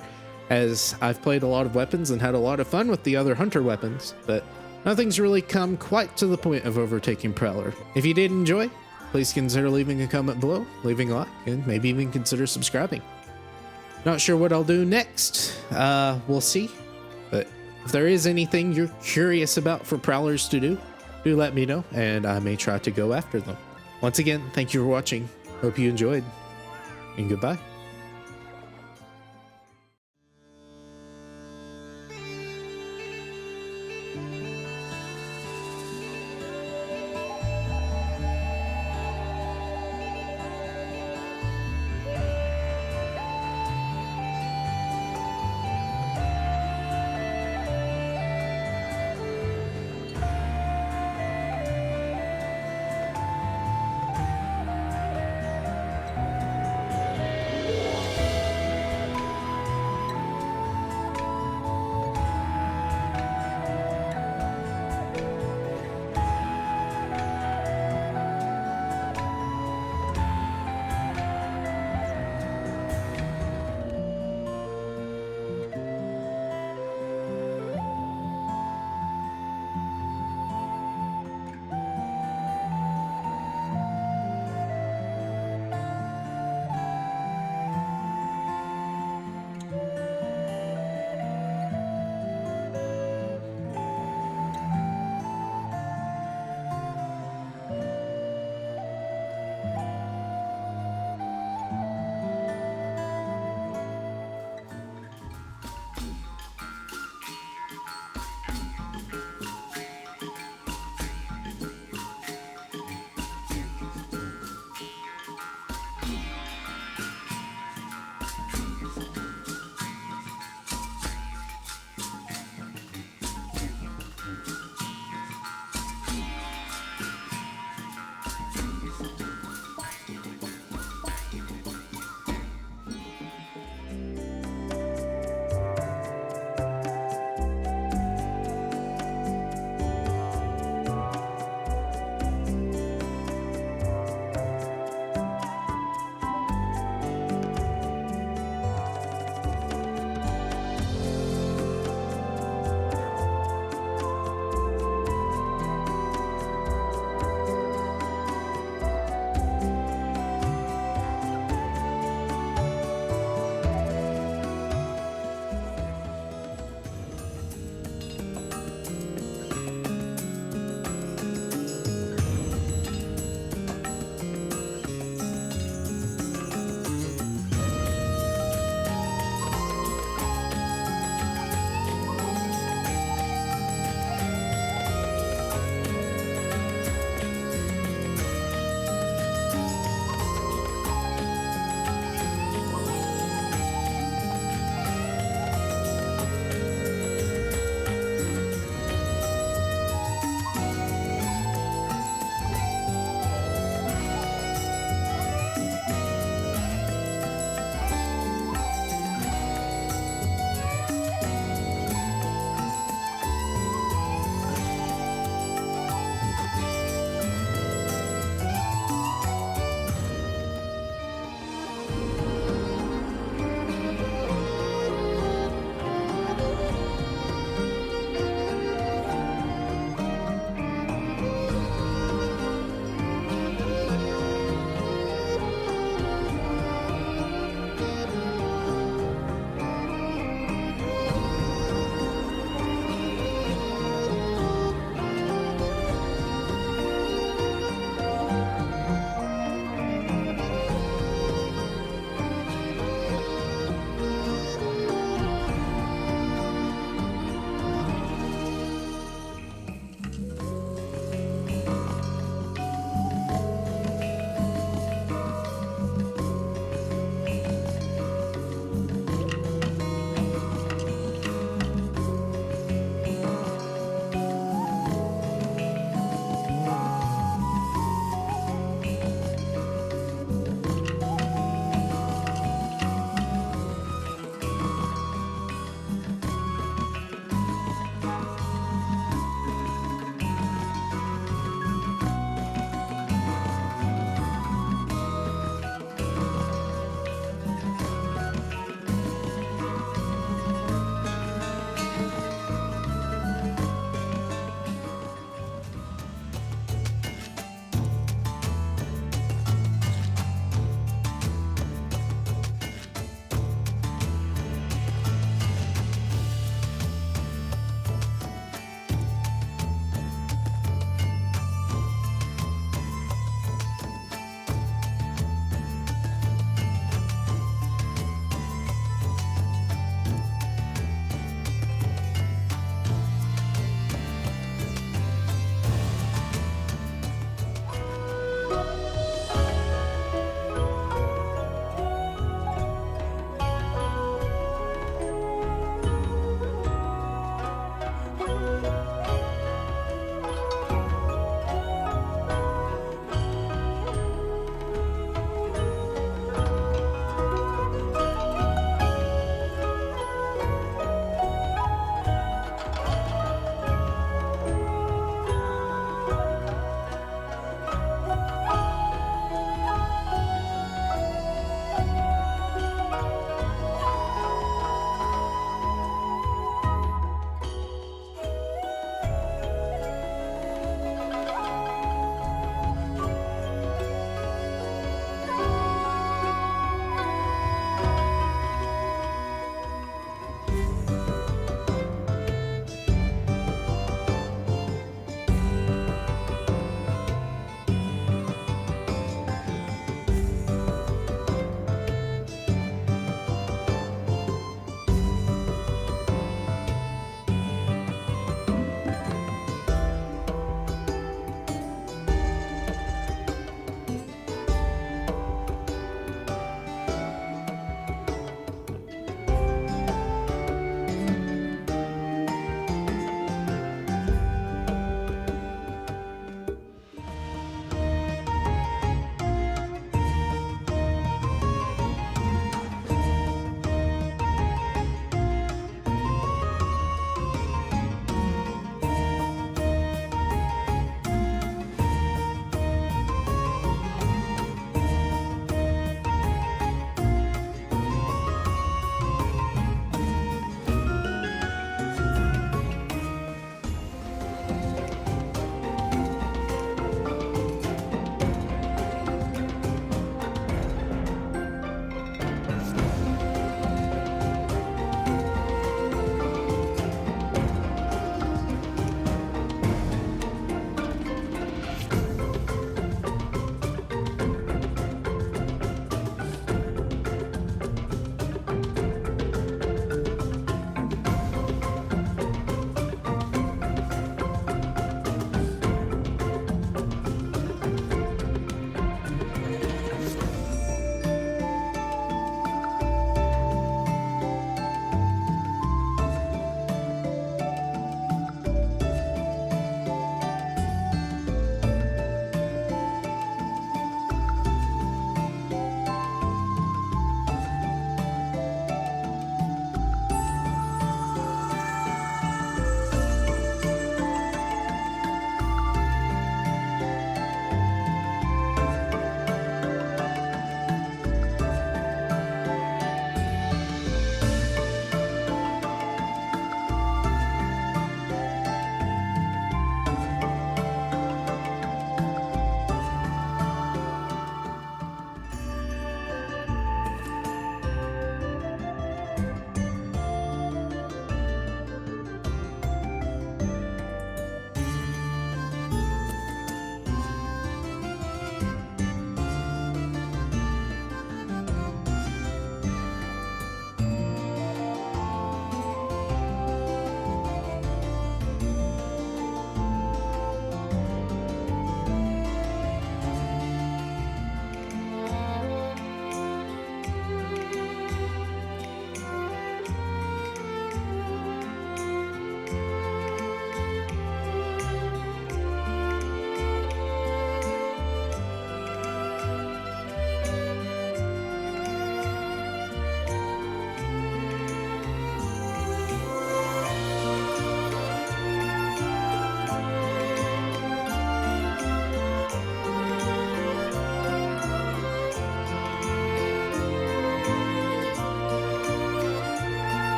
as I've played a lot of weapons and had a lot of fun with the other hunter weapons, but nothing's really come quite to the point of overtaking Prowler. If you did enjoy, please consider leaving a comment below, leaving a like, and maybe even consider subscribing. Not sure what I'll do next. We'll see. But if there is anything you're curious about for Prowlers to do let me know, and I may try to go after them. Once again, thank you for watching. Hope you enjoyed, and goodbye.